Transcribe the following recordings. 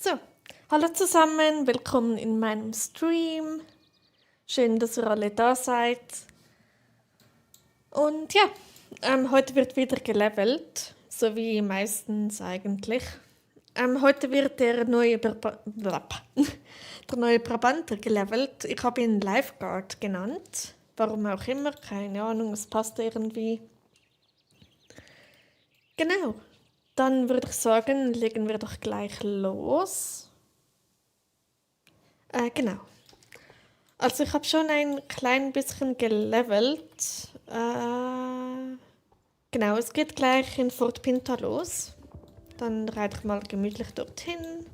So, hallo zusammen, willkommen in meinem Stream. Schön, dass ihr alle da seid. Und ja, heute wird wieder gelevelt, so wie meistens eigentlich. Heute wird der neue Brabanter gelevelt. Ich habe ihn Lifeguard genannt. Warum auch immer, keine Ahnung, es passt irgendwie. Genau, dann würde ich sagen, legen wir doch gleich los. Genau. Also ich habe schon ein klein bisschen gelevelt. Genau, es geht gleich in Fort Pinta los. Dann reite ich mal gemütlich dorthin.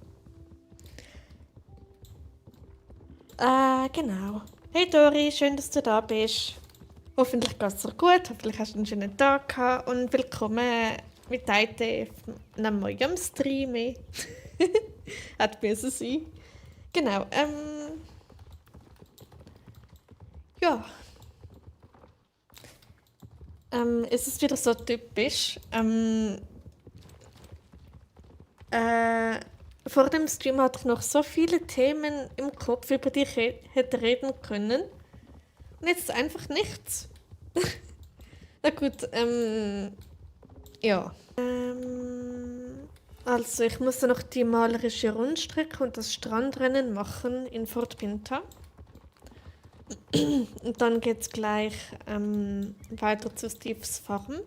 Genau. Hey Dori, schön, dass du da bist. Hoffentlich geht es dir gut, hoffentlich hast du einen schönen Tag gehabt und willkommen mit heute einem neuen Stream. Hat müssen sein. Genau, ja, es ist wieder so typisch. Vor dem Stream hatte ich noch so viele Themen im Kopf, über die ich hätte reden können. Und jetzt einfach nichts. Na gut, ja. Also ich musste noch die malerische Rundstrecke und das Strandrennen machen in Fort Pinta. Und dann geht's gleich weiter zu Steves Farm.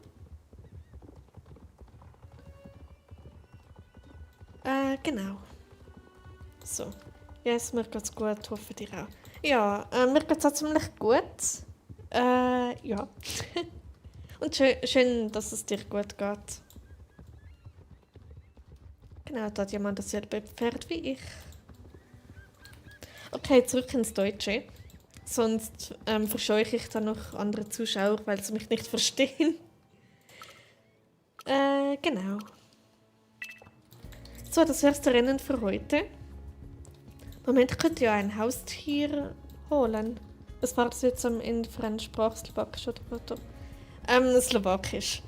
Genau. So. Ja, es mir geht's gut, hoffe dir auch. Ja, mir geht's auch ziemlich gut. Ja. Und schön, dass es dir gut geht. Genau, da hat jemand dasselbe Pferd wie ich. Okay, zurück ins Deutsche. Sonst verscheuche ich dann noch andere Zuschauer, weil sie mich nicht verstehen. Genau. So, das erste Rennen für heute. Moment, ich könnte ja ein Haustier holen. Was war das jetzt in Fremdsprache, Slowakisch oder Slowakisch.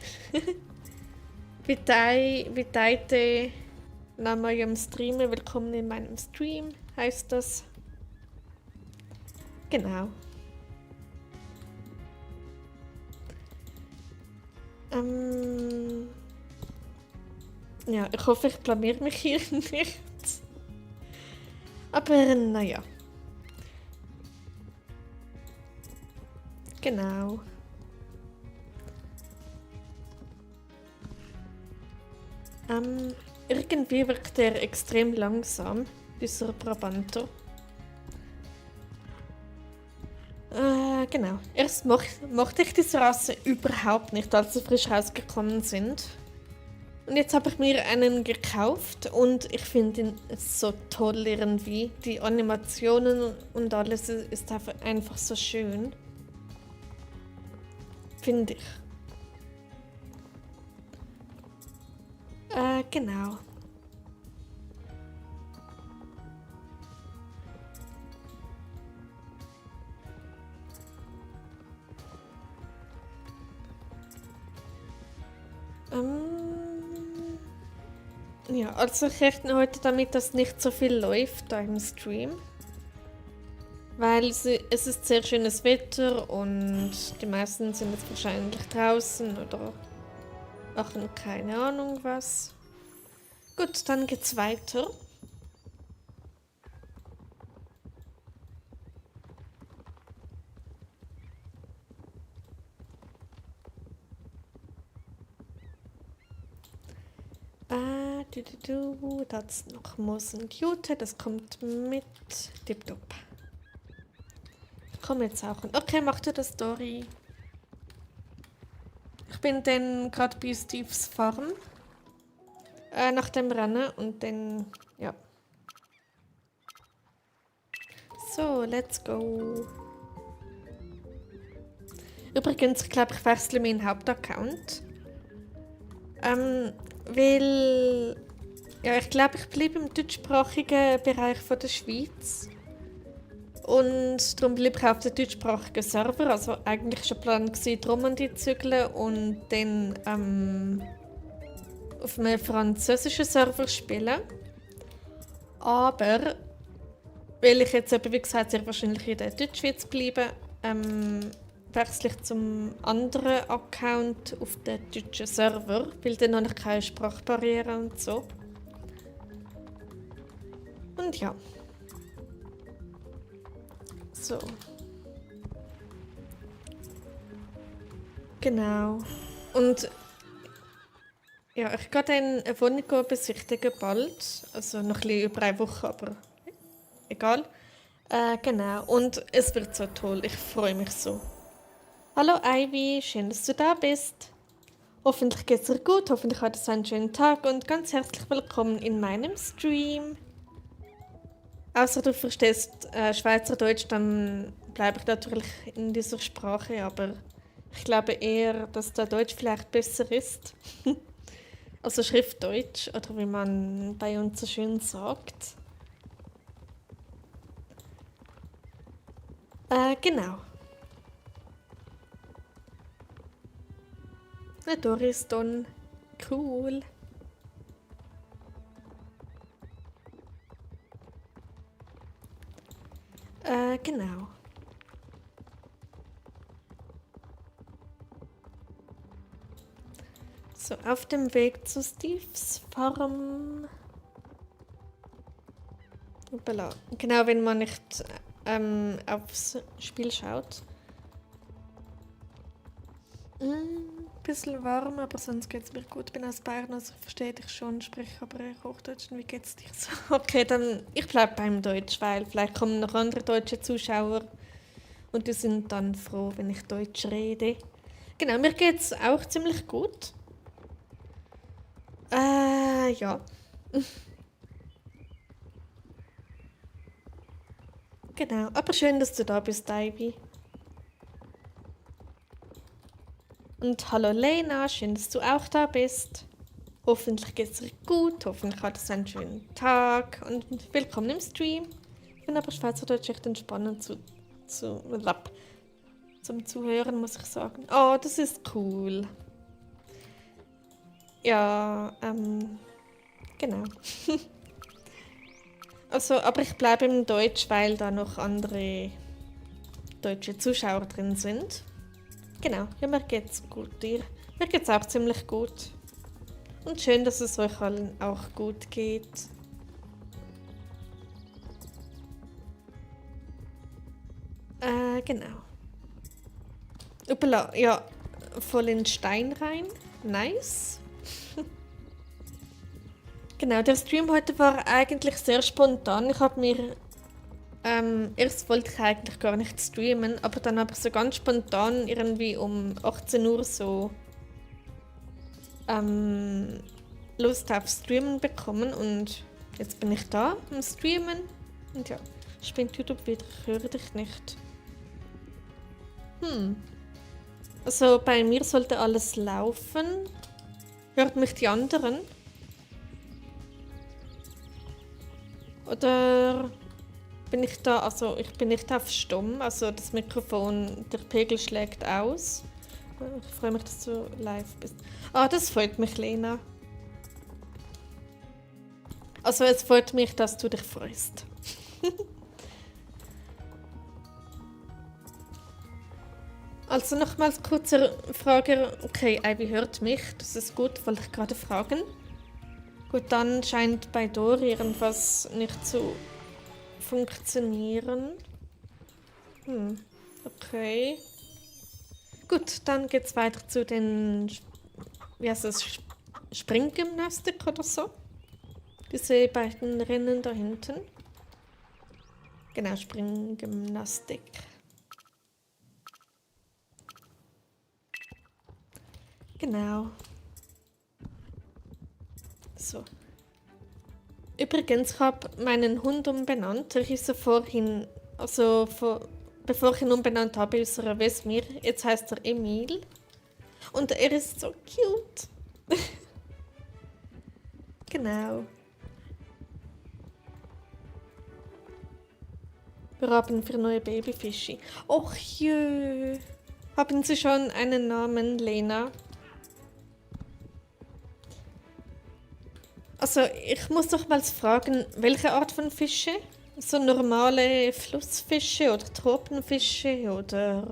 Witajte na mojem Streame. Willkommen in meinem Stream, heißt das. Genau. Ja, ich hoffe, ich blamier mich hier nicht. Aber naja. Genau. Irgendwie wirkt er extrem langsam, dieser Brabanter. Genau. Erst mochte ich diese Rasse überhaupt nicht, als sie frisch rausgekommen sind. Und jetzt habe ich mir einen gekauft und ich finde ihn so toll irgendwie. Die Animationen und alles ist einfach so schön. Finde ich. Genau. Ja, also ich rechne heute damit, dass nicht so viel läuft da im Stream. Weil es ist sehr schönes Wetter und die meisten sind jetzt wahrscheinlich draußen oder machen keine Ahnung was. Gut, dann geht's weiter. Das noch Mosen Jute, das kommt mit. Tipptopp. Ich komme jetzt auch. Okay, mach du das, Story. Ich bin dann gerade bei Steves Farm. Nach dem Rennen und dann, ja. So, let's go. Übrigens, ich glaube, ich wechsle meinen Hauptaccount. Weil, ja, ich glaube, ich bleibe im deutschsprachigen Bereich von der Schweiz. Und darum bleibe ich auf den deutschsprachigen Server. Also eigentlich schon Plan gewesen, Romandie zu zügeln und dann auf einem französischen Server spielen. Aber, weil ich jetzt eben, wie gesagt, sehr wahrscheinlich in der Deutschschweiz bleibe, wechsle ich zum anderen Account auf den deutschen Server, weil dann habe ich keine Sprachbarriere und so. Und ja. So. Genau. Und ja, ich gehe dann eine Wohnung besichtigen bald. Also noch ein bisschen über eine Woche, aber egal. Genau. Und es wird so toll. Ich freue mich so. Hallo Ivy, schön, dass du da bist. Hoffentlich geht's dir gut, hoffentlich hattest du einen schönen Tag und ganz herzlich willkommen in meinem Stream. Außer du verstehst Schweizerdeutsch, dann bleibe ich natürlich in dieser Sprache, aber ich glaube eher, dass der Deutsch vielleicht besser ist. Also Schriftdeutsch, oder wie man bei uns so schön sagt. Genau. Na, Doris, Don. Cool. Genau. So, auf dem Weg zu Steves Farm. Hoppala. Genau, wenn man nicht aufs Spiel schaut. Bisschen warm, aber sonst geht's mir gut. Bin aus Bayern, also verstehe dich schon, spreche aber Hochdeutsch. Und wie geht's dir so? Okay, dann ich bleibe beim Deutsch, weil vielleicht kommen noch andere deutsche Zuschauer und die sind dann froh, wenn ich Deutsch rede. Genau, mir geht's auch ziemlich gut. Ja. Genau, aber schön, dass du da bist, Ivy. Und hallo Lena, schön, dass du auch da bist. Hoffentlich geht's dir gut, hoffentlich hattest du einen schönen Tag und willkommen im Stream. Ich finde aber Schweizerdeutsch echt entspannend zum Zuhören, muss ich sagen. Oh, das ist cool. Ja, genau. Also, aber ich bleibe im Deutsch, weil da noch andere deutsche Zuschauer drin sind. Genau, ja, mir geht's gut, dir. Mir geht's auch ziemlich gut. Und schön, dass es euch allen auch gut geht. Genau. Uppala, ja, voll in den Stein rein. Nice. Genau, der Stream heute war eigentlich sehr spontan. Ich habe mir erst wollte ich eigentlich gar nicht streamen, aber dann habe ich so ganz spontan irgendwie um 18 Uhr so Lust auf Streamen bekommen und jetzt bin ich da am Streamen und ja, spinnt YouTube wieder, ich höre dich nicht. Also bei mir sollte alles laufen. Hört mich die anderen? Oder bin ich da, also ich bin nicht auf Stumm, also das Mikrofon, der Pegel schlägt aus. Ich freue mich, dass du live bist. Ah, das freut mich, Lena. Also es freut mich, dass du dich freust. Also nochmals kurze Frage. Okay, Ivy hört mich, das ist gut, wollte ich gerade fragen. Gut, dann scheint bei Dori irgendwas nicht zu funktionieren. Okay. Gut, dann geht's weiter zu den, wie heißt das, Springgymnastik oder so. Diese beiden Rennen da hinten. Genau, Springgymnastik. Genau. So. Übrigens, ich habe meinen Hund umbenannt. Er ist vorhin, also bevor ich ihn umbenannt habe, ist er Wesmir. Jetzt heißt er Emil. Und er ist so cute. Genau. Wir haben für neue Babyfische. Och jö. Haben Sie schon einen Namen, Lena? Also Also, ich muss doch mal fragen, welche Art von Fische? So normale Flussfische oder Tropenfische oder...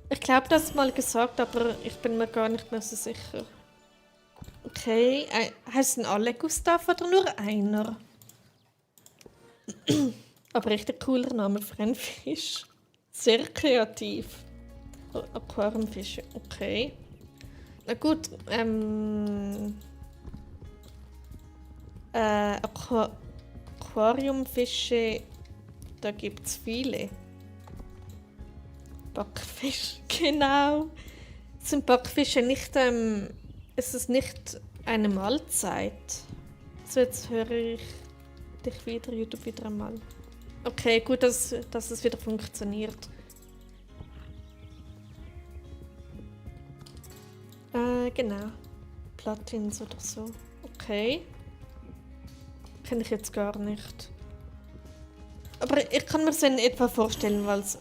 Ich glaube, das mal gesagt, aber ich bin mir gar nicht mehr so sicher. Okay, heißen alle Gustav oder nur einer? Aber echt ein cooler Name für einen Fisch. Sehr kreativ. Aquariumfische, okay. Na gut, Aquariumfische, da gibt's viele. Backfisch, genau. Sind Backfische nicht, ist es nicht eine Mahlzeit? So, jetzt höre ich dich wieder, YouTube wieder einmal. Okay, gut, dass es wieder funktioniert. Genau. Platins oder so. Okay. Kenne ich jetzt gar nicht. Aber ich kann mir so in etwa vorstellen, was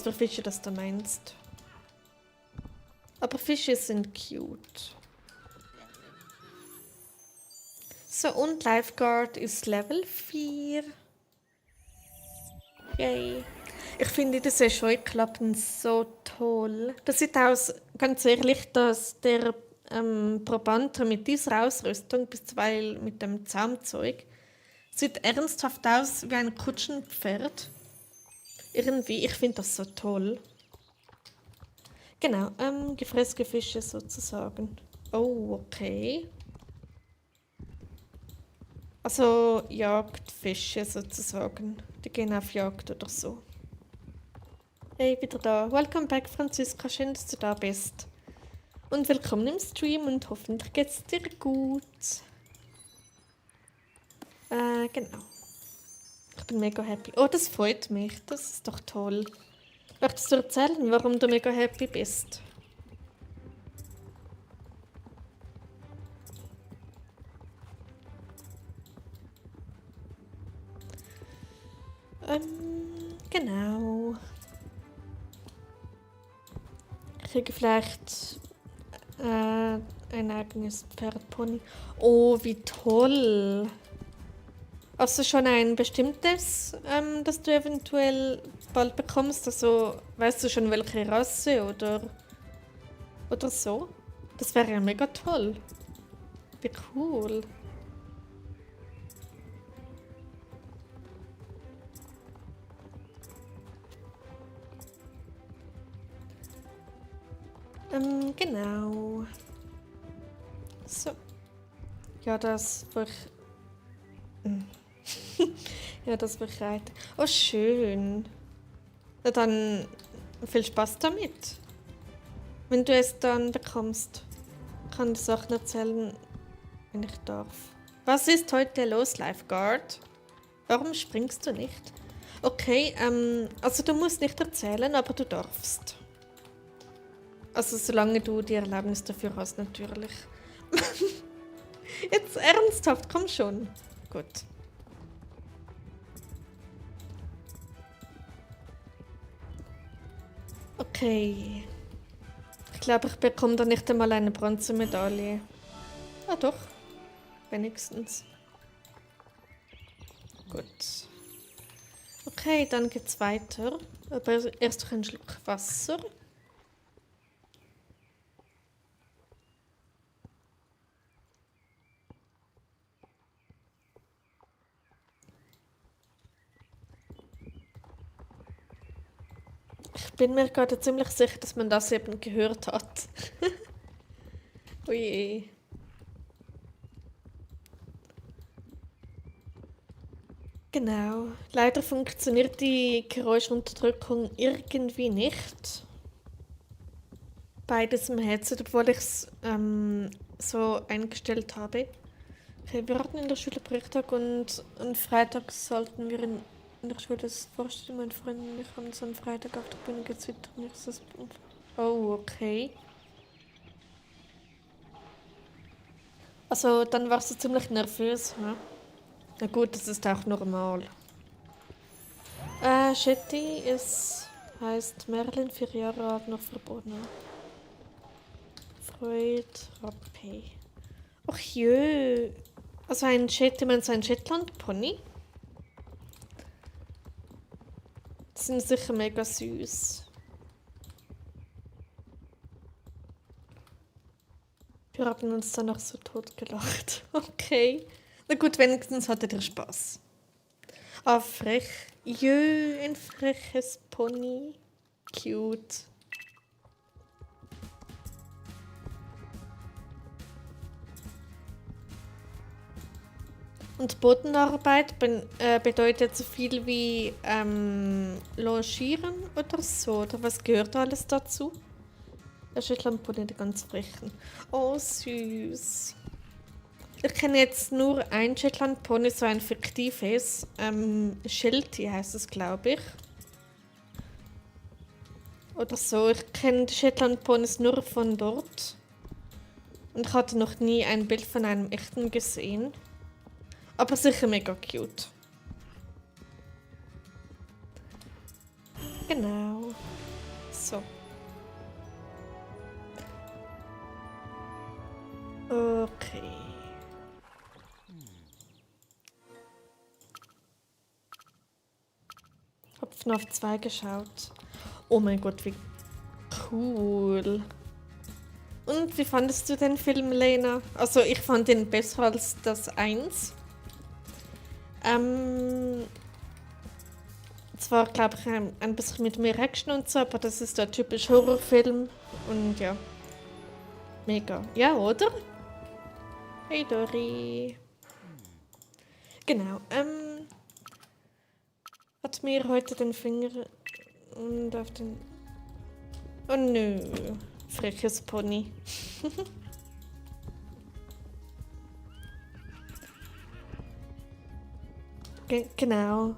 für Fische das du meinst. Aber Fische sind cute. So, und Lifeguard ist Level 4. Yay. Ich finde diese Scheuklappen so toll. Das sieht aus, ganz ehrlich, dass der Proband mit dieser Ausrüstung, bisweilen mit dem Zaumzeug, sieht ernsthaft aus wie ein Kutschenpferd. Irgendwie, ich finde das so toll. Genau, gefressene Fische sozusagen. Oh, okay. Also Jagdfische sozusagen. Die gehen auf Jagd oder so. Hey, wieder da. Welcome back, Franziska. Schön, dass du da bist. Und willkommen im Stream und hoffentlich geht's dir gut. Genau. Ich bin mega happy. Oh, das freut mich. Das ist doch toll. Möchtest du erzählen, warum du mega happy bist? Genau. Ich kriege vielleicht ein eigenes Pferdpony. Oh, wie toll. Hast du schon ein bestimmtes, das du eventuell bald bekommst? Also, weißt du schon welche Rasse oder so? Das wäre ja mega toll. Wie cool. Genau. So. Ja, das war ja, das war reiten. Oh, schön. Na dann viel Spaß damit. Wenn du es dann bekommst, kann ich Sachen erzählen, wenn ich darf. Was ist heute los, Lifeguard? Warum springst du nicht? Okay, also du musst nicht erzählen, aber du darfst. Also solange du die Erlaubnis dafür hast, natürlich. Jetzt ernsthaft, komm schon. Gut. Okay. Ich glaube, ich bekomme da nicht einmal eine Bronzemedaille. Ah doch, wenigstens. Gut. Okay, dann geht's weiter. Aber erst noch einen Schluck Wasser. Ich bin mir gerade ziemlich sicher, dass man das eben gehört hat. Oje. Genau. Leider funktioniert die Geräuschunterdrückung irgendwie nicht bei diesem Headset, obwohl ich es so eingestellt habe. Okay, wir hatten in der Schule Projekttag und am Freitag sollten wir in der Schule das vorstellen. Mein Freund und ich haben es am Freitag auf der Bühne gezittert. Oh, okay. Also, dann warst du ziemlich nervös, ne? Na gut, das ist auch normal. Shetty heißt Merlin, 4 Jahre alt, noch verboten. Freud, Rappé. Ach jö. Also ein so ein Shetland-Pony. Die sind sicher mega süß. Wir haben uns danach so totgelacht. Okay. Na gut, wenigstens hattet ihr Spaß. Ah, frech. Jö, ein freches Pony. Cute. Und Bodenarbeit bedeutet so viel wie logieren oder so. Oder was gehört alles dazu? Der Shetlandpony, der ganz frechen. Oh, süß. Ich kenne jetzt nur ein Shetlandpony, so ein fiktives. Sheltie heißt es, glaube ich. Oder so. Ich kenne die Shetlandponys nur von dort. Und ich hatte noch nie ein Bild von einem echten gesehen. Aber sicher mega cute. Genau. So. Okay. Hab FNAF 2 geschaut. Oh mein Gott, wie cool. Und wie fandest du den Film, Lena? Also ich fand ihn besser als das 1. Zwar glaube ich ein bisschen mit mehr Action und so, aber das ist der typische Horrorfilm. Und ja. Mega. Ja, oder? Hey Dori. Genau. Hat mir heute den Finger und auf den... Oh nö. Freches Pony. Genau.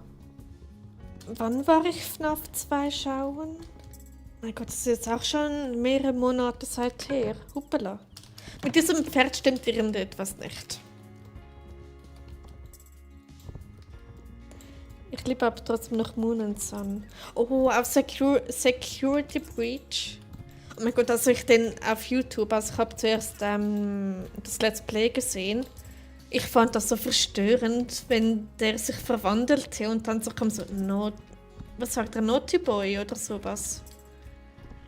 Wann war ich FNAF 2 schauen? Mein Gott, das ist jetzt auch schon mehrere Monate seither. Hoppala. Mit diesem Pferd stimmt irgendetwas nicht. Ich liebe aber trotzdem noch Moon and Sun. Oh, auf Security Breach. Oh mein Gott, also ich den auf YouTube, also ich habe zuerst das Let's Play gesehen. Ich fand das so verstörend, wenn der sich verwandelte und dann so kommt so, was sagt er, Naughty Boy oder sowas.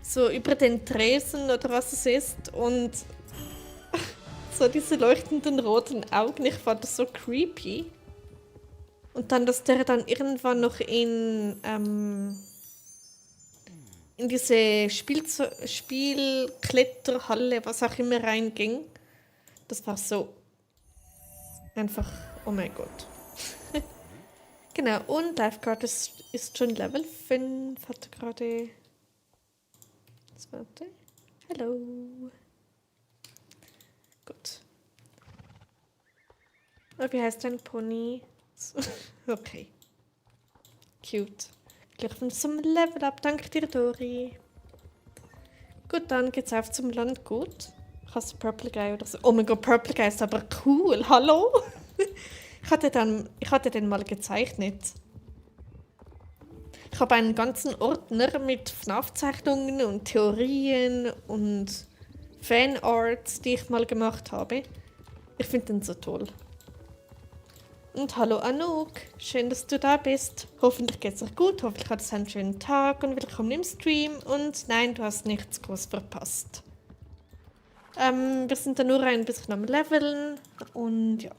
So über den Tresen oder was es ist und so diese leuchtenden roten Augen, ich fand das so creepy. Und dann, dass der dann irgendwann noch in diese Spielkletterhalle, was auch immer, reinging. Das war so einfach, oh mein Gott. Genau, und Lifeguard ist schon Level 5, hat gerade... Warte. Hallo. Gut. Oh, wie heißt dein Pony? Okay. Cute. Gleich zum Level Up. Danke dir, Dori. Gut, dann geht's auf zum Landgut. Hast du Purple Guy oder so? Oh mein Gott, Purple Guy ist aber cool. Hallo? Ich hatte den mal gezeichnet. Ich habe einen ganzen Ordner mit FNAF-Zeichnungen und Theorien und Fanarts, die ich mal gemacht habe. Ich finde den so toll. Und hallo Anouk, schön, dass du da bist. Hoffentlich geht's dir gut, hoffentlich hattest du einen schönen Tag und willkommen im Stream. Und nein, du hast nichts groß verpasst. Wir sind da nur ein bisschen am Leveln und ja.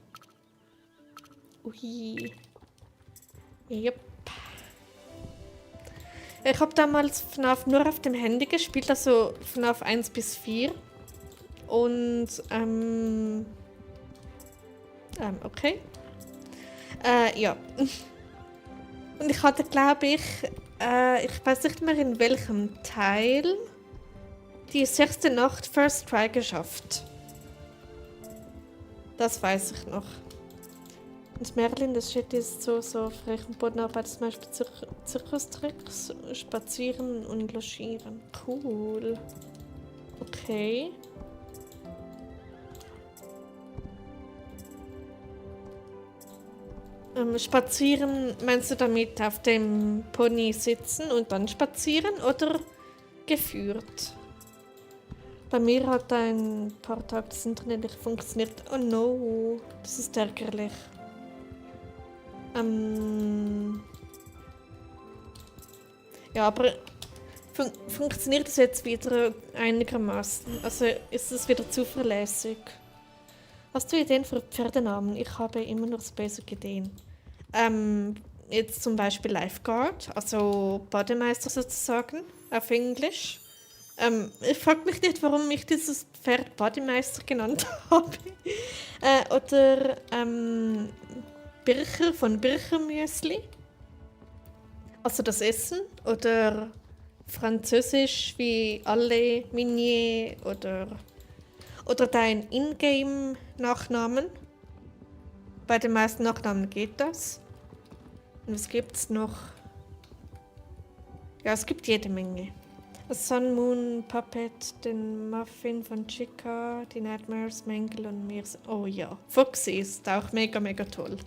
Ui. Yep. Ich habe damals FNAF nur auf dem Handy gespielt, also FNAF 1 bis 4. Und, okay. Ja. Und ich hatte, glaube ich weiß nicht mehr in welchem Teil, die 6. Nacht First Try geschafft. Das weiß ich noch. Und Merlin, das steht ist so frech und Bodenarbeit, zum Beispiel Zirkustricks, Spazieren und Logieren. Cool. Okay. Spazieren, meinst du damit auf dem Pony sitzen und dann spazieren oder geführt? Bei mir hat ein paar Tage das Internet nicht funktioniert. Oh no, das ist ärgerlich. Ja, aber funktioniert es jetzt wieder einigermaßen? Also ist es wieder zuverlässig? Hast du Ideen für Pferdenamen? Ich habe immer nur so basic Ideen. Jetzt zum Beispiel Lifeguard, also Bademeister sozusagen, auf Englisch. Ich frage mich nicht, warum ich dieses Pferd Bademeister genannt habe. Oder Bircher von Bircher Müsli. Also das Essen. Oder Französisch wie alle Minier oder dein Ingame-Nachnamen. Bei den meisten Nachnamen geht das. Und was gibt's noch? Ja, es gibt jede Menge. Sun Moon, Puppet, den Muffin von Chica, die Nightmares, Mängel und mir. Oh ja, Foxy ist auch mega, mega toll.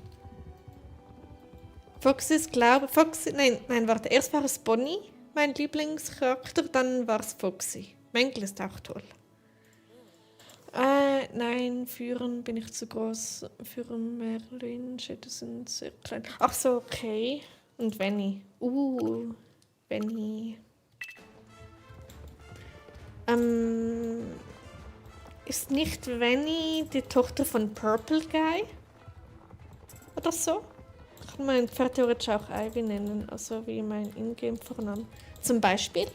Foxy ist, nein, warte, erst war es Bonnie, mein Lieblingscharakter, dann war es Foxy. Mängel ist auch toll. Nein, Führen bin ich zu groß. Führen Merlin, Schätze sind sehr klein. Ach so, okay. Und Venny. Venny. Ist nicht Venny die Tochter von Purple Guy? Oder so? Ich kann mein Pferd theoretisch auch Ivy nennen, also wie mein Ingame-Vornamen. Zum Beispiel.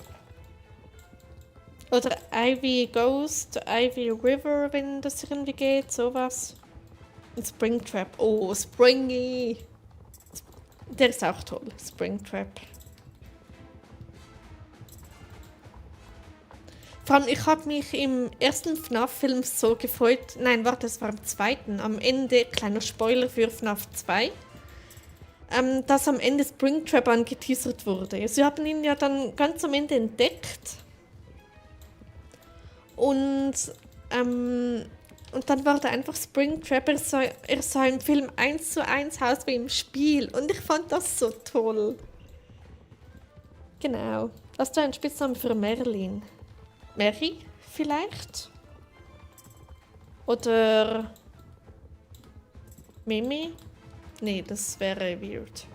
Oder Ivy Ghost, Ivy River, wenn das irgendwie geht, sowas. Und Springtrap. Oh, Springy! Der ist auch toll, Springtrap. Vor allem, ich habe mich im ersten FNAF-Film so gefreut. Nein, warte, es war im zweiten. Am Ende, kleiner Spoiler für FNAF 2. Dass am Ende Springtrap angeteasert wurde. Sie haben ihn ja dann ganz am Ende entdeckt. Und dann war da einfach Springtrap. Er sah im Film 1:1 aus wie im Spiel. Und ich fand das so toll. Genau. Hast du einen Spitznamen für Merlin? Mary vielleicht? Oder Mimi? Nee, das wäre weird.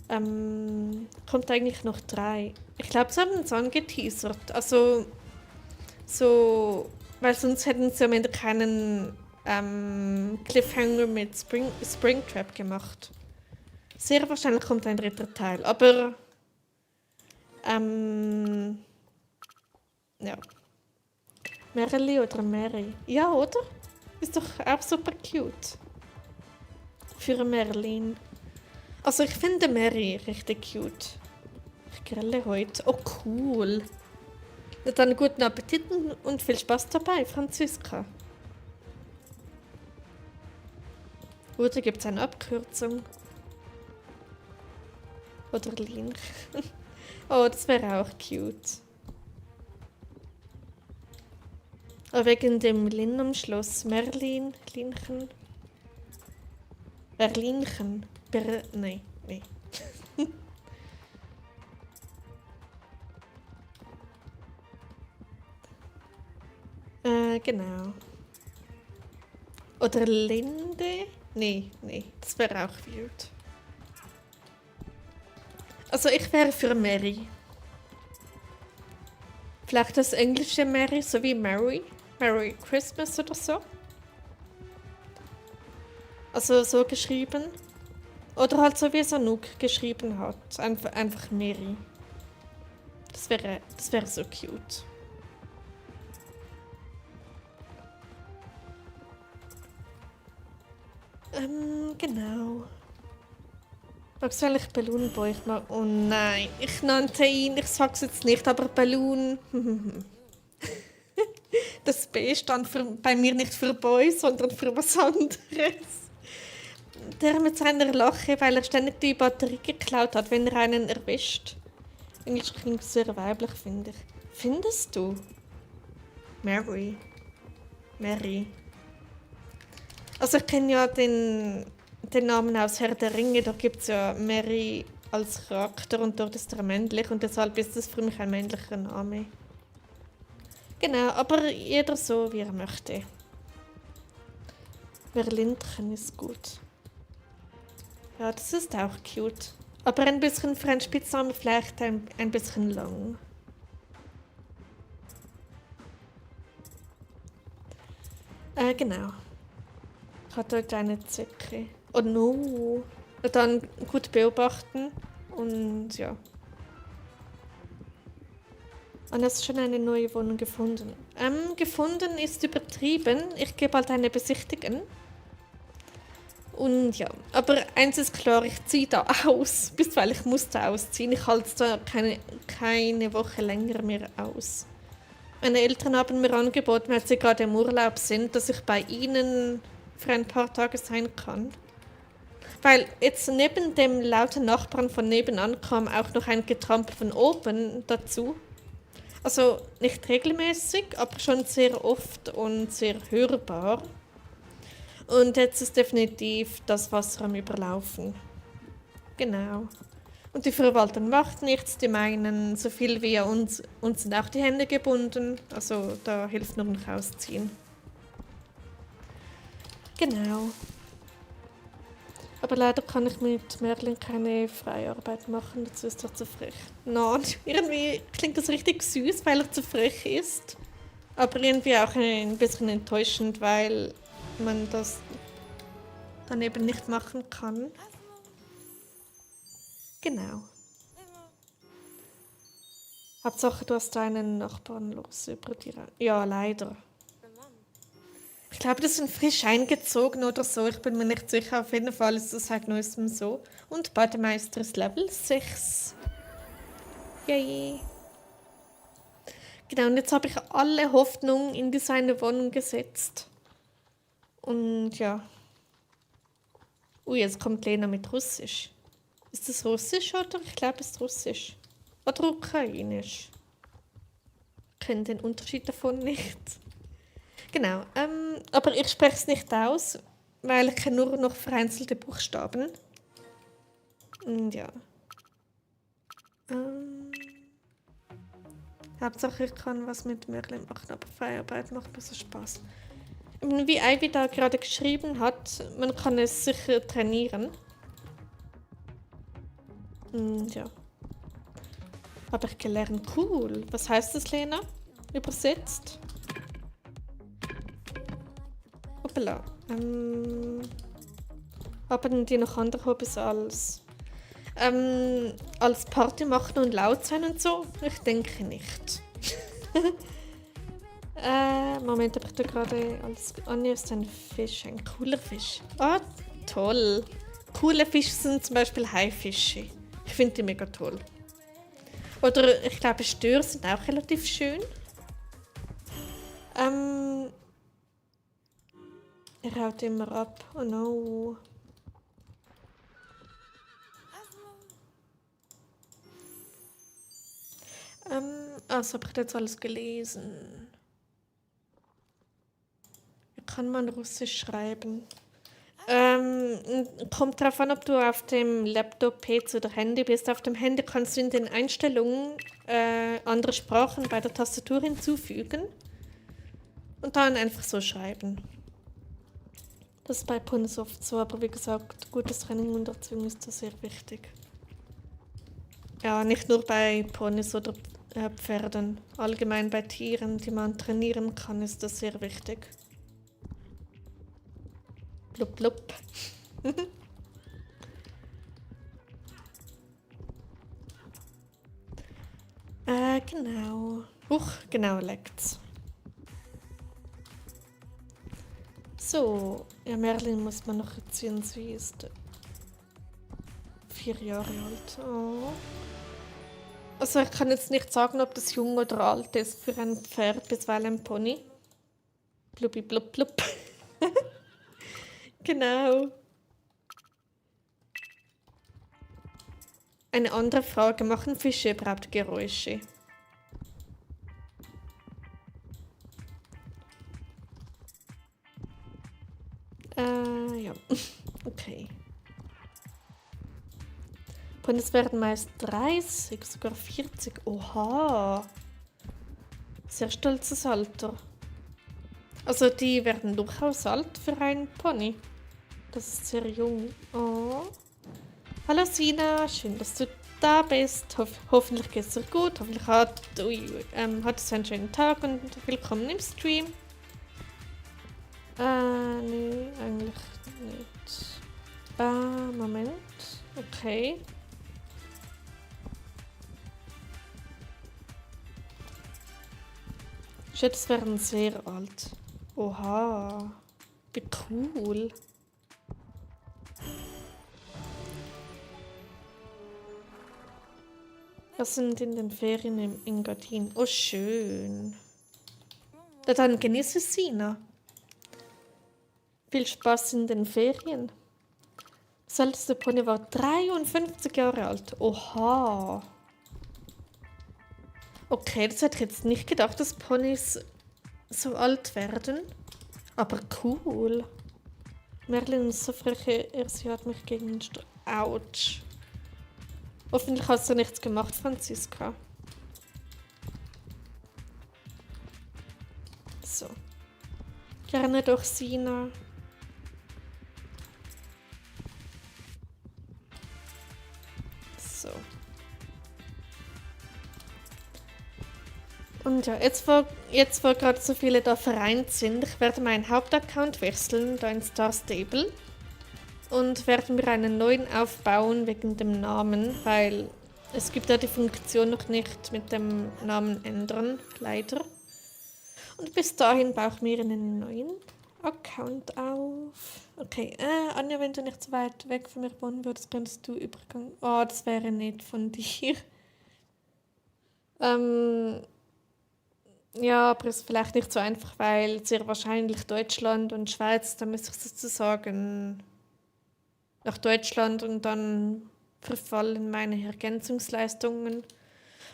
Kommt eigentlich noch 3. Ich glaube, sie haben es angeteasert. Also, so, weil sonst hätten sie am Ende keinen Cliffhanger mit Springtrap gemacht. Sehr wahrscheinlich kommt ein 3. Teil, aber ja. Merli oder Mary? Ja, oder? Ist doch auch super cute. Für Merlin. Also ich finde Mary richtig cute. Ich grille heute. Oh cool. Dann guten Appetit und viel Spaß dabei, Franziska. Oder gibt es eine Abkürzung? Oder Link? Oh, das wäre auch cute. Wegen dem Lin am Schluss. Merlin, Linchen. Berlinchen. Nee. Genau. Oder Linde? Nee. Das wäre auch weird. Also ich wäre für Mary. Vielleicht das englische Mary, so wie Merry. Merry Christmas oder so. Also so geschrieben. Oder halt so wie Sanook geschrieben hat. Einfach Mary. Das wäre so cute. Genau. Magst du eigentlich Balloon Boy? Oh nein, ich nannte ihn, ich sag's jetzt nicht, aber Balloon. Das B stand bei mir nicht für Boy, sondern für was anderes. Der mit seiner Lache, weil er ständig die Batterie geklaut hat, wenn er einen erwischt. Eigentlich klingt es sehr weiblich, finde ich. Findest du? Mary. Also ich kenne ja den Namen aus Herr der Ringe, da gibt es ja Mary als Charakter und dort ist er männlich und deshalb ist es für mich ein männlicher Name. Genau, aber jeder so, wie er möchte. Berlinchen ist gut. Ja, das ist auch cute. Aber ein bisschen für einen Spitznamen vielleicht ein bisschen lang. Genau. Ich hatte heute eine Zecke. Oh no. Und dann gut beobachten. Und ja. Und hast schon eine neue Wohnung gefunden. Gefunden ist übertrieben. Ich gebe halt eine besichtigen. Und ja, aber eins ist klar, ich ziehe da aus, bis weil ich musste ausziehen. Ich halte da keine Woche länger mehr aus. Meine Eltern haben mir angeboten, weil sie gerade im Urlaub sind, dass ich bei ihnen für ein paar Tage sein kann. Weil jetzt neben dem lauten Nachbarn von nebenan kam auch noch ein Getrampel von oben dazu. Also nicht regelmäßig, aber schon sehr oft und sehr hörbar. Und jetzt ist definitiv das Wasser am Überlaufen. Genau. Und die Verwaltung macht nichts, die meinen, so viel wie uns sind auch die Hände gebunden. Also da hilft nur noch ausziehen. Genau. Aber leider kann ich mit Merlin keine Freiarbeit machen, dazu ist er zu frech. Nein, irgendwie klingt das richtig süß, weil er zu frech ist. Aber irgendwie auch ein bisschen enttäuschend, weil man das dann eben nicht machen kann. Genau. Hauptsache, du hast deinen Nachbarn los über dir. Ja, leider. Ich glaube, das sind frisch eingezogen oder so. Ich bin mir nicht sicher. Auf jeden Fall ist das seit neuestem so. Und Bademeister ist Level 6. Yay. Genau, und jetzt habe ich alle Hoffnung in diese eine Wohnung gesetzt. Und ja. Ui, jetzt kommt Lena mit Russisch. Ist das Russisch oder? Ich glaube, es ist Russisch. Oder Ukrainisch. Ich kenne den Unterschied davon nicht. Genau, aber ich spreche es nicht aus, weil ich kenne nur noch vereinzelte Buchstaben. Und ja. Hauptsache ich kann was mit Merlin machen, aber Freiarbeit macht mir so Spaß. Wie Ivy da gerade geschrieben hat, man kann es sicher trainieren. Und ja. Habe ich gelernt. Cool. Was heißt das, Lena? Übersetzt? Hoppala. Haben die noch andere Hobbys als Party machen und laut sein und so? Ich denke nicht. Moment, aber ich tue gerade alles. Anja ist ein Fisch, ein cooler Fisch. Ah, toll. Coole Fische sind zum Beispiel Haifische. Ich finde die mega toll. Oder ich glaube, Stör sind auch relativ schön. Er haut immer ab. Oh no. Also habe ich jetzt alles gelesen. Wie kann man Russisch schreiben? Kommt darauf an, ob du auf dem Laptop, PC oder Handy bist. Auf dem Handy kannst du in den Einstellungen andere Sprachen bei der Tastatur hinzufügen und dann einfach so schreiben. Das ist bei Ponys oft so, aber wie gesagt, gutes Training und Erziehung ist da sehr wichtig. Ja, nicht nur bei Ponys oder Pferden. Allgemein bei Tieren, die man trainieren kann, ist das sehr wichtig. Blub, blub. Genau. Genau, leckt's. So, ja, Merlin muss man noch erziehen, sie ist 4 Jahre alt. Oh. Also ich kann jetzt nicht sagen, ob das jung oder alt ist für ein Pferd, bisweilen ein Pony. Blubbi, blub, blub. Genau. Eine andere Frage, machen Fische überhaupt Geräusche? Ja. Okay. Und es werden meist 30, sogar 40. Oha. Sehr stolzes Alter. Also die werden durchaus alt für einen Pony. Das ist sehr jung. Oh. Hallo Sina, schön, dass du da bist. Hoffentlich geht es dir gut. Hoffentlich hattest du einen schönen Tag und willkommen im Stream. Nee, eigentlich nicht. Moment. Okay. Ich schätze, es wären sehr alt. Oha. Wie cool. Wir sind in den Ferien im Engadin. Oh, schön. Ja, dann genieße Sina. Viel Spaß in den Ferien. Das älteste Pony war 53 Jahre alt. Oha. Okay, das hätte ich jetzt nicht gedacht, dass Ponys so alt werden. Aber cool. Merlin ist so frech, sie hat mich gegen den Autsch. Hoffentlich hast du nichts gemacht, Franziska. So. Gerne doch, Sina. So. Und ja, jetzt wo gerade so viele da vereint sind, ich werde meinen Hauptaccount wechseln, da in Star Stable. Und werde mir einen neuen aufbauen wegen dem Namen, weil es gibt ja die Funktion noch nicht mit dem Namen ändern, leider. Und bis dahin baue ich mir einen neuen Account auf. Okay, Anja, wenn du nicht so weit weg von mir wohnen würdest, könntest du übergehen. Oh, das wäre nett von dir. Ja, aber es ist vielleicht nicht so einfach, weil sehr wahrscheinlich Deutschland und Schweiz, da müsste ich sozusagen nach Deutschland und dann verfallen meine Ergänzungsleistungen.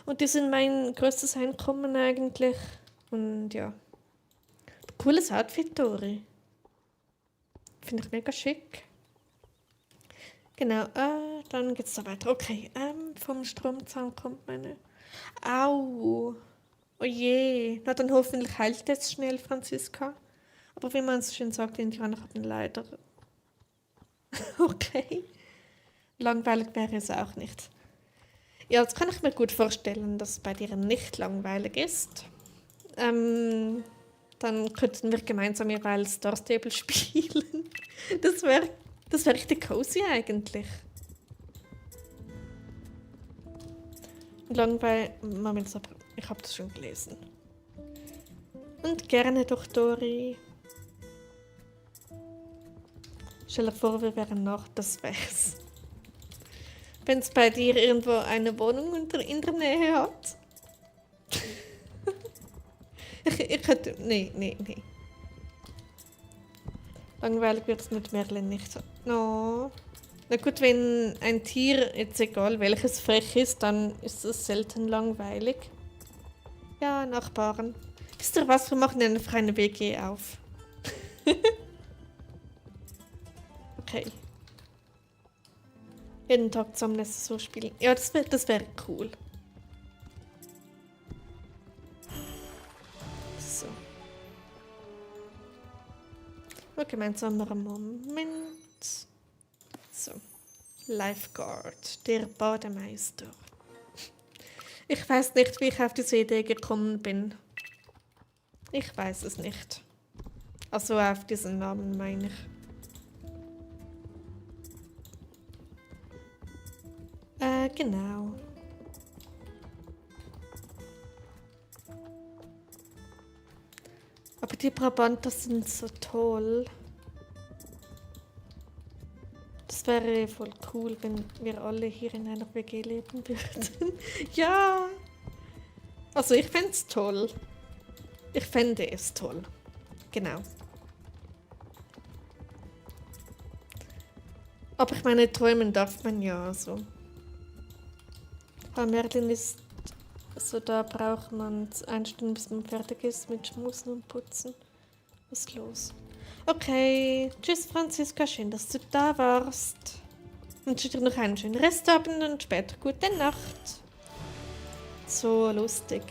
Und die sind mein größtes Einkommen eigentlich. Und ja. Cooles Outfit, Dori. Finde ich mega schick. Genau, dann geht's da weiter. Okay, vom Stromzaun kommt meine... Au! Oh je, na dann hoffentlich heilt es schnell, Franziska. Aber wie man so schön sagt, die Indianer haben leider... Okay. Langweilig wäre es auch nicht. Ja, das kann ich mir gut vorstellen, dass es bei dir nicht langweilig ist. Dann könnten wir gemeinsam jeweils Star Stable spielen. Das wär richtig cozy eigentlich. Moment, ich habe das schon gelesen. Und gerne doch, Dori. Stell dir vor, wir wären noch, das wär's. Wenn es bei dir irgendwo eine Wohnung in der Nähe hat. ich hätte... Nee. Langweilig wird es mit Merlin nicht so. No. Na gut, wenn ein Tier, jetzt egal welches frech ist, dann ist es selten langweilig. Ja, Nachbarn. Wisst ihr was, wir machen einfach eine WG auf. Okay. Jeden Tag zusammen so spielen. Ja, das wäre cool. So. Ein gemeinsamer Moment. So. Lifeguard, der Bademeister. Ich weiß nicht, wie ich auf diese Idee gekommen bin. Ich weiß es nicht. Also auf diesen Namen meine ich. Genau. Aber die Brabanter sind so toll. Das wäre voll cool, wenn wir alle hier in einer WG leben würden. Ja! Also ich fände es toll. Ich fände es toll. Genau. Aber ich meine, träumen darf man ja so. Bei Merlin ist so, da braucht man 1 Stunde, bis man fertig ist mit Schmusen und Putzen. Was ist los? Okay, tschüss Franziska, schön, dass du da warst. Wünsche dir noch einen schönen Restabend und später gute Nacht. So lustig.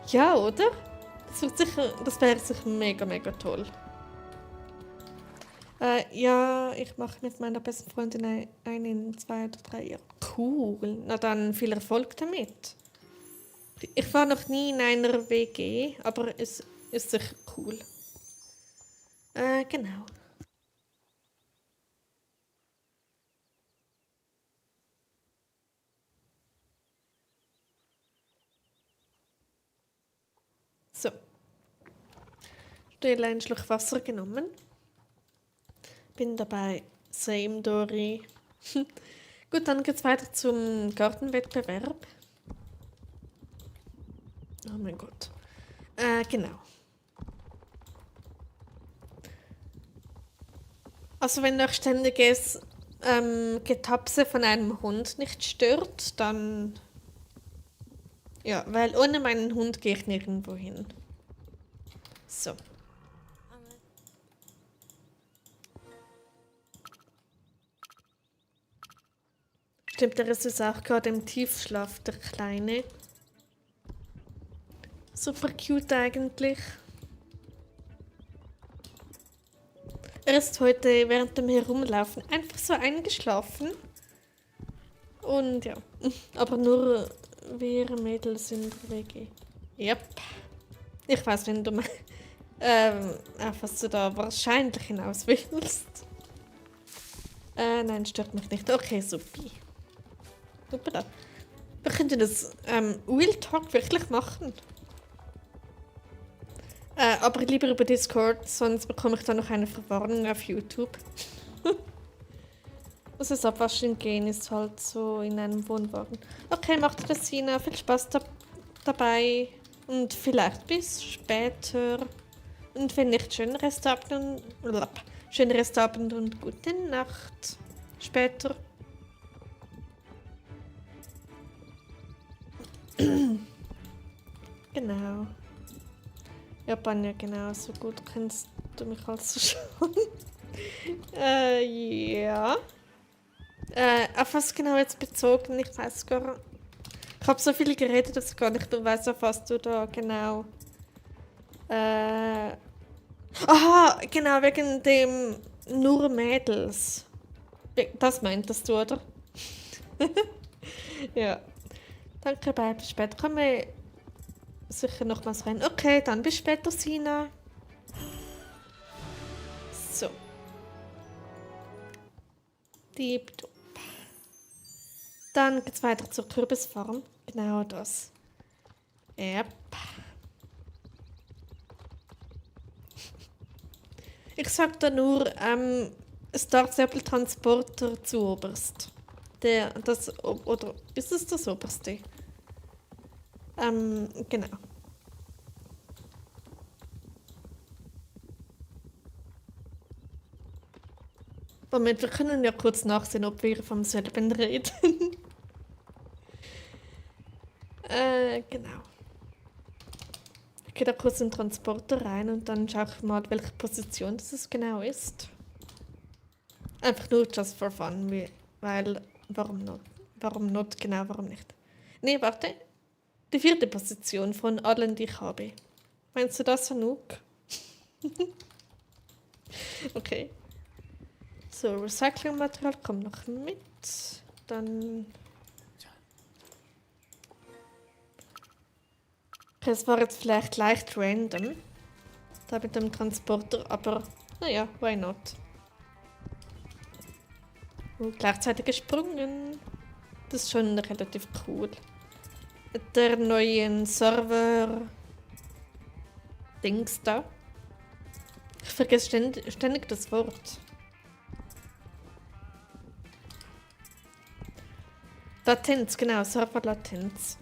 Ja, oder? Das wäre sicher mega, mega toll. Ja, ich mache mit meiner besten Freundin einen in 2 oder 3 Jahren. Cool. Na dann viel Erfolg damit. Ich war noch nie in einer WG, aber es ist sicher cool. Genau. So. Schnell einen Schluck Wasser genommen. Bin dabei. Same, Dori. Gut, dann geht's weiter zum Gartenwettbewerb. Oh mein Gott. Genau. Also wenn euch ständiges Getapse von einem Hund nicht stört, dann... Ja, weil ohne meinen Hund gehe ich nirgendwo hin. So. Stimmt, der ist jetzt auch gerade im Tiefschlaf, der Kleine. Super cute eigentlich. Er ist heute während dem Herumlaufen einfach so eingeschlafen. Und ja, aber nur wir Mädels in der WG. Yep. Ich weiß, wenn du auf was du da wahrscheinlich hinaus willst. Nein, stört mich nicht. Okay, supi. Super. Wir könnten das Real Talk wirklich machen. Aber lieber über Discord, sonst bekomme ich dann noch eine Verwarnung auf YouTube. Also das Abwaschen gehen ist halt so in einem Wohnwagen. Okay, macht das Sina. Viel Spaß dabei. Und vielleicht bis später. Und wenn nicht, schönen Restabend und gute Nacht. Später. Genau. Ja, Banja, genau. So gut kennst du mich also schon. Ja. Auf was genau jetzt bezogen? Ich weiß gar nicht. Ich habe so viel geredet, dass ich gar nicht mehr weiß, auf was du da genau... Aha, genau, wegen dem nur Mädels. Das meintest du, oder? Ja. Danke, bye, bis später. Kommen wir sicher nochmals rein. Okay, dann bis später, Sina. So. Tipptopp. Dann geht's weiter zur Kürbisfarm. Genau das. Yep. Ich sag da nur, Starsäppeltransporter zu oberst. Oder ist es das oberste? Genau. Moment, wir können ja kurz nachsehen, ob wir vom selben reden. Genau. Ich gehe da kurz in den Transporter rein und dann schaue ich mal, welche Position das genau ist. Einfach nur just for fun, weil, warum not? Warum not? Genau, warum nicht? Nee, warte. Die 4. Position von allen, die ich habe. Meinst du das, Anouk? Okay. So, Recyclingmaterial kommt noch mit. Dann... Okay, es war jetzt vielleicht leicht random. Da mit dem Transporter, aber naja, why not? Und gleichzeitig gesprungen. Das ist schon relativ cool. Der neuen Server... Dings da. Ich vergesse ständig das Wort. Latenz, genau, Serverlatenz.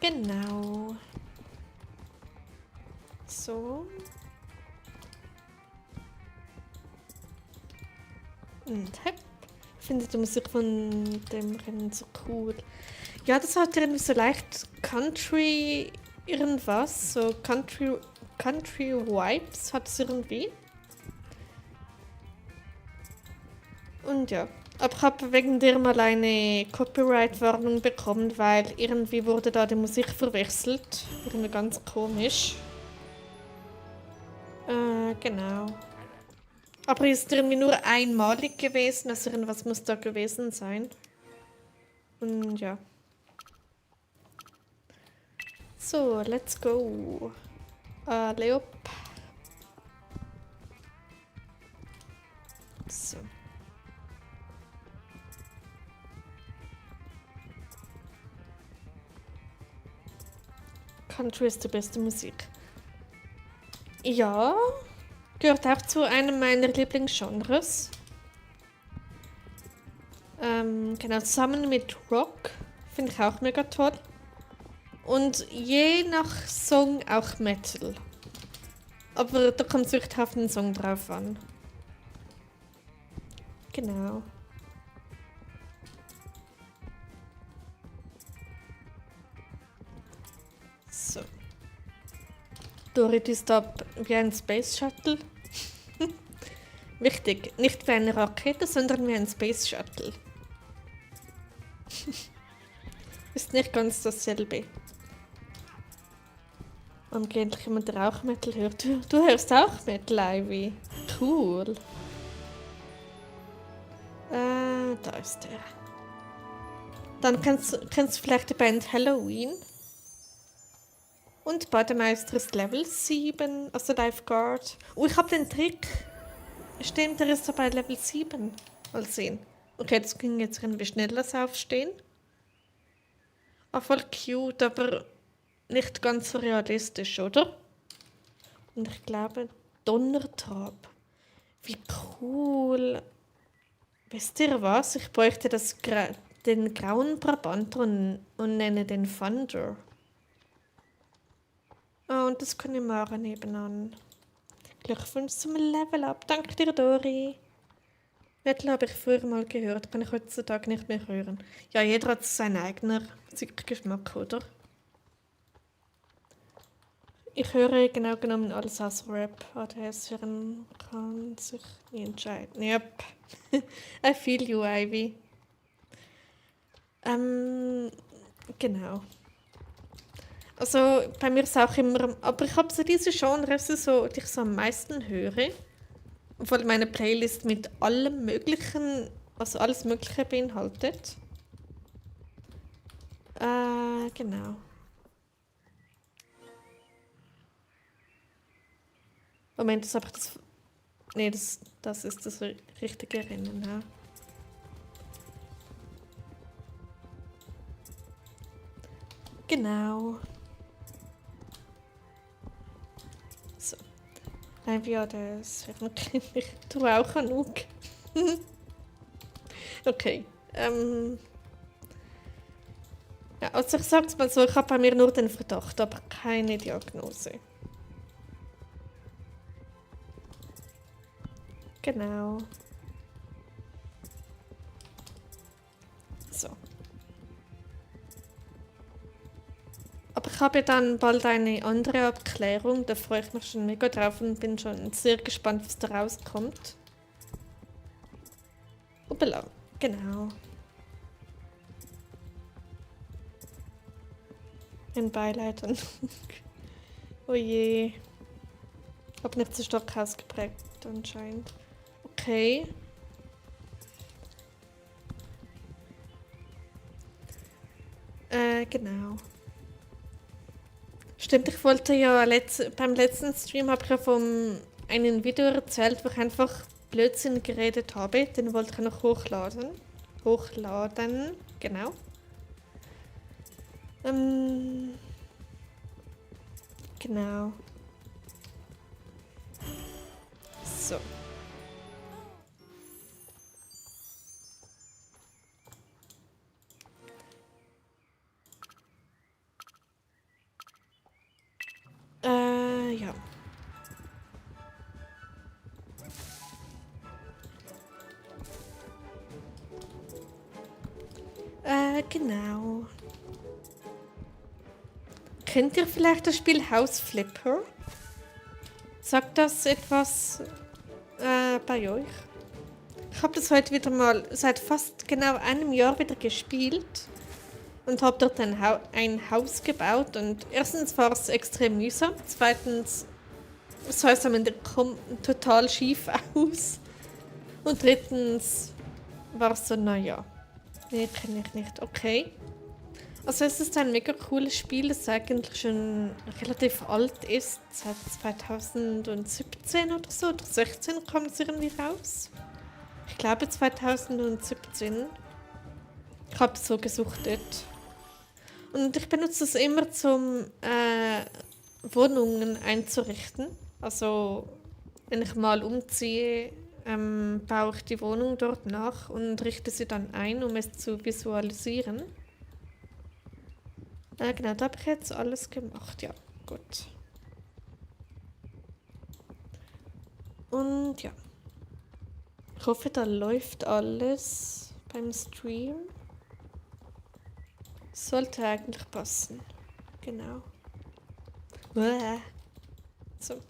Genau. So. Und hepp. Ich finde die Musik von dem Rennen so cool. Ja, das hat irgendwie so leicht Country irgendwas. So Country Vibes hat es irgendwie. Und ja, Aber ich habe wegen dir mal eine Copyright-Warnung bekommen, weil irgendwie wurde da die Musik verwechselt. Irgendwie ganz komisch. Genau. Aber ist irgendwie nur einmalig gewesen, also irgendwas muss da gewesen sein. Und ja. So, let's go. Leop. So. Country ist die beste Musik. Ja, gehört auch zu einem meiner Lieblingsgenres. Genau, zusammen mit Rock. Finde ich auch mega toll. Und je nach Song auch Metal. Aber da kommt es wirklich auf den Song drauf an. Genau. So. Dorit ist ab wie ein Space Shuttle. Wichtig, nicht wie eine Rakete, sondern wie ein Space Shuttle. Ist nicht ganz dasselbe. Und endlich jemand, der auch Metal hört. Du hörst auch Metal, Ivy. Cool. Da ist er. Dann kennst du vielleicht die Band Halloween. Und Bademeister ist Level 7, also Lifeguard. Oh, ich habe den Trick. Stimmt, der ist dabei Level 7. Mal sehen. Okay, das ging jetzt irgendwie schneller aufstehen. Voll cute, aber nicht ganz so realistisch, oder? Und ich glaube, Donnertrab. Wie cool. Wisst ihr was? Ich bräuchte den grauen Brabanter und nenne den Thunder. Oh, und das kann ich machen nebenan. Glückwunsch zum Level Up. Danke dir, Dori. Metal habe ich früher mal gehört, kann ich heutzutage nicht mehr hören. Ja, jeder hat seinen eigenen Musikgeschmack, oder? Ich höre genau genommen alles aus Rap. ADS hören kann sich nie entscheiden. Yep. I feel you, Ivy. Genau. Also bei mir ist auch immer, aber ich habe so diese Genres, die ich so am meisten höre. Obwohl meine Playlist mit allem Möglichen, also alles Mögliche beinhaltet. Genau. Moment, das habe ich das. Nee, das ist das richtige Rennen, ja. Genau. So. Nein, wie das? Ich tue auch genug. Okay. Ja, also ich sag's mal so, ich habe bei mir nur den Verdacht, aber keine Diagnose. Genau. So. Aber ich habe dann bald eine andere Abklärung, da freue ich mich schon mega drauf und bin schon sehr gespannt, was da rauskommt. Hoppala, genau. Ein Beileid und oh je. Hab nicht so stark ausgeprägt anscheinend. Okay. Genau. Stimmt, ich wollte ja beim letzten Stream habe ich ja von einem Video erzählt, wo ich einfach Blödsinn geredet habe. Den wollte ich noch hochladen. Genau. Genau. So. Ja. Genau. Kennt ihr vielleicht das Spiel House Flipper? Sagt das etwas bei euch? Ich habe das heute wieder mal seit fast genau einem Jahr wieder gespielt und habe dort ein Haus gebaut. Und erstens war es extrem mühsam, zweitens sah es am Ende total schief aus. Und drittens war es so, naja, nee, kenne ich nicht, okay. Also es ist ein mega cooles Spiel, das eigentlich schon relativ alt ist, seit 2017 oder so, oder 16 kam es irgendwie raus. Ich glaube 2017. Ich habe es so gesuchtet. Und ich benutze es immer zum Wohnungen einzurichten. Also wenn ich mal umziehe, baue ich die Wohnung dort nach und richte sie dann ein, um es zu visualisieren. Genau, da habe ich jetzt alles gemacht, ja, gut. Und ja. Ich hoffe, da läuft alles beim Stream. Sollte eigentlich passen. Genau. So.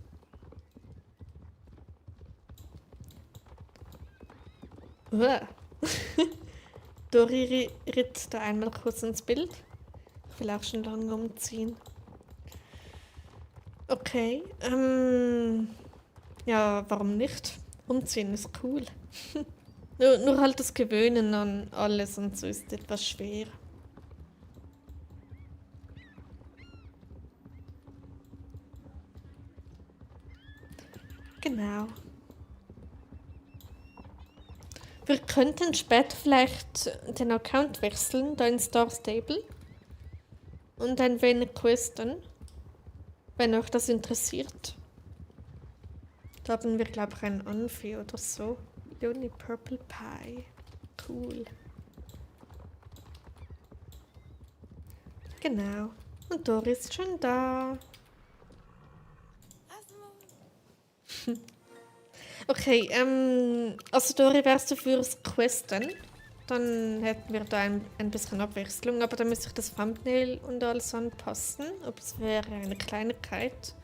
Dori ritt da einmal kurz ins Bild. Ich will auch schon lange umziehen. Okay. Ja, warum nicht? Umziehen ist cool. Nur halt das Gewöhnen an alles und so ist etwas schwer. Genau. Wir könnten später vielleicht den Account wechseln, da in Star Stable. Und ein wenig questen, wenn euch das interessiert. Da haben wir, glaube ich, einen Anfi oder so. Leonie Purple Pie. Cool. Genau. Und Dori ist schon da. Okay, also Dori, wärst du fürs Questen? Dann hätten wir da ein bisschen Abwechslung, aber dann müsste ich das Thumbnail und alles anpassen. Aber es wäre eine Kleinigkeit.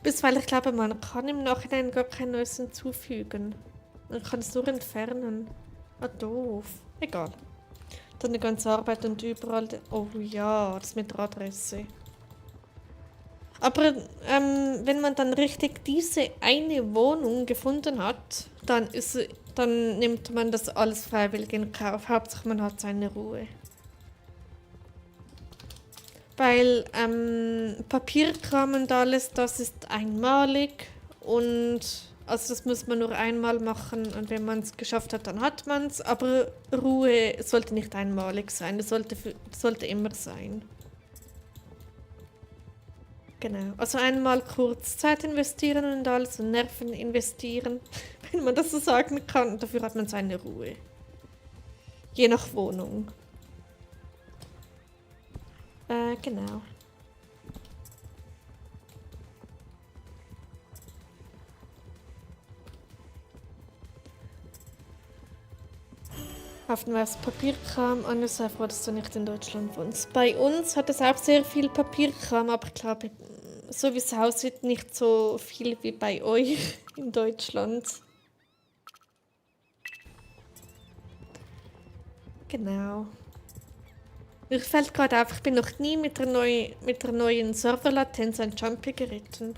Bis weil ich glaube, man kann im Nachhinein gar kein neues hinzufügen. Man kann es nur entfernen. Ah, doof. Egal. Dann die ganze Arbeit und überall... Oh ja, das mit der Adresse. Aber wenn man dann richtig diese eine Wohnung gefunden hat, dann nimmt man das alles freiwillig in Kauf. Hauptsache man hat seine Ruhe. Weil Papierkram und alles, das ist einmalig und also das muss man nur einmal machen und wenn man es geschafft hat, dann hat man es. Aber Ruhe sollte nicht einmalig sein, das sollte immer sein. Genau, also einmal kurz Zeit investieren und alles und Nerven investieren, wenn man das so sagen kann. Dafür hat man seine Ruhe. Je nach Wohnung. Genau. Haften wir das Papierkram an, sei froh, dass du nicht in Deutschland wohnst. Bei uns hat es auch sehr viel Papierkram, aber ich glaube, so wie es aussieht, nicht so viel wie bei euch in Deutschland. Genau. Mir fällt gerade auf, ich bin noch nie mit der neuen Serverlatenz ein Jumpy geritten.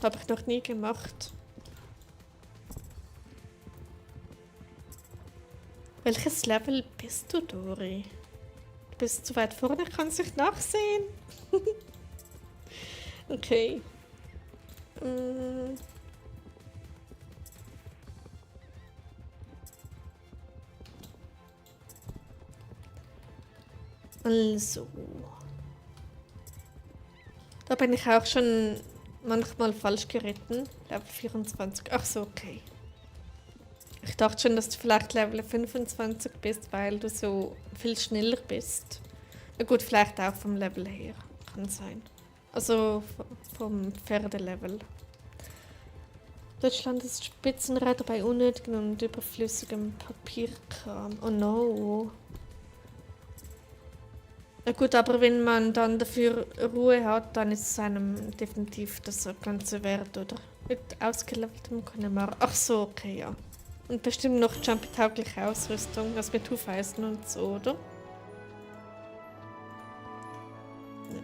Habe ich noch nie gemacht. Welches Level bist du, Dori? Du bist zu weit vorne, ich kann es nicht nachsehen. Okay. Also. Da bin ich auch schon manchmal falsch geritten. Level 24. Ach so, okay. Ich dachte schon, dass du vielleicht Level 25 bist, weil du so viel schneller bist. Na gut, vielleicht auch vom Level her. Kann sein. Also vom Pferdelevel. Deutschland ist Spitzenreiter bei unnötigem und überflüssigem Papierkram. Oh no. Na gut, aber wenn man dann dafür Ruhe hat, dann ist es einem definitiv das Ganze wert, oder? Mit ausgeleveltem Connemara. Ach so, okay, ja. Und bestimmt noch Jumpy-taugliche Ausrüstung, also mit Hufeisen und so, oder? Ja.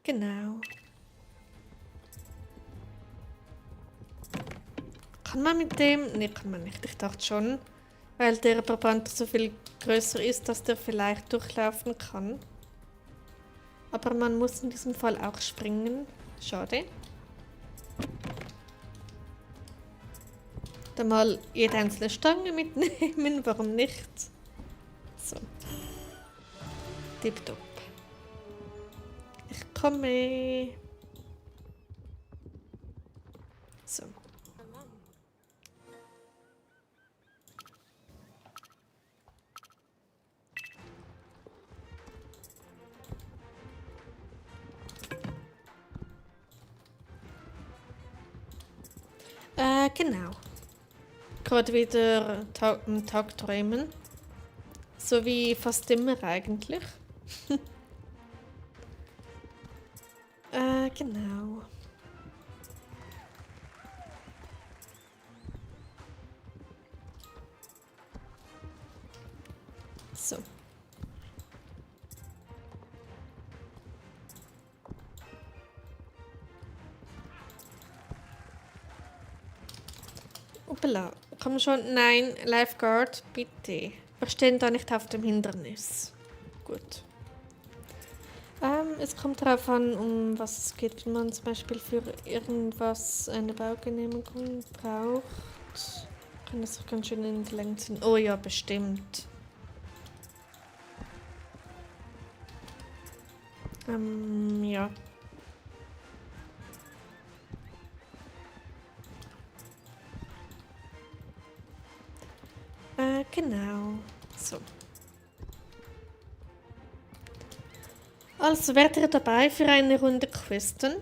Genau. Kann man mit dem... Ne, kann man nicht. Ich dachte schon, weil der Brabanter so viel größer ist, dass der vielleicht durchlaufen kann. Aber man muss in diesem Fall auch springen. Schade. Dann mal jede einzelne Stange mitnehmen, warum nicht? So. Tipptopp. Ich komme. So. Genau. Gerade wieder am Tag träumen. So wie fast immer eigentlich. Genau. So. Hoppala. Komm schon. Nein, Lifeguard, bitte. Wir stehen da nicht auf dem Hindernis. Gut. Es kommt darauf an, um was es geht. Wenn man zum Beispiel für irgendwas eine Baugenehmigung braucht, kann das auch ganz schön in die Länge ziehen. Oh ja, bestimmt. Ja. Genau. So. Also, wärt ihr dabei für eine Runde Questen?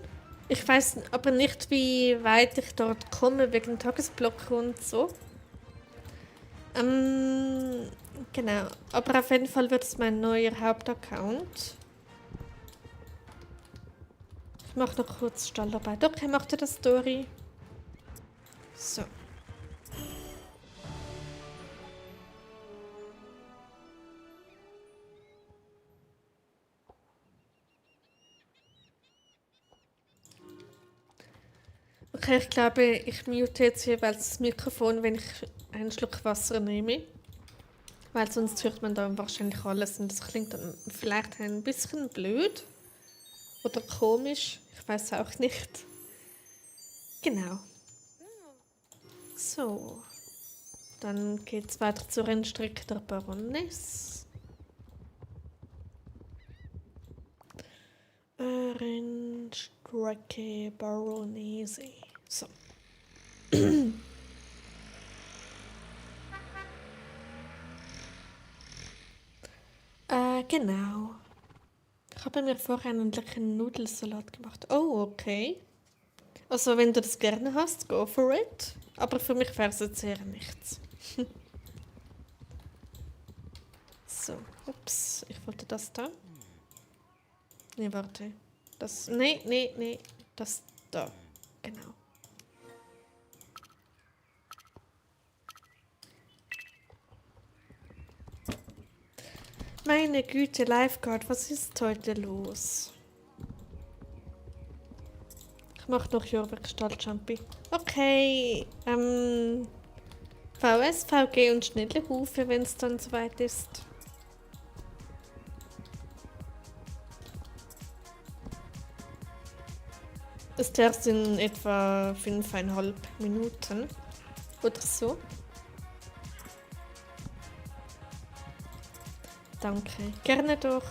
Ich weiß aber nicht, wie weit ich dort komme, wegen Tagesblock und so. Genau. Aber auf jeden Fall wird es mein neuer Hauptaccount. Ich mache noch kurz Stallarbeit. Okay, macht ihr das, Story? So. Okay, ich glaube, ich mute jetzt jeweils das Mikrofon, wenn ich einen Schluck Wasser nehme. Weil sonst hört man da wahrscheinlich alles und das klingt dann vielleicht ein bisschen blöd. Oder komisch. Ich weiß auch nicht. Genau. So. Dann geht's weiter zur Rennstrecke der Baroness. Rennstrecke Baronese. So. Genau. Ich habe mir vorher einen leckeren Nudelsalat gemacht. Oh, okay. Also, wenn du das gerne hast, go for it. Aber für mich wäre es jetzt eher nichts. So, ups. Ich wollte das da. Nee, warte. Das. Nee. Das da. Genau. Meine Güte, Lifeguard, was ist heute los? Ich mach noch Jurwerkstatt Jumpy. Okay, VS, VG und schnelle Hufe, wenn es dann soweit ist. Ist erst in etwa 5,5 Minuten oder so. Danke, gerne doch.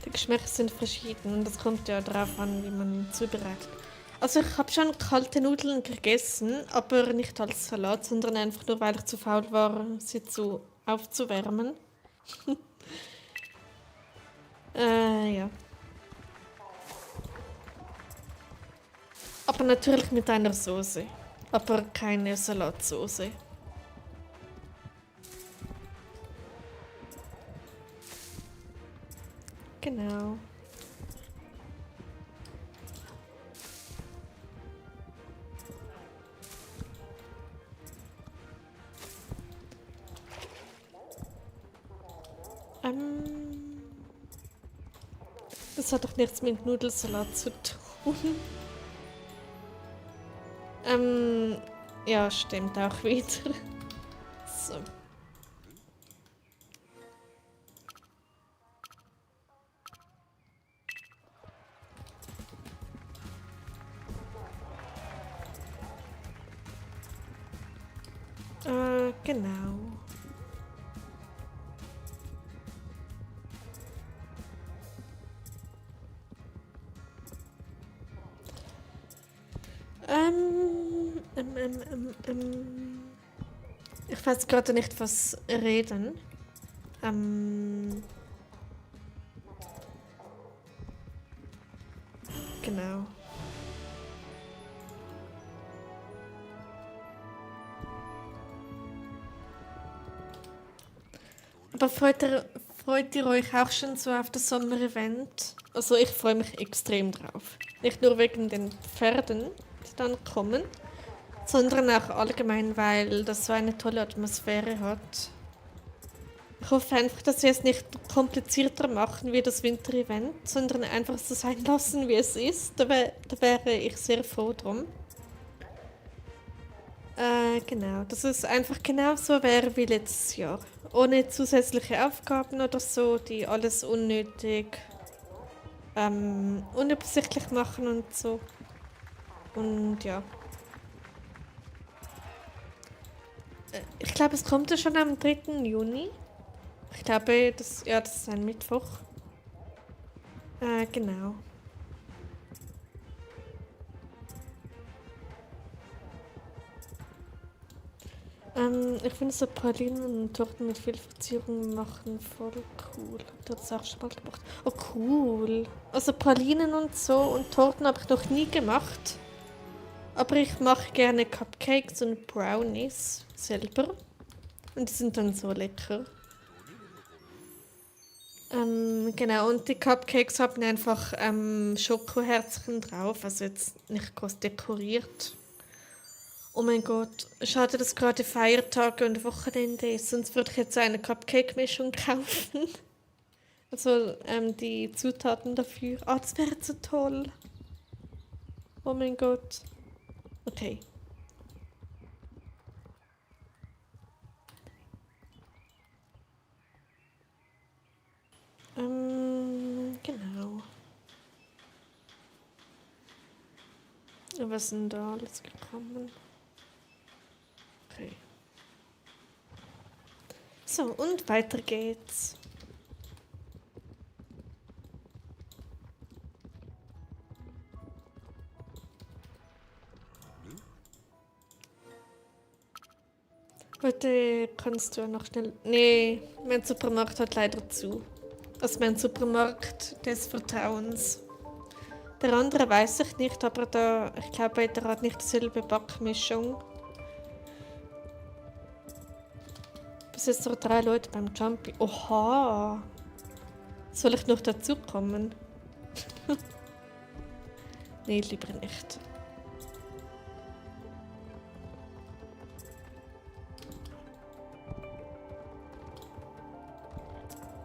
Die Geschmäcker sind verschieden und es kommt ja darauf an, wie man zubereitet. Also ich habe schon kalte Nudeln gegessen, aber nicht als Salat, sondern einfach nur, weil ich zu faul war, sie aufzuwärmen. Ja. Aber natürlich mit einer Soße. Aber keine Salatsauce. Genau. Das hat doch nichts mit Nudelsalat zu tun. Ja, stimmt auch wieder. So. Genau. Ich weiß gerade nicht, was reden. Genau. Aber freut ihr euch auch schon so auf das Sommer-Event? Also ich freue mich extrem drauf. Nicht nur wegen den Pferden, die dann kommen, sondern auch allgemein, weil das so eine tolle Atmosphäre hat. Ich hoffe einfach, dass sie es nicht komplizierter machen wie das Winter-Event, sondern einfach so sein lassen, wie es ist. Da wäre ich sehr froh drum. Genau, dass es einfach genauso wäre wie letztes Jahr. Ohne zusätzliche Aufgaben oder so, die alles unnötig unübersichtlich machen und so. Und ja. Ich glaube, es kommt ja schon am 3. Juni. Ich glaube, das ist ein Mittwoch. Genau. Ich finde so Pralinen und Torten mit viel Verzierung machen voll cool. Habt ihr das auch schon mal gemacht? Oh, cool. Also Pralinen und so und Torten habe ich noch nie gemacht. Aber ich mache gerne Cupcakes und Brownies selber. Und die sind dann so lecker. Genau, und die Cupcakes haben einfach Schokoherzchen drauf, also jetzt nicht groß dekoriert. Oh mein Gott, schade, dass gerade Feiertage und Wochenende ist, sonst würde ich jetzt eine Cupcake-Mischung kaufen. Also die Zutaten dafür. Ah, das wäre so toll. Oh mein Gott. Okay. Genau. Was ist denn da alles gekommen? Okay. So, und weiter geht's. Heute kannst du ja noch schnell... Nee, mein Supermarkt hat leider zu. Also mein Supermarkt des Vertrauens. Der andere weiß ich nicht, aber ich glaube, der hat nicht dieselbe Backmischung. Bis jetzt noch 3 Leute beim Jumpy. Oha! Soll ich noch dazu kommen? Nee, lieber nicht.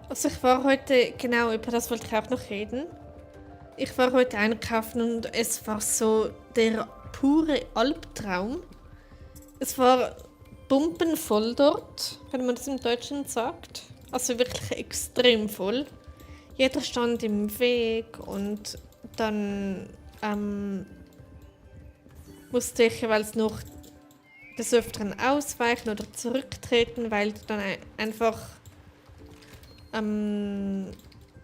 Also ich war heute, genau über das wollte ich auch noch reden. Ich war heute einkaufen und es war so der pure Albtraum. Es war pumpenvoll dort, wenn man das im Deutschen sagt. Also wirklich extrem voll. Jeder stand im Weg und dann musste ich jeweils noch des Öfteren ausweichen oder zurücktreten, weil die dann einfach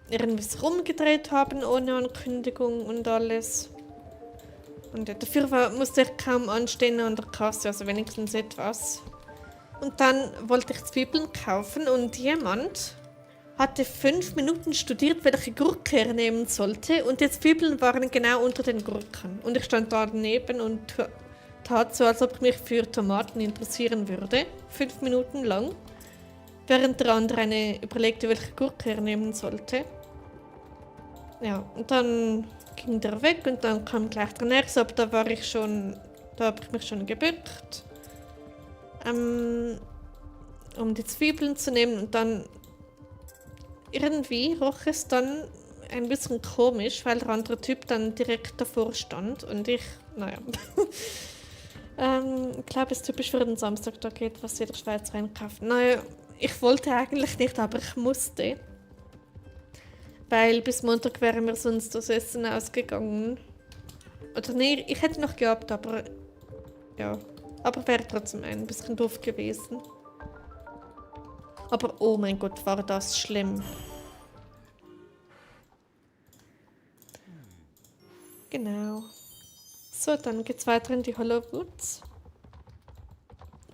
irgendwas rumgedreht haben ohne Ankündigung und alles. Und dafür musste ich kaum anstehen an der Kasse, also wenigstens etwas. Und dann wollte ich Zwiebeln kaufen und jemand hatte 5 Minuten studiert, welche Gurke er nehmen sollte. Und die Zwiebeln waren genau unter den Gurken. Und ich stand da daneben und tat so, als ob ich mich für Tomaten interessieren würde. 5 Minuten lang. Während der andere überlegte, welche Gurke er nehmen sollte. Ja, und dann ging der weg und dann kam gleich der nächste, aber da habe ich mich schon gebückt, um die Zwiebeln zu nehmen und dann irgendwie roch es dann ein bisschen komisch, weil der andere Typ dann direkt davor stand und naja. Ich glaube, es ist typisch für den Samstag, da geht was jeder Schweizer einkauft. Naja, ich wollte eigentlich nicht, aber ich musste. Weil bis Montag wären wir sonst das Essen ausgegangen. Oder nee, ich hätte noch gehabt, aber ja. Aber wäre trotzdem ein bisschen doof gewesen. Aber oh mein Gott, war das schlimm. Genau. So, dann geht's weiter in die Hollow Woods.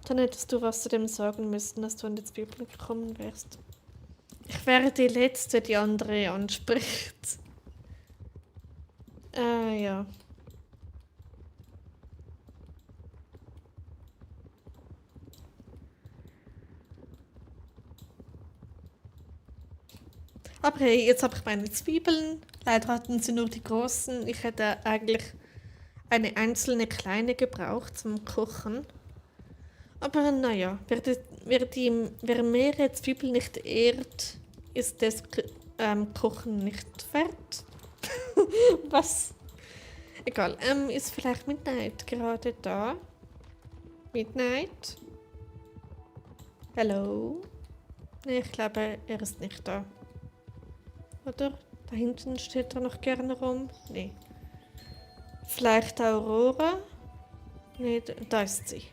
Dann hättest du was zu dem sagen müssen, dass du an die Zwiebeln gekommen wärst. Ich wäre die Letzte, die andere anspricht. Ja. Aber hey, jetzt habe ich meine Zwiebeln. Leider hatten sie nur die großen. Ich hätte eigentlich eine einzelne kleine gebraucht zum Kochen. Aber naja, wer mehrere Zwiebeln nicht ehrt, ist das Kochen nicht wert. Was? Egal. Ist vielleicht Midnight gerade da? Midnight? Hello? Nee, ich glaube, er ist nicht da. Oder? Da hinten steht er noch gerne rum. Nee. Vielleicht Aurora? Nee, da ist sie.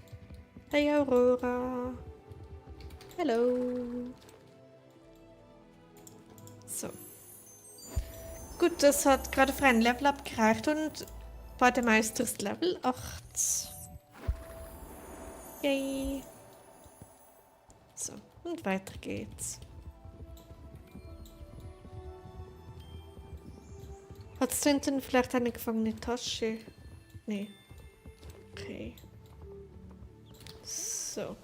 Hey Aurora. Hallo. So. Gut, das hat gerade für ein Level Up gereicht und Bademeister ist Level 8. Yay. So, und weiter geht's. Hast du hinten vielleicht eine gefangene Tasche? Nee. Okay. So.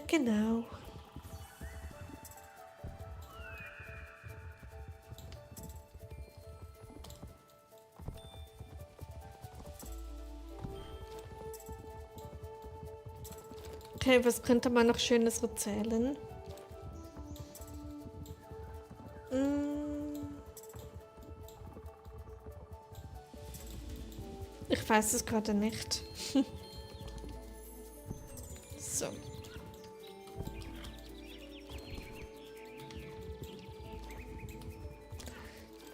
Genau. Okay, was könnte man noch Schönes erzählen? Ich weiß es gerade nicht. So.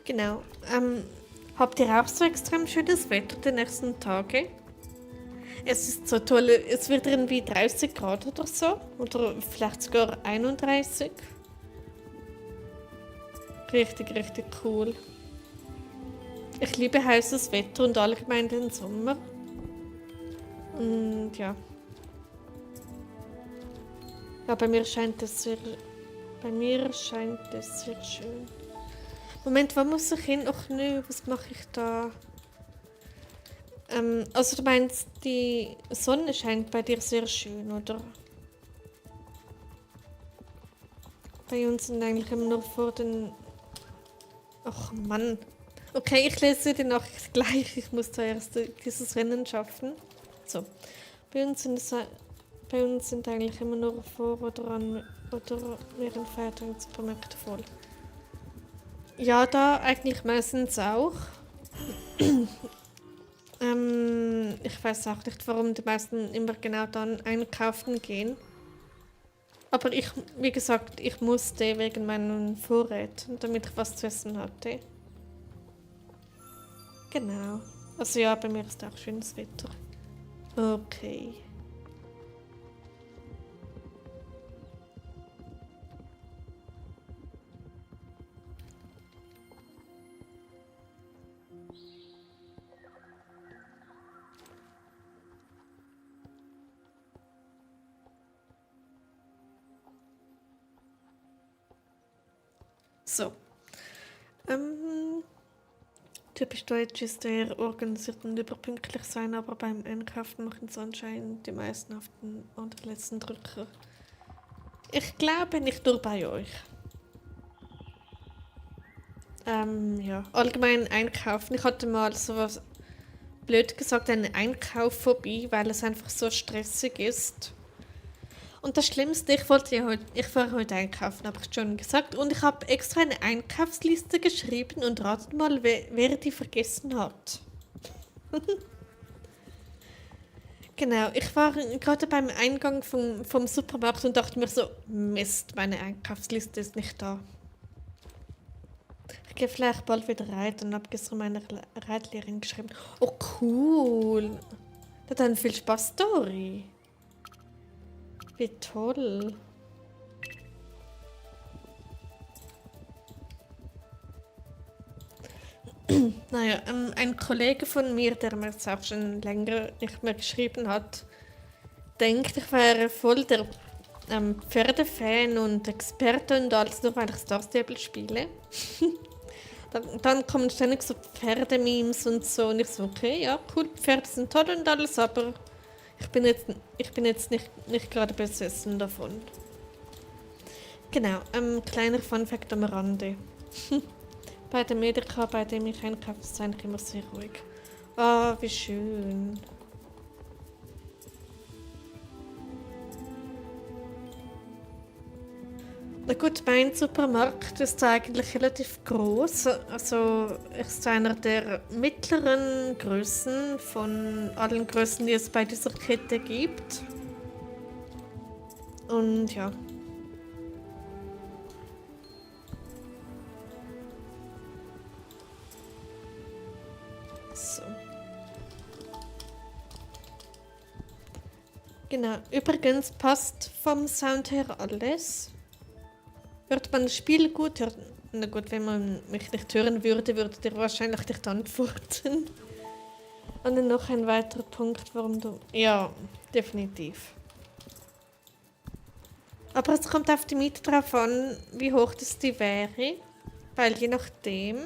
Genau. Habt ihr auch so extrem schönes Wetter die nächsten Tage? Es ist so toll. Es wird irgendwie 30 Grad oder so. Oder vielleicht sogar 31. Richtig, richtig cool. Ich liebe heißes Wetter und allgemein den Sommer. Und ja. Ja, bei mir scheint es sehr schön. Moment, wo muss ich hin? Ach nö, was mache ich da? Also du meinst, die Sonne scheint bei dir sehr schön, oder? Bei uns sind eigentlich immer nur vor den... Ach Mann. Okay, ich lese die Nachricht gleich. Ich muss zuerst dieses Rennen schaffen. So. Bei uns sind eigentlich immer nur vor oder während Feiertagen Supermärkte voll. Ja, da eigentlich meistens auch. Ich weiß auch nicht, warum die meisten immer genau dann einkaufen gehen. Aber wie gesagt, ich musste wegen meinen Vorräten, damit ich was zu essen hatte. Genau. Also ja, bei mir ist auch schönes Wetter. Okay. So. Typisch deutsch ist eher organisiert und überpünktlich sein, aber beim Einkaufen machen es anscheinend die meisten auf den letzten Drücker. Ich glaube nicht nur bei euch. Ja, allgemein einkaufen. Ich hatte mal sowas, blöd gesagt, eine Einkaufphobie, weil es einfach so stressig ist. Und das Schlimmste, ich fahre heute einkaufen, habe ich schon gesagt. Und ich habe extra eine Einkaufsliste geschrieben und ratet mal, wer die vergessen hat. Genau, ich war gerade beim Eingang vom Supermarkt und dachte mir so, Mist, meine Einkaufsliste ist nicht da. Ich gehe vielleicht bald wieder reiten und habe gestern meiner Reitlehrerin geschrieben. Oh cool, das hat eine viel Spaß Story. Wie toll. Naja, ein Kollege von mir, der mir jetzt auch schon länger nicht mehr geschrieben hat, denkt, ich wäre voll der Pferdefan und Experte und alles, nur weil ich Star Stable spiele. Dann kommen ständig so Pferdememes und so und ich so, okay, ja, cool, Pferde sind toll und alles, aber ich bin jetzt nicht gerade besessen davon. Genau, kleiner Funfact am Rande. Bei dem Edeka, bei dem ich einkaufe, ist es eigentlich immer sehr ruhig. Ah, wie schön. Na gut, mein Supermarkt ist eigentlich relativ groß. Also ist einer der mittleren Größen von allen Größen, die es bei dieser Kette gibt. Und ja. So. Genau. Übrigens passt vom Sound her alles. Hört man das Spiel gut? Na gut, wenn man mich nicht hören würde, würde ihr wahrscheinlich nicht antworten. Und dann noch ein weiterer Punkt, warum du... Ja, definitiv. Aber es kommt auf die Miete drauf an, wie hoch das die wäre. Weil je nachdem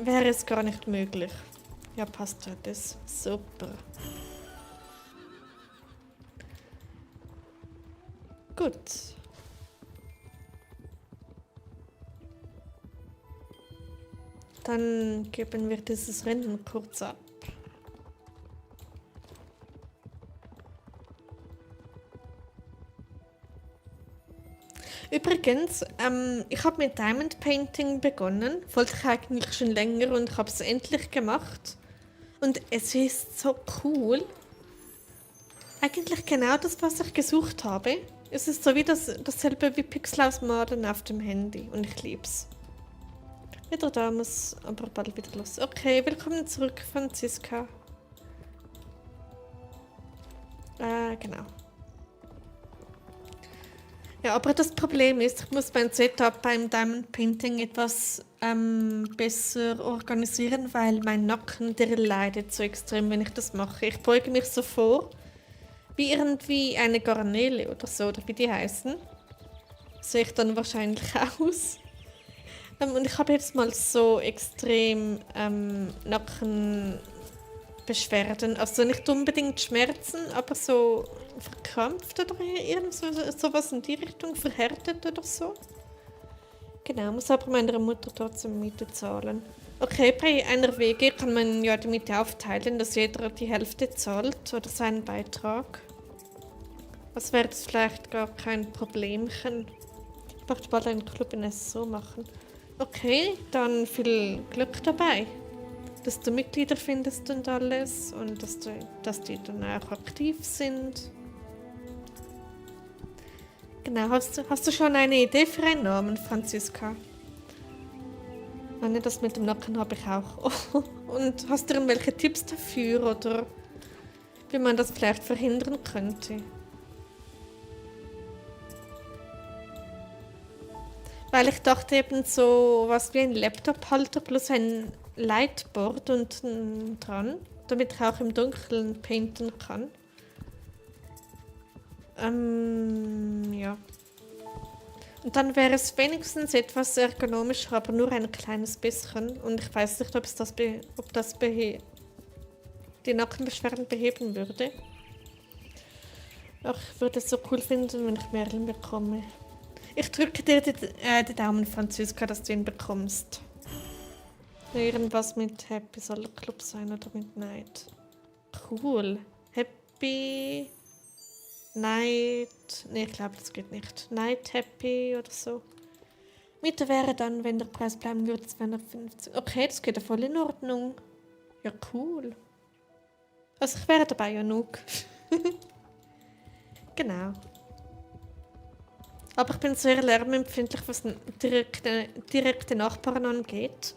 wäre es gar nicht möglich. Ja, passt halt das. Super. Gut. Dann geben wir dieses Rennen kurz ab. Übrigens, ich habe mit Diamond Painting begonnen. Wollte ich eigentlich schon länger und ich habe es endlich gemacht. Und es ist so cool. Eigentlich genau das, was ich gesucht habe. Es ist so wie dasselbe wie Pixel ausmalen auf dem Handy. Und ich liebe es. Wieder da muss aber bald wieder los. Okay, willkommen zurück, Franziska. Genau. Ja, aber das Problem ist, ich muss mein Setup beim Diamond Painting etwas besser organisieren, weil mein Nacken, der leidet so extrem, wenn ich das mache. Ich beuge mich so vor, wie irgendwie eine Garnele oder so, oder wie die heißen. Sehe ich dann wahrscheinlich aus. Und ich habe jetzt mal so extrem Nackenbeschwerden. Also nicht unbedingt Schmerzen, aber so verkrampft oder irgend sowas in die Richtung, verhärtet oder so. Genau, muss aber meiner Mutter trotzdem Miete zahlen. Okay, bei einer WG kann man ja die Miete aufteilen, dass jeder die Hälfte zahlt oder seinen Beitrag. Was wäre das vielleicht gar kein Problemchen. Ich möchte bald einen Club in SO machen. Okay, dann viel Glück dabei, dass du Mitglieder findest und alles und dass die dann auch aktiv sind. Genau, hast du schon eine Idee für einen Namen, Franziska? Das mit dem Nacken habe ich auch. Und hast du irgendwelche Tipps dafür oder wie man das vielleicht verhindern könnte? Weil ich dachte eben so was wie ein Laptop-Halter plus ein Lightboard unten dran, damit ich auch im Dunkeln painten kann. Ja. Und dann wäre es wenigstens etwas ergonomischer, aber nur ein kleines bisschen. Und ich weiß nicht, ob das die Nackenbeschwerden beheben würde. Ach, ich würde es so cool finden, wenn ich Merlin bekomme. Ich drücke dir die Daumen, Franziska, dass du ihn bekommst. Irgendwas mit Happy soll ein Club sein oder mit Night. Cool. Happy Night. Nee, ich glaube, das geht nicht. Night Happy oder so. Mitte wäre dann, wenn der Preis bleiben würde, 250. Okay, das geht ja voll in Ordnung. Ja, cool. Also ich wäre dabei, Januk. Genau. Aber ich bin sehr lärmempfindlich, was direkte Nachbarn angeht.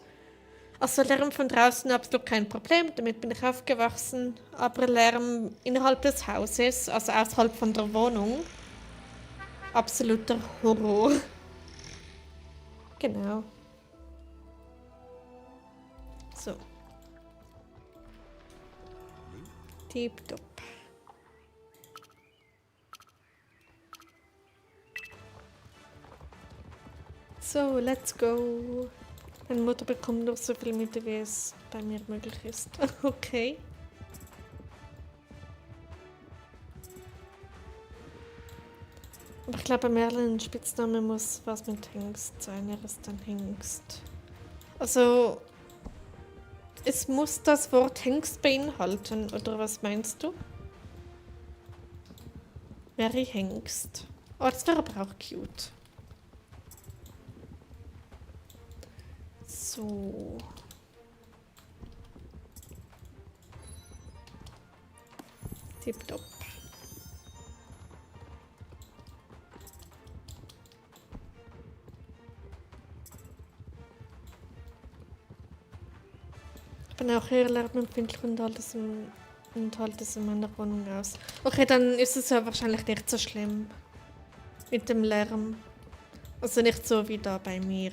Also Lärm von draußen absolut kein Problem, damit bin ich aufgewachsen. Aber Lärm innerhalb des Hauses, also außerhalb von der Wohnung, absoluter Horror. Genau. So. Tipptopp. So, let's go. Meine Mutter bekommt noch so viel mit, wie es bei mir möglich ist. Okay. Aber ich glaube, Merlin Spitzname muss was mit Hengst sein. Er ist ein Hengst. Also, es muss das Wort Hengst beinhalten, oder was meinst du? Mary Hengst. Oh, das wäre aber auch cute. So. Tipptopp. Ich bin auch eher lärmempfindlich und halte es in meiner Wohnung aus. Okay, dann ist es ja wahrscheinlich nicht so schlimm mit dem Lärm. Also nicht so wie da bei mir.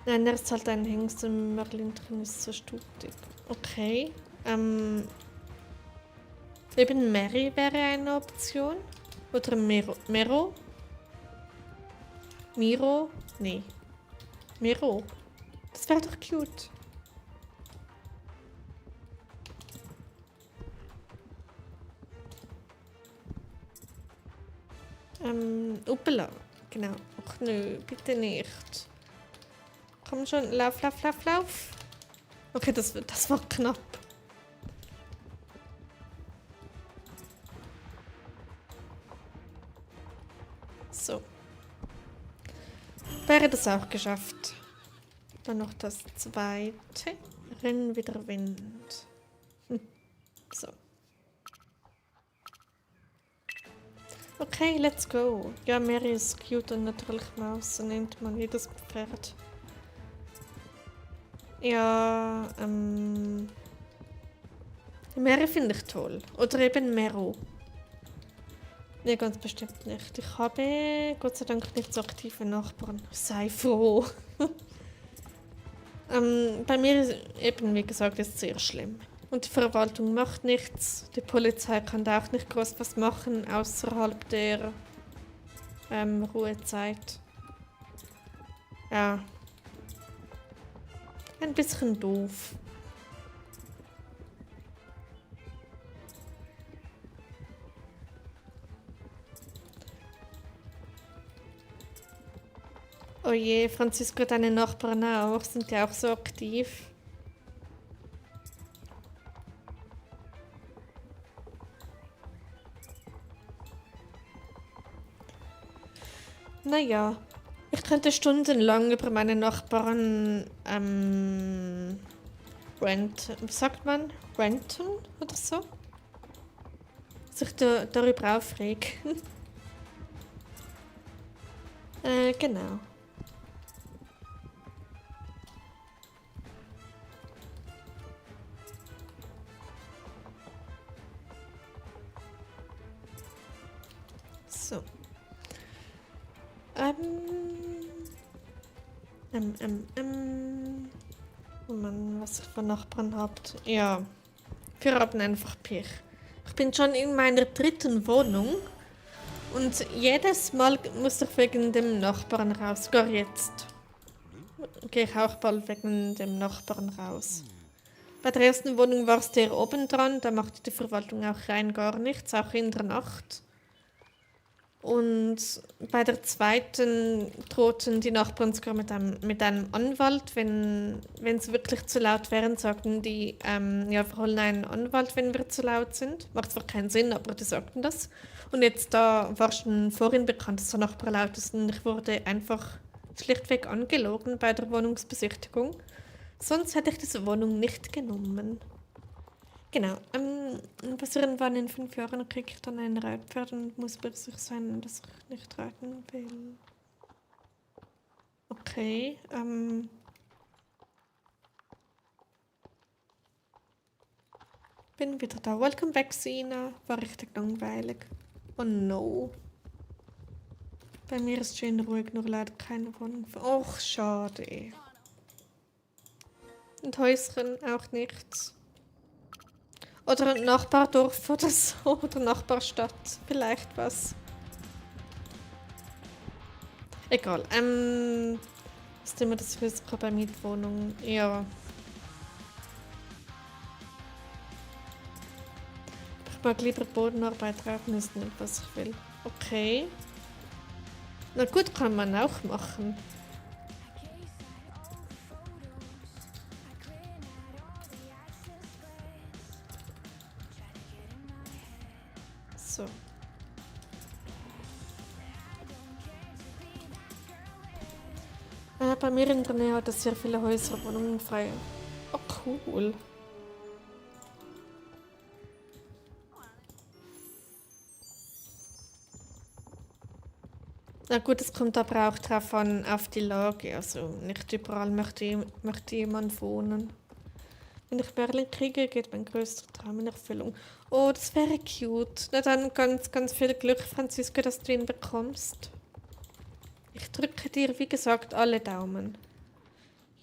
Nein, er ist halt ein Hengst und Merlin drin ist so stutig. Okay. Eben Mary wäre eine Option. Oder Mero? Miro? Nee. Miro. Das wäre doch cute. Uppela. Genau. Ach nö, bitte nicht. Komm schon, lauf, lauf, lauf, lauf. Okay, das war knapp. So. Wäre das auch geschafft. Dann noch das zweite. Rennen wieder Wind. So. Okay, let's go. Ja, Mary ist cute und natürlich Maus, so nennt man jedes Pferd. Ja, Mary finde ich toll. Oder eben Mero. Nee, ganz bestimmt nicht. Ich habe Gott sei Dank nicht so aktive Nachbarn. Sei froh. Bei mir ist eben, wie gesagt, ist es sehr schlimm. Und die Verwaltung macht nichts. Die Polizei kann da auch nicht groß was machen außerhalb der Ruhezeit. Ja. Ein bisschen doof. Oh je, Franziska, deine Nachbarn auch. Sind die auch so aktiv? Naja, ich könnte stundenlang über meine Nachbarn wie sagt man? Ranten oder so? Sich darüber aufregen. Genau. So. Oh Mann, was ihr für Nachbarn habt. Ja, wir haben einfach Pech. Ich bin schon in meiner dritten Wohnung Und jedes Mal muss ich wegen dem Nachbarn raus. Sogar jetzt gehe ich auch bald wegen dem Nachbarn raus. Bei der ersten Wohnung war es der oben dran, da machte die Verwaltung auch rein gar nichts, auch in der Nacht. Und bei der zweiten drohten die Nachbarn sogar mit einem Anwalt, wenn sie wirklich zu laut wären, sagten die, ja, wir holen einen Anwalt, wenn wir zu laut sind. Macht zwar keinen Sinn, aber die sagten das. Und jetzt da war schon vorhin bekannt, dass der Nachbar laut ist und ich wurde einfach schlichtweg angelogen bei der Wohnungsbesichtigung. Sonst hätte ich diese Wohnung nicht genommen. Genau. Was irgendwann in 5 Jahren kriege ich dann ein Reitpferd und muss bei sich sein, dass ich nicht reiten will. Okay. Bin wieder da. Welcome back, Sina. War richtig langweilig. Oh no. Bei mir ist schön ruhig, nur leider keine Wohnung. Och, schade. Und Häuschen auch nichts. Oder ein Nachbardorf oder so. Oder Nachbarstadt. Vielleicht was. Egal. Ist immer das Risiko bei Mietwohnungen. Ja. Ich mag lieber Bodenarbeit rauchen, ist nicht, was ich will. Okay. Na gut, kann man auch machen. So. Bei mir in der Nähe hat es sehr viele Häuser, Wohnungen frei. Oh, cool. Na gut, es kommt aber auch drauf an, auf die Lage. Also nicht überall möchte jemand wohnen. Wenn ich Merlin kriege, geht mein größter Traum in Erfüllung. Oh, das wäre cute. Na dann ganz, ganz viel Glück, Franziska, dass du ihn bekommst. Ich drücke dir, wie gesagt, alle Daumen.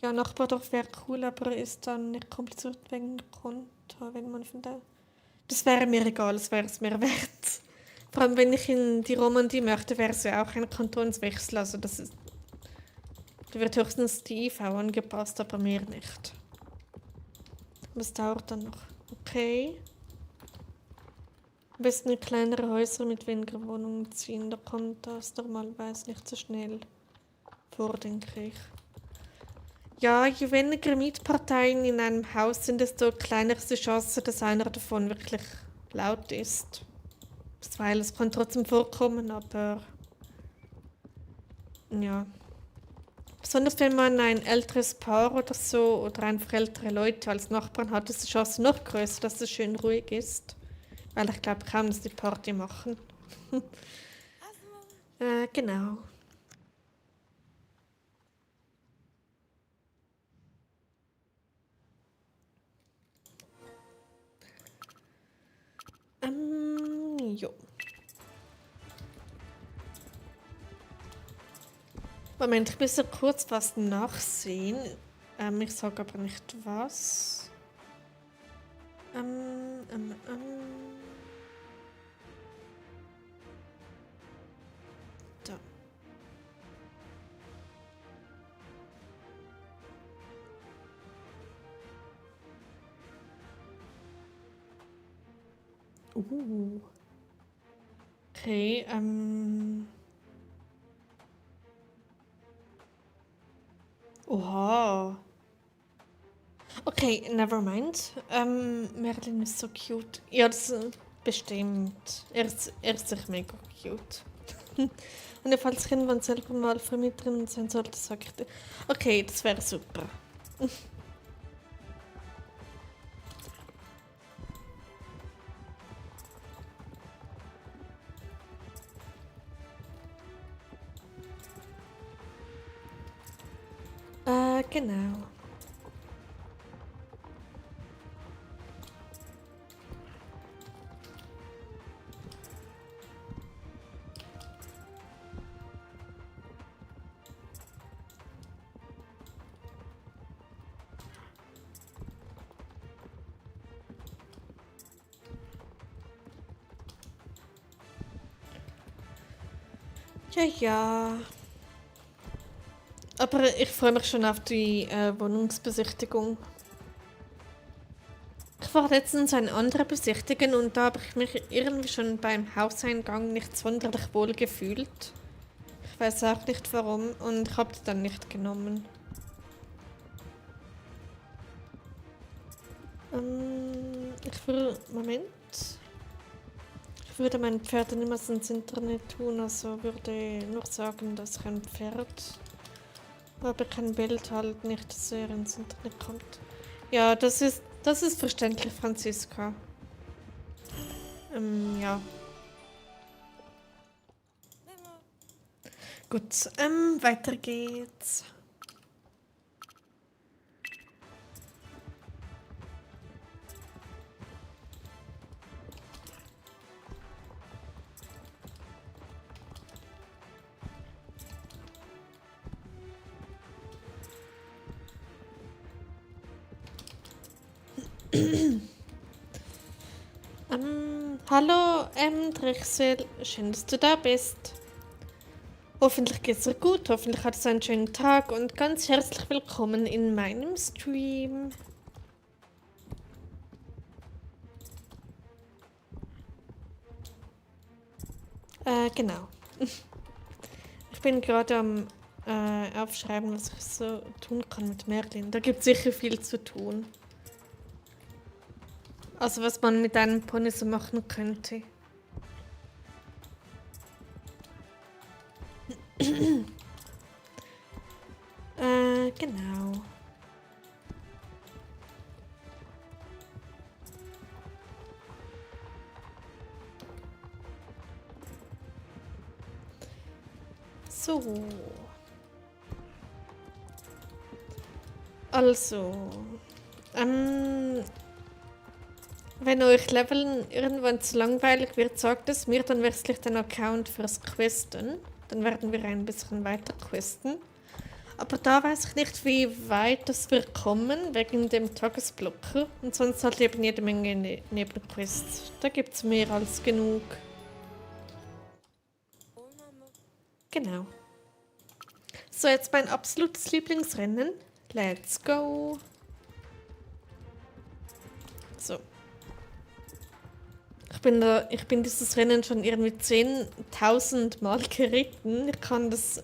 Ja, Nachbardorf wäre cool, aber ist dann nicht kompliziert wegen Konto, wenn man von da... Das wäre mir egal, das wäre es mir wert. Vor allem, wenn ich in die Romandie möchte, wäre es ja auch ein Kantonswechsel. Also das ist... Da wird höchstens die IV angepasst, aber mehr nicht. Was dauert dann noch? Okay. Am besten in kleinere Häuser mit weniger Wohnungen ziehen, da kommt das normalerweise nicht so schnell vor, denke ich. Ja, je weniger Mietparteien in einem Haus sind, desto kleiner ist die Chance, dass einer davon wirklich laut ist. Weil es kann trotzdem vorkommen, aber ja. Besonders wenn man ein älteres Paar oder so oder einfach ältere Leute als Nachbarn hat, ist die Chance noch größer, dass es schön ruhig ist. Weil ich glaube kaum, dass die Party machen. Genau. Jo. Moment, ich muss ja kurz was nachsehen. Ich sage aber nicht was. Da. Okay, Oha. Okay, never mind. Merlin ist so cute. Ja, das bestimmt. Er ist echt mega cute. Und falls ich irgendwann selber mal Vermieterin sein sollte, sage ich dir. Okay, das wäre super. Genau. Ja, ja. Aber ich freue mich schon auf die Wohnungsbesichtigung. Ich war letztens eine andere besichtigen und da habe ich mich irgendwie schon beim Hauseingang nicht sonderlich wohl gefühlt. Ich weiß auch nicht warum und ich habe die dann nicht genommen. Ich will... Moment. Ich würde mein Pferd niemals ins Internet tun, also würde nur sagen, dass ich ein Pferd... Aber kein Bild halt, nicht, dass er ins Internet kommt. Ja, das ist verständlich, Franziska. Ja. Gut, weiter geht's. Hallo, Drechsel, schön, dass du da bist. Hoffentlich geht's dir gut, hoffentlich hattest du einen schönen Tag und ganz herzlich willkommen in meinem Stream. Genau. Ich bin gerade am Aufschreiben, was ich so tun kann mit Merlin. Da gibt es sicher viel zu tun. Also was man mit einem Pony so machen könnte. Genau. So. Also. Wenn euch Leveln irgendwann zu langweilig wird, sagt es mir, dann wechsle ich den Account fürs Questen. Dann werden wir ein bisschen weiter questen. Aber da weiß ich nicht, wie weit das wird kommen, wegen dem Tagesblocker. Und sonst halt eben jede Menge Nebenquests. Da gibt es mehr als genug. Genau. So, jetzt mein absolutes Lieblingsrennen. Let's go. So. Ich bin dieses Rennen schon irgendwie 10.000 Mal geritten. Ich kann das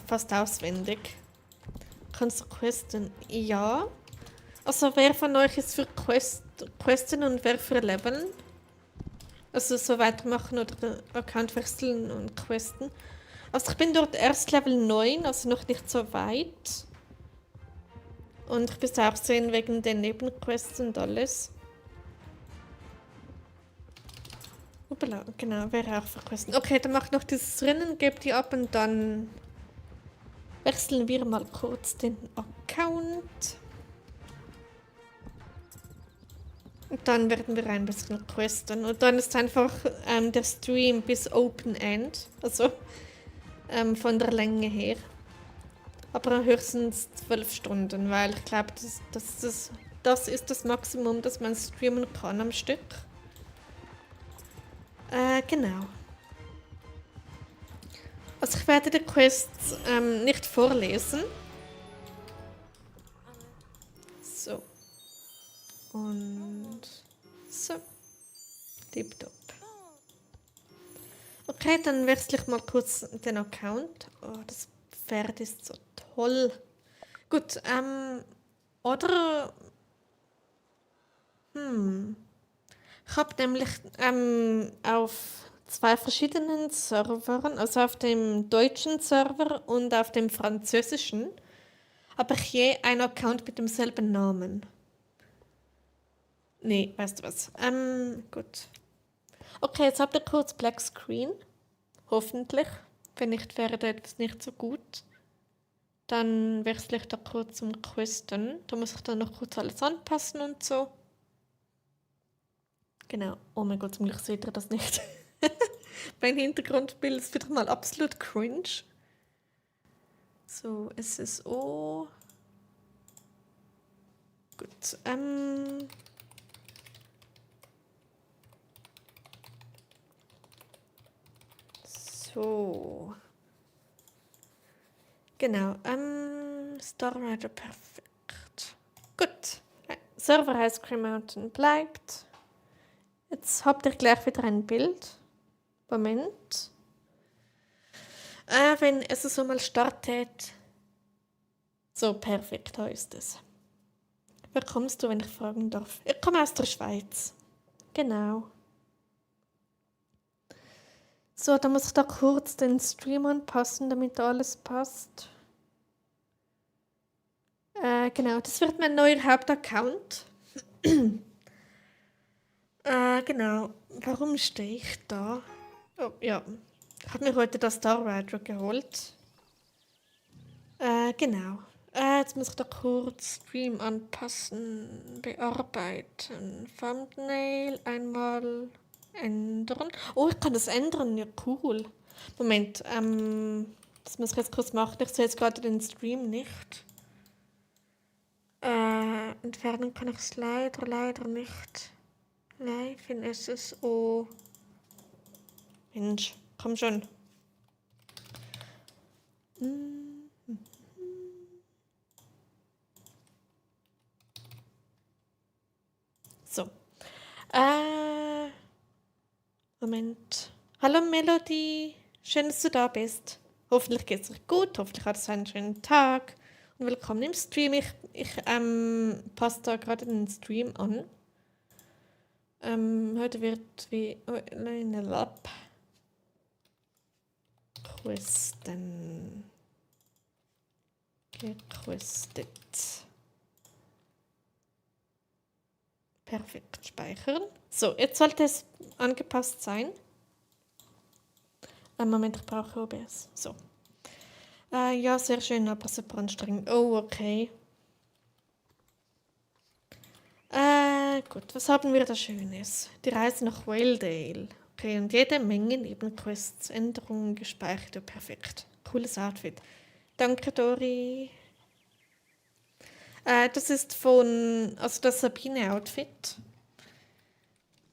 fast auswendig. Kannst du questen? Ja. Also wer von euch ist für Questen und wer für Leveln? Also so weitermachen oder Account wechseln und questen. Also ich bin dort erst Level 9, also noch nicht so weit. Und ich bin auch sehen wegen den Nebenquests und alles. Upala, genau, wäre auch für Questen. Okay, dann macht noch dieses Rennen, gebt die ab und dann wechseln wir mal kurz den Account. Und dann werden wir ein bisschen questen. Und dann ist einfach der Stream bis Open End. Also von der Länge her. Aber höchstens 12 Stunden, weil ich glaube, das ist das Maximum, das man streamen kann am Stück. Genau. Also ich werde die Quests nicht vorlesen. So. Und so. Tipptopp. Okay, dann wechsle ich mal kurz den Account. Oh, das Pferd ist so toll. Gut, oder... Ich habe nämlich auf zwei verschiedenen Servern, also auf dem deutschen Server und auf dem französischen, habe ich je einen Account mit demselben Namen. Nee, weißt du was? Gut. Okay, jetzt habt ihr kurz Black Screen. Hoffentlich. Wenn nicht, wäre das nicht so gut. Dann wechsle ich da kurz zum Questen. Da muss ich dann noch kurz alles anpassen und so. Genau. Oh mein Gott, zum Glück seht ihr das nicht. Mein Hintergrundbild ist wieder mal absolut cringe. So, SSO. Gut. So. Genau. Starrider perfekt. Gut. Server Ice Cream Mountain bleibt. Jetzt habt ihr gleich wieder ein Bild. Moment. Wenn es so mal startet. So, perfekt, da ist es. Wer kommst du, wenn ich fragen darf? Ich komme aus der Schweiz. Genau. So, dann muss ich da kurz den Stream anpassen, damit alles passt. Genau, das wird mein neuer Hauptaccount. Genau. Warum stehe ich da? Oh, ja. Ich habe mir heute das Star Rider geholt. Genau. Jetzt muss ich da kurz Stream anpassen, bearbeiten, Thumbnail einmal ändern. Oh, ich kann das ändern, ja cool. Moment, das muss ich jetzt kurz machen. Ich sehe jetzt gerade den Stream nicht. Entfernen kann ich es leider nicht. Live in SSO. Mensch, komm schon. So. Moment. Hallo Melody. Schön, dass du da bist. Hoffentlich geht es dir gut. Hoffentlich hattest du einen schönen Tag. Und willkommen im Stream. Ich passe da gerade den Stream an. Heute wird wie eine Lab gequestet. Perfekt, speichern. So, jetzt sollte es angepasst sein. Moment, ich brauche OBS. So. Ja, sehr schön, aber super anstrengend. Oh, okay. Gut, was haben wir da Schönes? Die Reise nach Whaledale. Okay, und jede Menge Nebenquests, Änderungen gespeichert. Ja, perfekt. Cooles Outfit. Danke, Dori. Das ist also das Sabine-Outfit.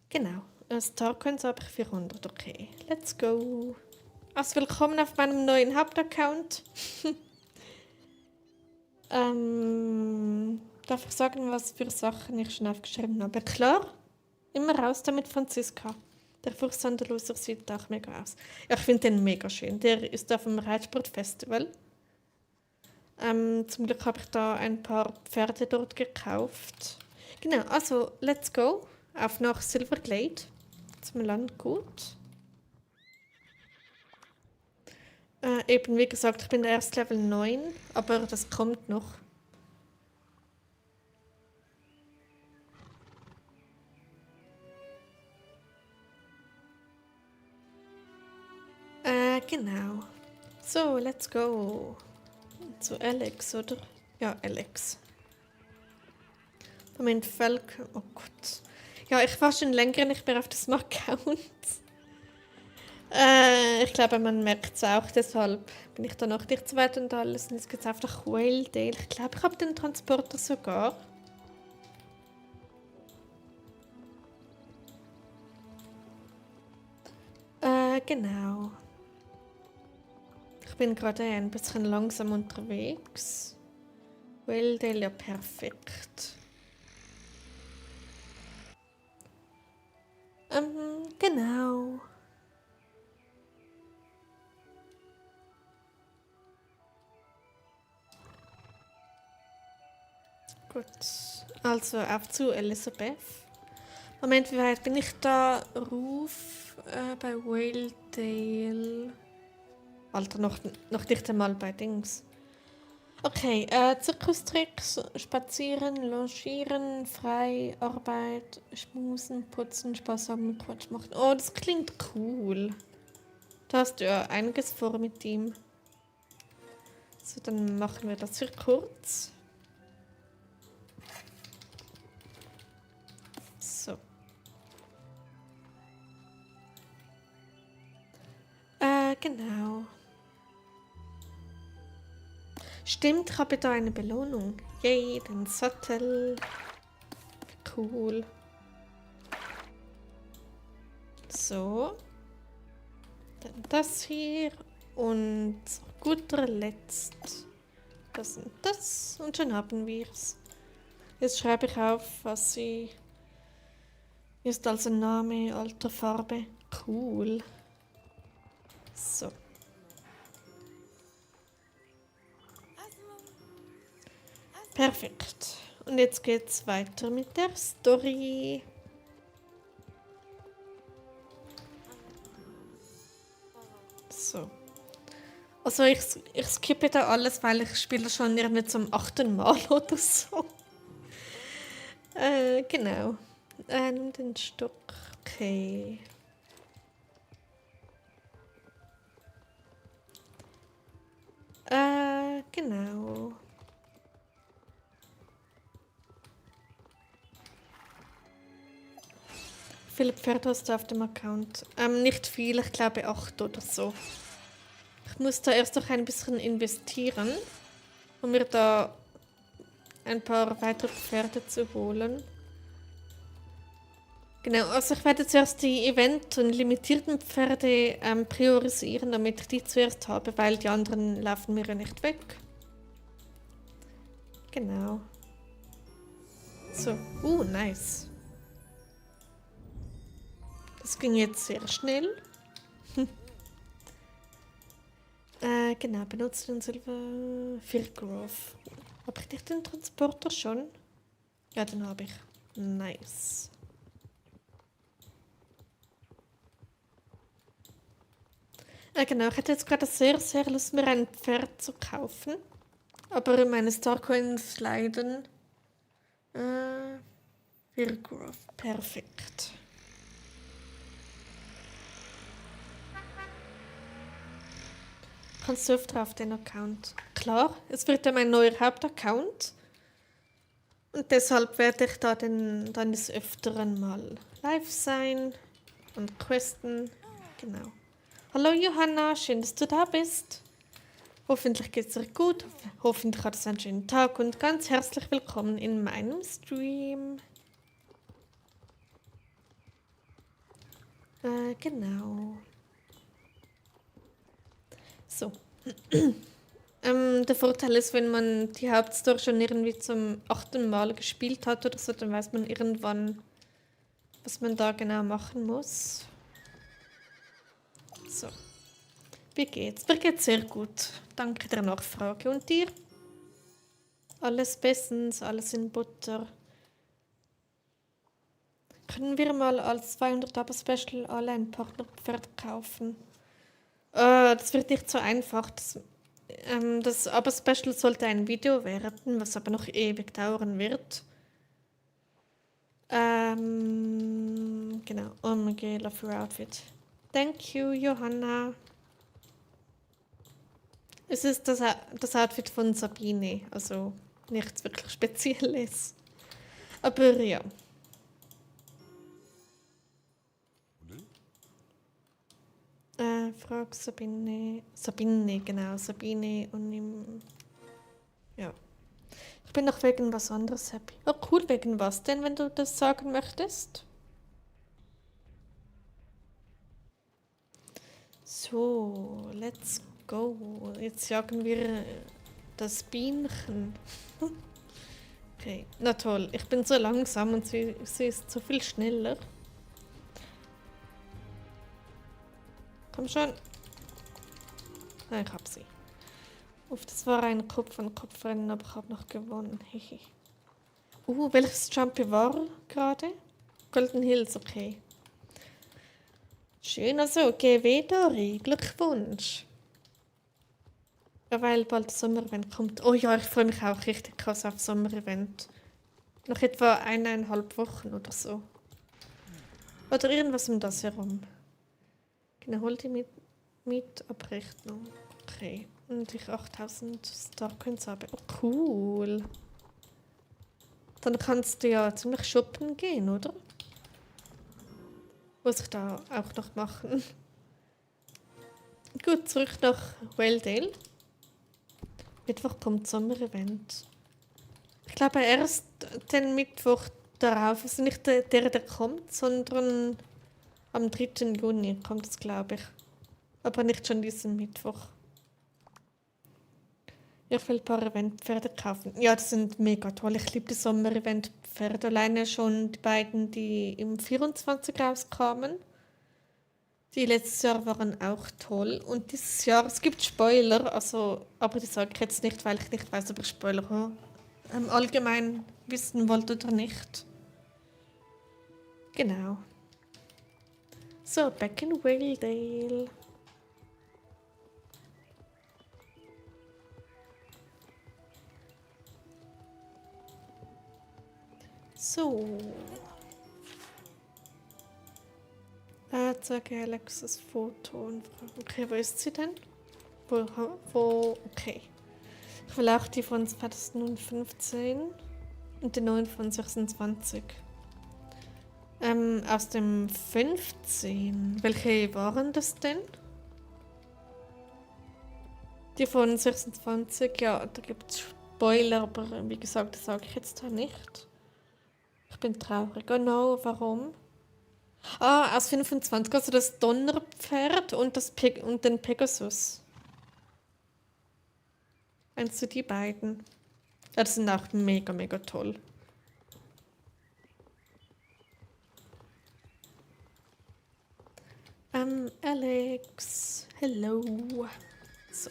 Genau. Starcoins habe ich 400. Okay, let's go. Also willkommen auf meinem neuen Hauptaccount. Darf ich sagen, was für Sachen ich schon aufgeschrieben habe? Klar, immer raus damit, Franziska. Der Fuchssandaluser sieht auch mega aus. Ja, ich finde den mega schön. Der ist auf dem Reitsportfestival. Zum Glück habe ich da ein paar Pferde dort gekauft. Genau, also let's go. Auf nach Silverglade. Zum Landgut. Eben, wie gesagt, ich bin erst Level 9, aber das kommt noch. Genau. So, let's go. Zu Alex, oder? Ja, Alex. Moment, Falcon. Oh Gott. Ja, ich war schon länger nicht mehr auf diesem Account. Ich glaube, man merkt es auch, deshalb bin ich da noch nicht so weit und alles. Und jetzt geht es einfach Whaledale. Ich glaube, ich habe den Transporter sogar. Genau. Ich bin gerade ein bisschen langsam unterwegs. Whaledale, ja perfekt. Genau. Gut. Also auf zu Elisabeth. Moment, wie weit bin ich da? Ruf bei Whaledale. Alter, noch nicht einmal bei Dings. Okay, Zirkustricks, spazieren, logieren, frei, Arbeit, schmusen, putzen, Spaß haben, Quatsch machen. Oh, das klingt cool. Da hast du ja einiges vor mit ihm. So, dann machen wir das für kurz. So. Genau. Stimmt, ich habe da eine Belohnung. Yay, den Sattel. Cool. So. Dann das hier und zu guter Letzt das und das und schon haben wir's. Jetzt schreibe ich auf, was sie ist, also Name, Alter, Farbe. Cool. So. Perfekt. Und jetzt geht's weiter mit der Story. So. Also ich skippe da alles, weil ich spiele schon irgendwie zum 8. Mal oder so. Genau. Den Stock. Okay. Genau. Wie viele Pferde hast du auf dem Account? Nicht viel, ich glaube 8 oder so. Ich muss da erst noch ein bisschen investieren, um mir da ein paar weitere Pferde zu holen. Genau, also ich werde zuerst die Event- und limitierten Pferde priorisieren, damit ich die zuerst habe, weil die anderen laufen mir ja nicht weg. Genau. So, nice. Das ging jetzt sehr schnell. Genau, benutze den Silber Firgrove. Habe ich nicht den Transporter schon? Ja, den habe ich. Nice. Genau, ich hätte jetzt gerade sehr, sehr Lust, mir ein Pferd zu kaufen. Aber meine Starcoins leiden. Firgrove, perfekt. Kannst du öfter auf den Account? Klar, es wird ja mein neuer Hauptaccount. Und deshalb werde ich da dann des Öfteren mal live sein und questen. Genau. Hallo Johanna, schön, dass du da bist. Hoffentlich geht es dir gut. Hoffentlich hattest du einen schönen Tag und ganz herzlich willkommen in meinem Stream. Genau. So. Der Vorteil ist, wenn man die Hauptstory schon irgendwie zum 8. Mal gespielt hat oder so, dann weiß man irgendwann, was man da genau machen muss. So. Wie geht's? Mir geht's sehr gut. Danke der Nachfrage. Und dir? Alles bestens, alles in Butter. Können wir mal als 200 Abo Special alle ein Partnerpferd kaufen? Das wird nicht so einfach. Das Abo Special sollte ein Video werden, was aber noch ewig dauern wird. Genau. Oh my god, love your outfit. Thank you, Johanna. Es ist das Outfit von Sabine, also nichts wirklich Spezielles. Aber ja. Frag Sabine. Sabine, genau, Sabine und ja. Ich bin noch wegen was anderes happy. Oh cool, wegen was denn, wenn du das sagen möchtest? So, let's go. Jetzt jagen wir das Bienchen. Okay, na toll. Ich bin so langsam und sie ist so viel schneller. Komm schon. Ah, ich hab sie. Uff, das war ein Kopf-an-Kopf-Rennen, aber ich habe noch gewonnen. Welches Jumpy war gerade? Golden Hills, okay. Schön, also GW, Dori. Glückwunsch. Ja, weil bald das Sommer-Event kommt. Oh ja, ich freue mich auch richtig krass auf Sommer-Event. Noch etwa 1,5 Wochen oder so. Oder irgendwas um das herum. Genau, hol die Mietabrechnung. Okay. Und ich 8000 Starcoins habe. Oh, cool. Dann kannst du ja ziemlich shoppen gehen, oder? Muss ich da auch noch machen. Gut, zurück nach Welldale. Mittwoch kommt Sommer-Event. Ich glaube erst den Mittwoch darauf. Also nicht der kommt, sondern am 3. Juni kommt es, glaube ich. Aber nicht schon diesen Mittwoch. Ich will ein paar Eventpferde kaufen. Ja, das sind mega toll. Ich liebe die Sommer-Eventpferde. Alleine schon die beiden, die im 24 rauskamen. Die letztes Jahr waren auch toll. Und dieses Jahr, es gibt Spoiler, also, aber die sage ich jetzt nicht, weil ich nicht weiß, ob ich Spoiler allgemein wissen wollt oder nicht. Genau. So, back in Waledale. So. Zeige Alex das Foto und fragen. Okay, wo ist sie denn? Okay. Ich will auch die von 2015 und die neuen von 26. Aus dem 15. Welche waren das denn? Die von 26, ja, da gibt es Spoiler, aber wie gesagt, das sage ich jetzt da nicht. Ich bin traurig. Oh no, warum? Ah, aus 25, also das Donnerpferd und, und den Pegasus. Meinst du die beiden? Ja, das sind auch mega, mega toll. Alex, hello. So.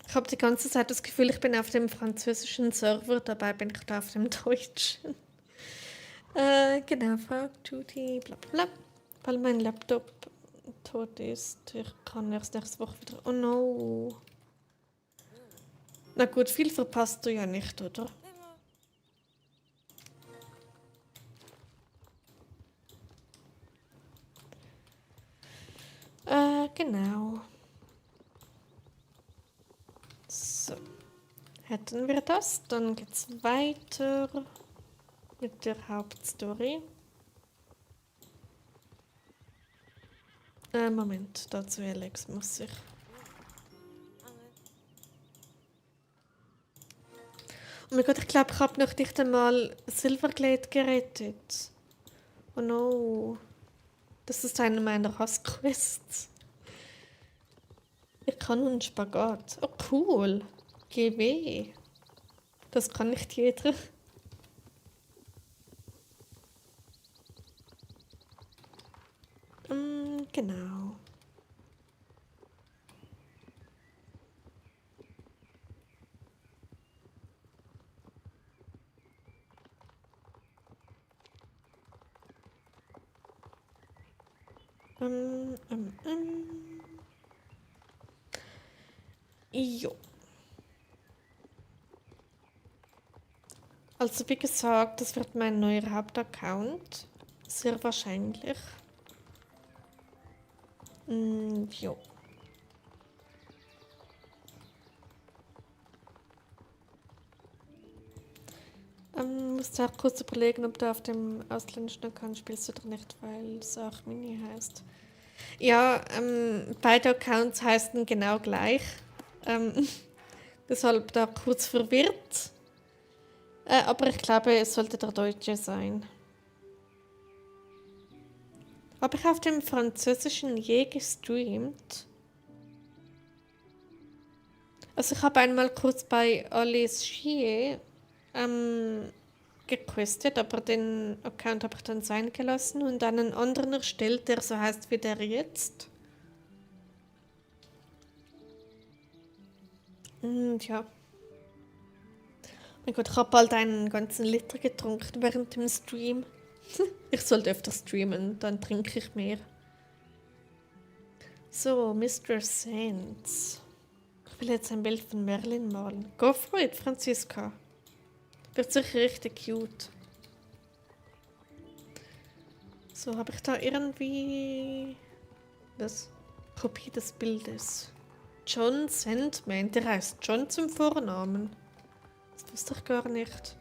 Ich habe die ganze Zeit das Gefühl, ich bin auf dem französischen Server, dabei bin ich da auf dem deutschen. Genau, fragt Judy, bla bla bla. Weil mein Laptop tot ist. Ich kann erst nächste Woche wieder. Oh no. Na gut, viel verpasst du ja nicht, oder? Genau. So. Hätten wir das, dann geht's weiter mit der Hauptstory. Moment, dazu Alex muss ich. Oh mein Gott, ich glaube, ich habe noch nicht einmal Silverglade gerettet. Oh no. Das ist eine meiner Hassquests. Ich kann einen Spagat. Oh cool. GW. Das kann nicht jeder. Genau. Jo. Also wie gesagt, das wird mein neuer Hauptaccount. Sehr wahrscheinlich. Jo. Musst auch kurz überlegen, ob du auf dem ausländischen Account spielst oder nicht, weil es auch Mini heißt. Ja, beide Accounts heißen genau gleich. Deshalb da kurz verwirrt. Aber ich glaube, es sollte der Deutsche sein. Habe ich auf dem Französischen je gestreamt? Also ich habe einmal kurz bei Alice Chier gequestet, aber den Account habe ich dann sein gelassen und einen anderen erstellt, der so heißt wie der jetzt. Und ja. Mein Gott, ich habe bald einen ganzen Liter getrunken während dem Stream. Ich sollte öfter streamen, dann trinke ich mehr. So, Mr. Sands. Ich will jetzt ein Bild von Merlin malen. Go for it, Franziska. Wird sicher richtig cute. So, habe ich da irgendwie... Was? Kopie des Bildes. John Sandman, der heißt John zum Vornamen. Das wusste ich gar nicht.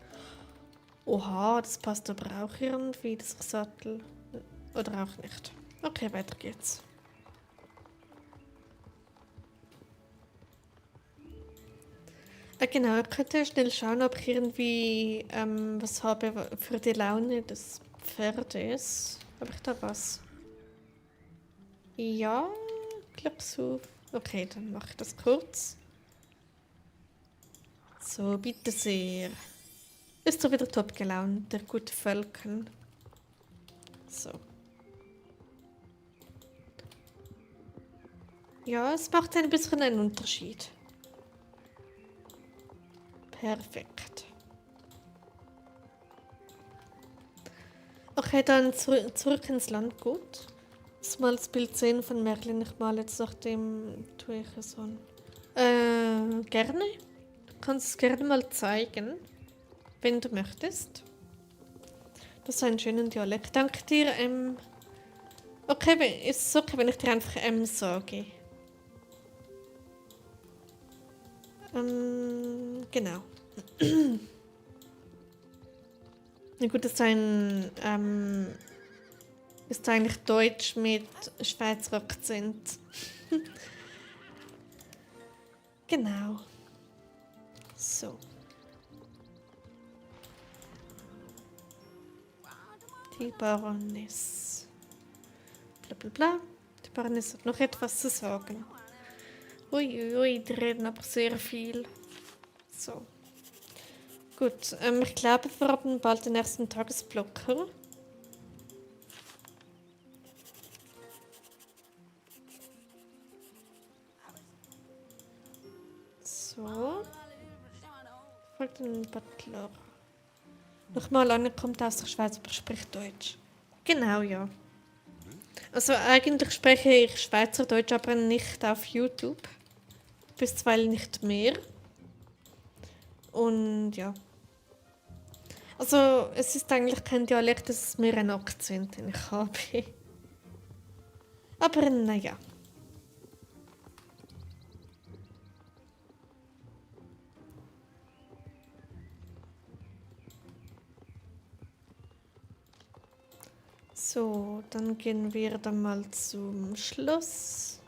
Oha, das passt aber auch irgendwie, dieser Sattel. Oder auch nicht. Okay, weiter geht's. Genau, ich könnte schnell schauen, ob ich irgendwie was habe für die Laune des Pferdes. Habe ich da was? Ja, glaub so. Okay, dann mache ich das kurz. So, bitte sehr. Ist doch wieder top gelaunt, der gute Völken. So. Ja, es macht ein bisschen einen Unterschied. Perfekt. Okay, dann zurück ins Landgut. Lass mal das Bild sehen von Merlin. Ich mal jetzt nachdem tue ich es an. Gerne. Du kannst es gerne mal zeigen, wenn du möchtest. Das ist ein schöner Dialekt. Danke dir, Okay, ist es okay, wenn ich dir einfach sage? Genau. Na gut, das ist eigentlich Deutsch mit Schweizer Akzent. Genau. So. Die Baroness. Bla bla bla. Die Baroness hat noch etwas zu sagen. Uiuiui, die reden aber sehr viel. So. Gut, ich glaube, wir haben bald den ersten Tagesblocker. So. Folgt ein Butler. Nochmal angekommen aus der Schweiz, aber spricht Deutsch. Genau, ja. Also eigentlich spreche ich Schweizerdeutsch, aber nicht auf YouTube. Bisweilen nicht mehr. Und ja. Also es ist eigentlich kein Dialekt, es ist mehr ein Akzent, den ich habe. Aber naja. So, dann gehen wir dann mal zum Schluss.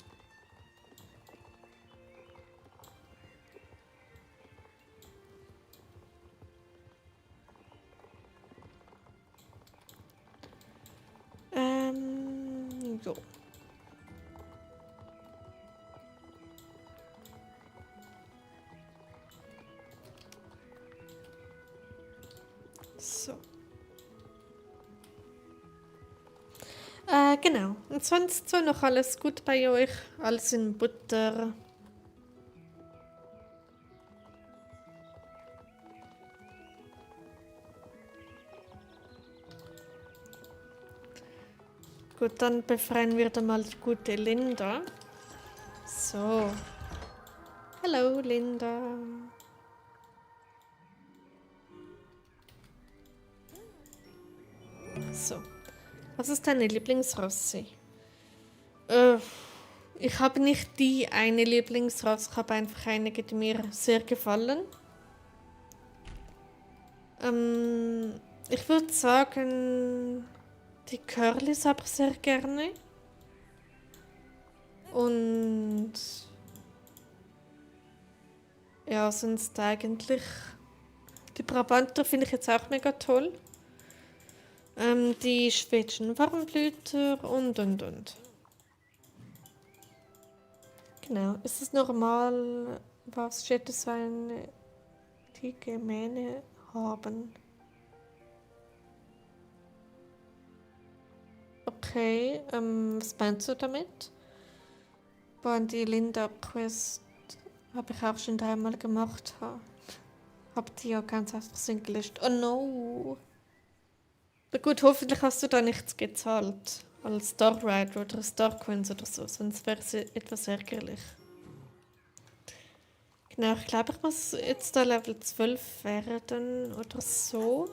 Jo. So. Genau. Und sonst so noch alles gut bei euch? Alles in Butter? Gut, dann befreien wir dann mal die gute Linda. So. Hallo, Linda. So. Was ist deine Lieblingsrasse? Ich habe nicht die eine Lieblingsrasse, ich habe einfach einige, die mir sehr gefallen. Ich würde sagen, die Curlys habe ich sehr gerne. Und ja, sonst eigentlich. Die Brabanter finde ich jetzt auch mega toll. Die schwedischen Warmblüter und. Genau. Ist es normal, was Städte so eine dicke Mähne haben? Okay, was meinst du damit? Boah, die Linda-Quest habe ich auch schon 3-mal gemacht. Hab die ja ganz aus Versehen gelöscht. Oh no! Na gut, hoffentlich hast du da nichts gezahlt. Als Star Rider oder Star Coins oder so, sonst wäre es etwas ärgerlich. Genau, ich glaube, ich muss jetzt da Level 12 werden oder so.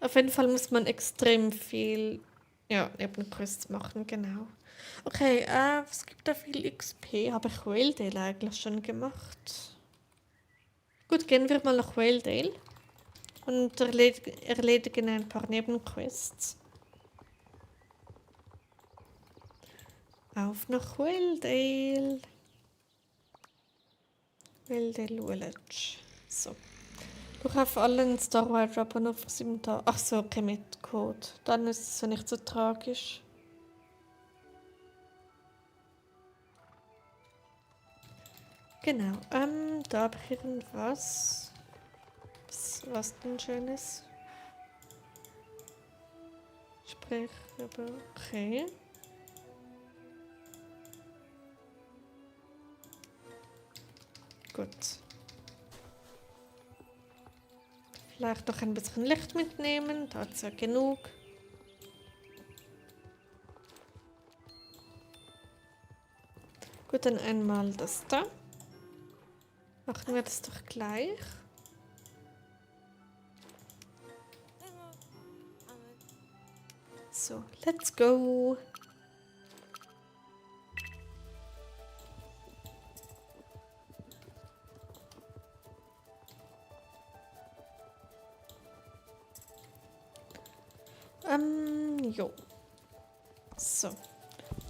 Auf jeden Fall muss man extrem viel, ja, Nebenquests machen, genau. Okay, was gibt da viel XP? Habe ich Whaledale eigentlich schon gemacht? Gut, gehen wir mal nach Whaledale und erledigen ein paar Nebenquests. Auf nach Whaledale. Whaledale Village. So. Ich auf allen Star Wars aber nur für 7 Tage. Ach so, okay, mit Code. Dann ist es ja nicht so tragisch. Genau, da habe ich irgendwas. Was denn Schönes? Sprich über. Okay. Gut. Vielleicht noch ein bisschen Licht mitnehmen, da hat es ja genug. Gut, dann einmal das da. Machen wir das doch gleich. So, let's go. Jo. So.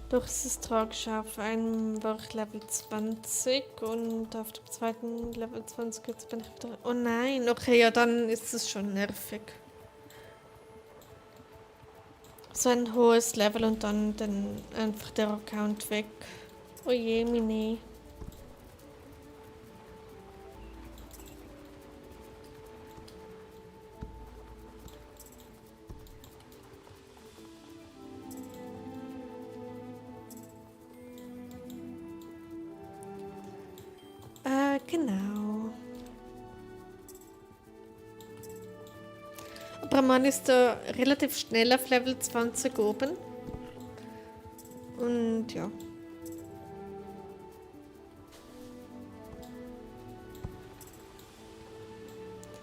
Durch das Tragische auf einem war ich Level 20 und auf dem zweiten Level 20 jetzt bin ich wieder. Oh nein, okay, ja, dann ist es schon nervig. So ein hohes Level und dann einfach der Account weg. Oh je, Mini. Genau. Aber man ist da relativ schnell auf Level 20 oben. Und ja.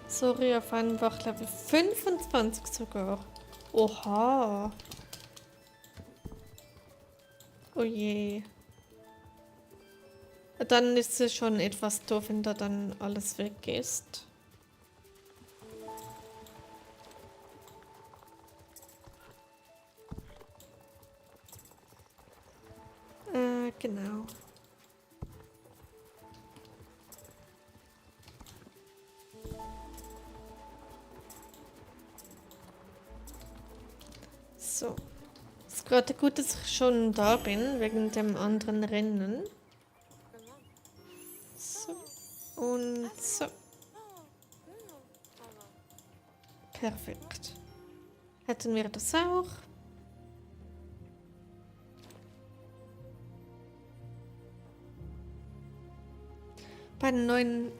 Sorry, auf einfach Level 25 sogar. Oha. Oh je. Dann ist es schon etwas doof, wenn da dann alles weg ist. Genau. So. Es ist gerade gut, dass ich schon da bin, wegen dem anderen Rennen. So. Und so. Perfekt. Hätten wir das auch. Bei den neuen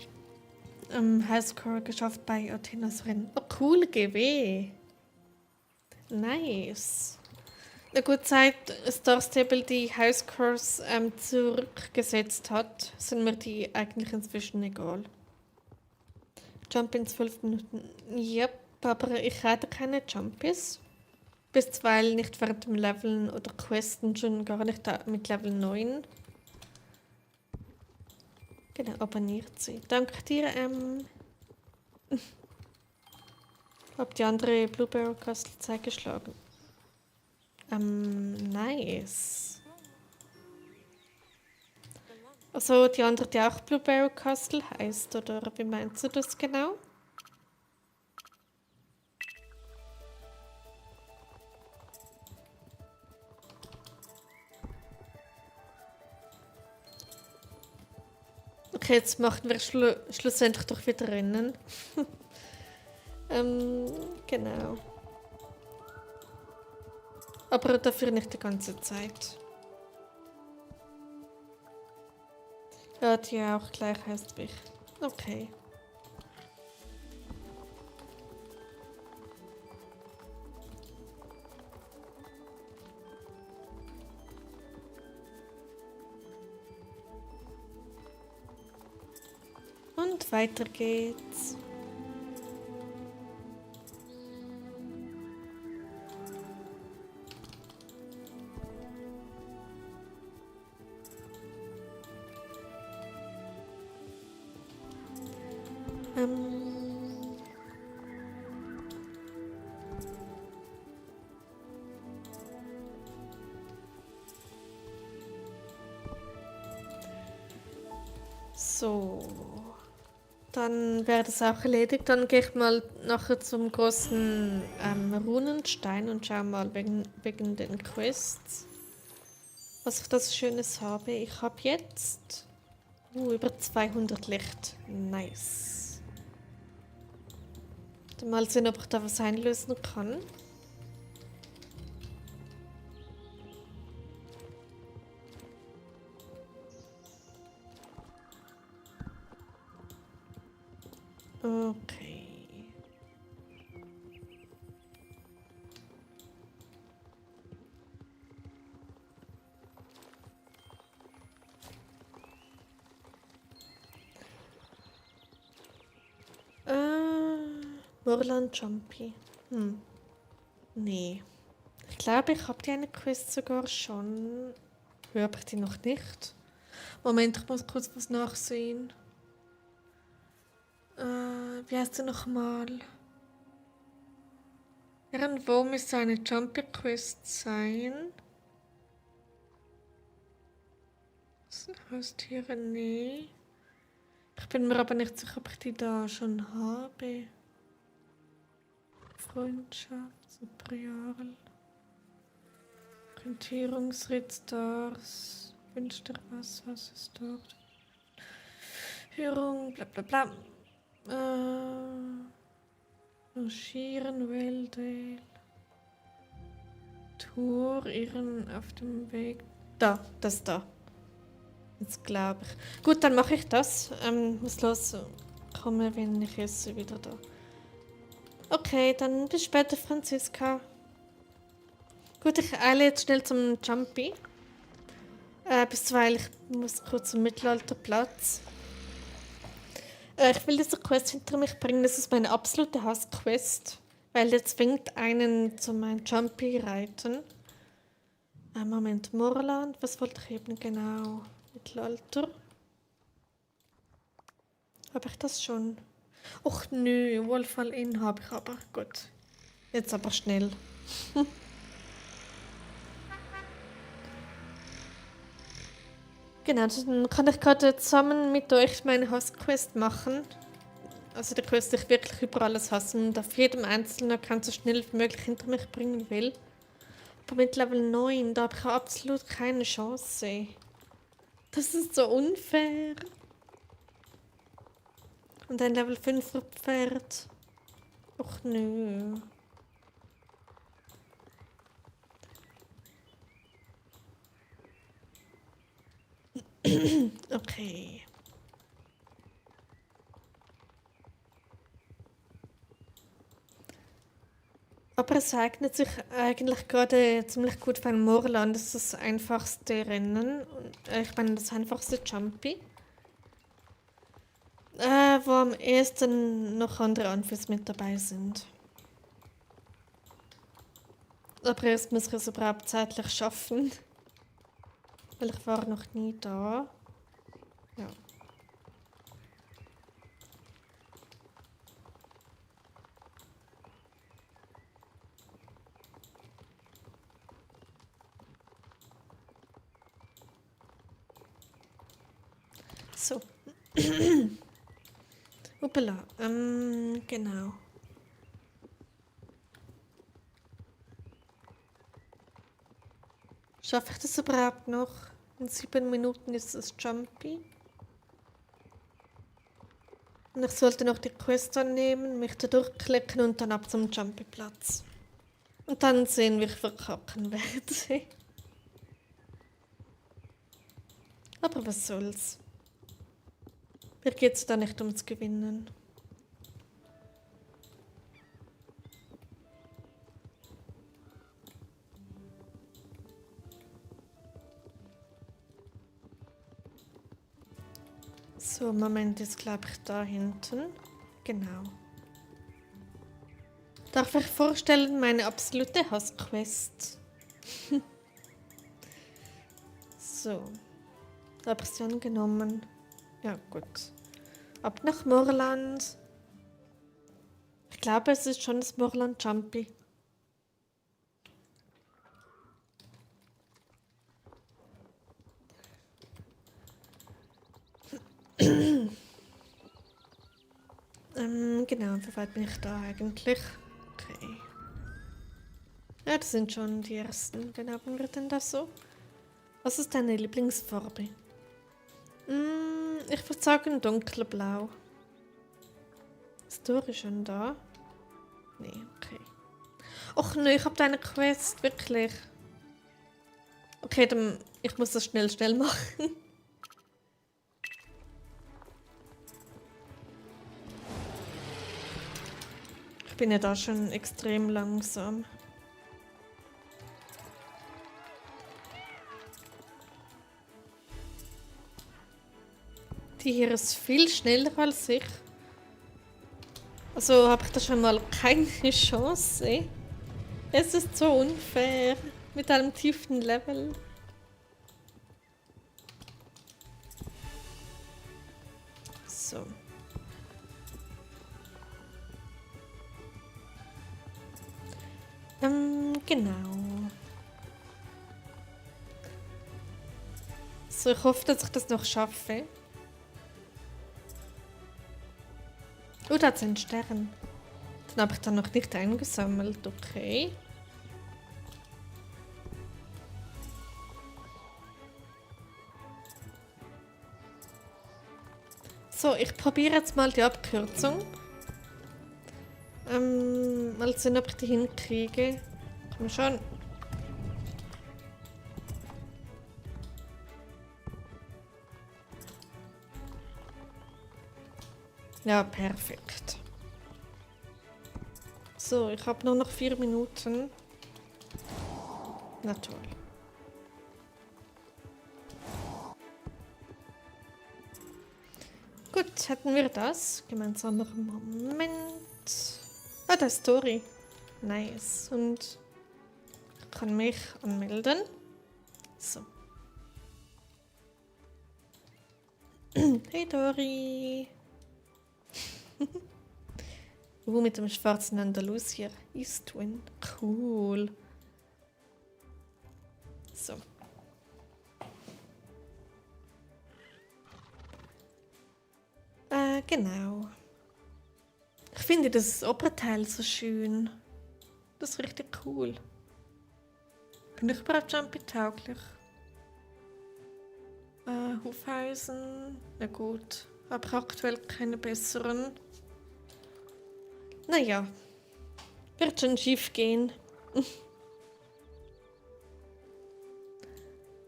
Highscore geschafft bei Athenas Rennen. Oh, cool, GW. Nice. Na gut, seit Star Stable die Highscores zurückgesetzt hat, sind mir die eigentlich inzwischen egal. Jump in 12 Minuten. Yep, aber ich rate keine Jumpies. Bisweilen nicht während dem Leveln oder Questen, schon gar nicht mit Level 9. Genau, abonniert sie. Danke dir, Hab die andere Blueberry Castle Zeit geschlagen. Nice. Also die andere, die auch Blueberry Castle heißt, oder wie meinst du das genau? Okay, jetzt machen wir schlussendlich doch wieder Rennen. Genau. Aber dafür nicht die ganze Zeit. Ja, die auch gleich heißt wie ich. Okay. Und weiter geht's. So. Dann wäre das auch erledigt. Dann gehe ich mal nachher zum großen Runenstein und schaue mal wegen den Quests, was ich das Schönes habe. Ich habe jetzt Über 200 Licht. Nice. Dann mal sehen, ob ich da was einlösen kann. Okay. Morland Jumpy. Nee. Ich glaube, ich habe die eine Quest sogar schon. Habe ich die noch nicht? Moment, ich muss kurz was nachsehen. Wie heißt sie nochmal? Irgendwo müsste eine Jumpy Quest sein. Haustiere, nee. Ich bin mir aber nicht sicher, ob ich die da schon habe. Freundschaft, Superial. Orientierungsritt, Stars. Wünscht dir was ist dort? Führung, bla bla bla. Marschieren, Wälder. Tour, Irren auf dem Weg. Da, das da. Jetzt glaube ich. Gut, dann mache ich das. Muss los. Komme, wenn ich esse, wieder da. Okay, dann bis später, Franziska. Gut, ich eile jetzt schnell zum Jumpy. Bisweilen ich muss kurz zum Mittelalterplatz. Ich will diese Quest hinter mich bringen. Das ist meine absolute Hassquest. Weil der zwingt einen zu meinem Jumpy reiten. Moment, Morland. Was wollte ich eben genau? Mittelalter. Habe ich das schon? Och nö, Wohlfall Inn habe ich aber. Gut. Jetzt aber schnell. Genau, dann kann ich gerade zusammen mit euch meine Hassquest machen. Also die Quest, die ich wirklich über alles hasse und auf jedem einzelnen Account so schnell wie möglich hinter mich bringen will. Aber mit Level 9, da habe ich absolut keine Chance. Das ist so unfair. Und ein Level 5 Pferd. Och nö. Okay. Aber es eignet sich eigentlich gerade ziemlich gut für ein Moorland. Das ist das einfachste Rennen. Ich meine, das einfachste Jumpy. Wo am ehesten noch andere Anfürs mit dabei sind. Aber erst muss ich es überhaupt zeitlich schaffen. Weil ich war noch nie da. Ja. So. Hoppala. Genau. Schaffe ich das überhaupt noch? In 7 Minuten ist es Jumpy. Und ich sollte noch die Quest annehmen, mich da durchklicken und dann ab zum Jumpy-Platz. Und dann sehen, wie ich verkacken werde. Aber was soll's. Mir geht's da nicht ums Gewinnen. So, Moment, ist glaube ich da hinten. Genau. Darf ich vorstellen, meine absolute Hassquest? So. Da habe ich sie angenommen. Ja, gut. Ab nach Moorland. Ich glaube, es ist schon das Moorland Jumpy. Genau, wie weit bin ich da eigentlich? Okay. Ja, das sind schon die ersten. Wen haben wir denn da so? Was ist deine Lieblingsfarbe? Ich würde sagen dunkelblau. Das Tor ist schon da. Nee, okay. Och nein, ich habe deine Quest, wirklich. Okay, dann ich muss das schnell machen. Ich bin ja da schon extrem langsam. Die hier ist viel schneller als ich. Also habe ich da schon mal keine Chance. Es ist so unfair. Mit einem tiefen Level. So. Genau. So, ich hoffe, dass ich das noch schaffe. Oh, da hat es einen Stern. Den habe ich dann noch nicht eingesammelt, okay. So, ich probiere jetzt mal die Abkürzung. Mal sehen, ob ich die hinkriege. Komm schon. Ja, perfekt. So, ich habe nur noch 4 Minuten. Na toll. Gut, hätten wir das. Gemeinsamer Moment. Ah, da ist Tori. Nice. Und ich kann mich anmelden. So. Hey Tori. Mit dem schwarzen Andalusier. Eastwind. Cool. So. Genau. Ich finde das Oberteil so schön. Das ist richtig cool. Bin ich überhaupt jumpy-tauglich? Hufeisen. Na gut. Aber aktuell keine besseren. Naja. Wird schon schief gehen.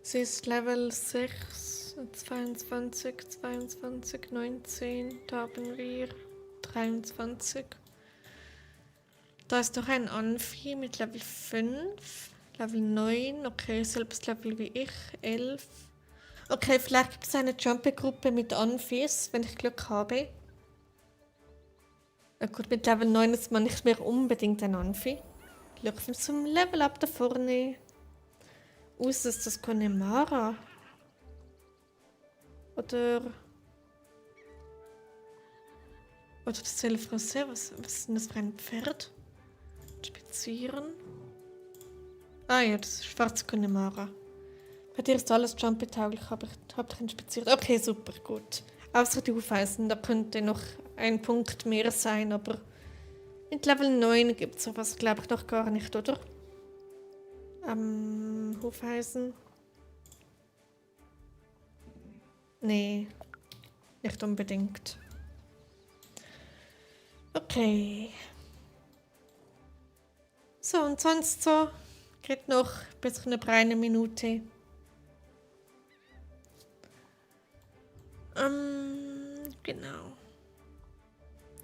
Sie ist Level 6, 22, 22, 19. Da haben wir 23. Da ist noch ein Amphi mit Level 5. Level 9. Okay, selbes Level wie ich. 11. Okay, vielleicht gibt es eine Jumpy-Gruppe mit Amphis, wenn ich Glück habe. Na gut, mit Level 9 ist man nicht mehr unbedingt ein Amphi. Schauen zum Level Up da vorne. Ist das Connemara? Oder das Telefrancais? Was ist denn das für ein Pferd? Spazieren. Ah ja, das ist schwarze Connemara. Bei dir ist alles jumpy-tauglich, habe ich inspiziert. Okay, super, gut. Außer die Hufeisen, da könnte noch ein Punkt mehr sein, aber mit Level 9 gibt es sowas, glaube ich, noch gar nicht, oder? Hufeisen. Nee, nicht unbedingt. Okay. So, und sonst so geht noch bis über eine Minute. Genau.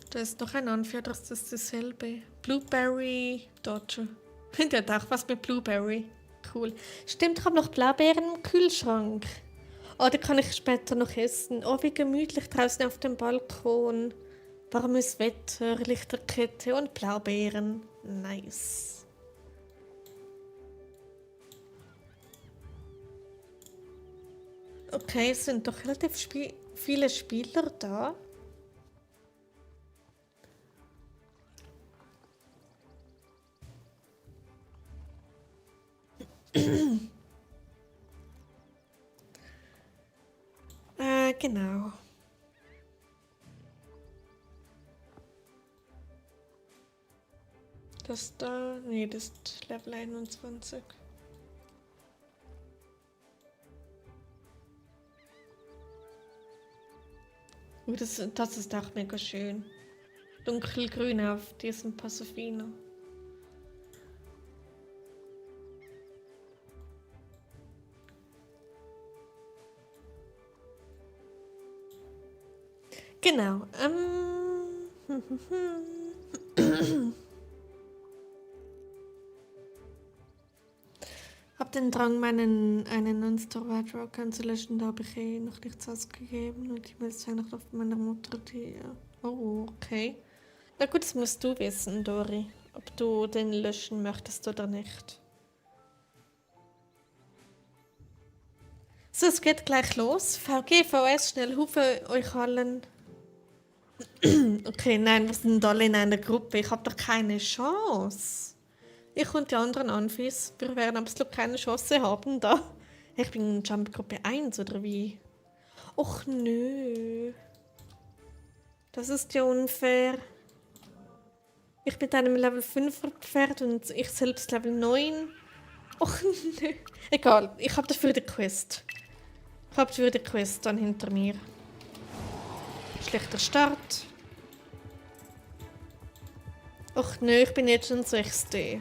Da ist noch ein Anführer, das ist dasselbe. Blueberry Dodger. Der hat auch was mit Blueberry. Cool. Stimmt, ich habe noch Blaubeeren im Kühlschrank. Oh, die kann ich später noch essen. Oh, wie gemütlich draußen auf dem Balkon. Warmes Wetter, Lichterkette und Blaubeeren. Nice. Okay, es sind doch relativ viele Spieler da. Genau. Das da, nee, das ist Level 21. Das ist auch mega schön. Dunkelgrün auf diesem Pasofino. Genau. Hab den Drang, einen Non-Store-Wardrobe zu löschen, da habe ich noch nichts ausgegeben und die E-Mails zeigen noch auf meiner Mutter, die... Oh, okay. Na gut, das musst du wissen, Dori, ob du den löschen möchtest oder nicht. So, es geht gleich los. VG, VS, schnell Hufe euch allen. Okay, nein, wir sind alle in einer Gruppe. Ich habe doch keine Chance. Ich und die anderen Anfis, wir werden absolut keine Chance haben da. Ich bin in Jumpgruppe 1 oder wie? Och nö. Das ist ja unfair. Ich mit einem Level 5er Pferd und ich selbst Level 9. Och nö. Egal, ich habe dafür die Quest. Ich habe dafür die Quest dann hinter mir. Schlechter Start. Och nö, ich bin jetzt schon 6D.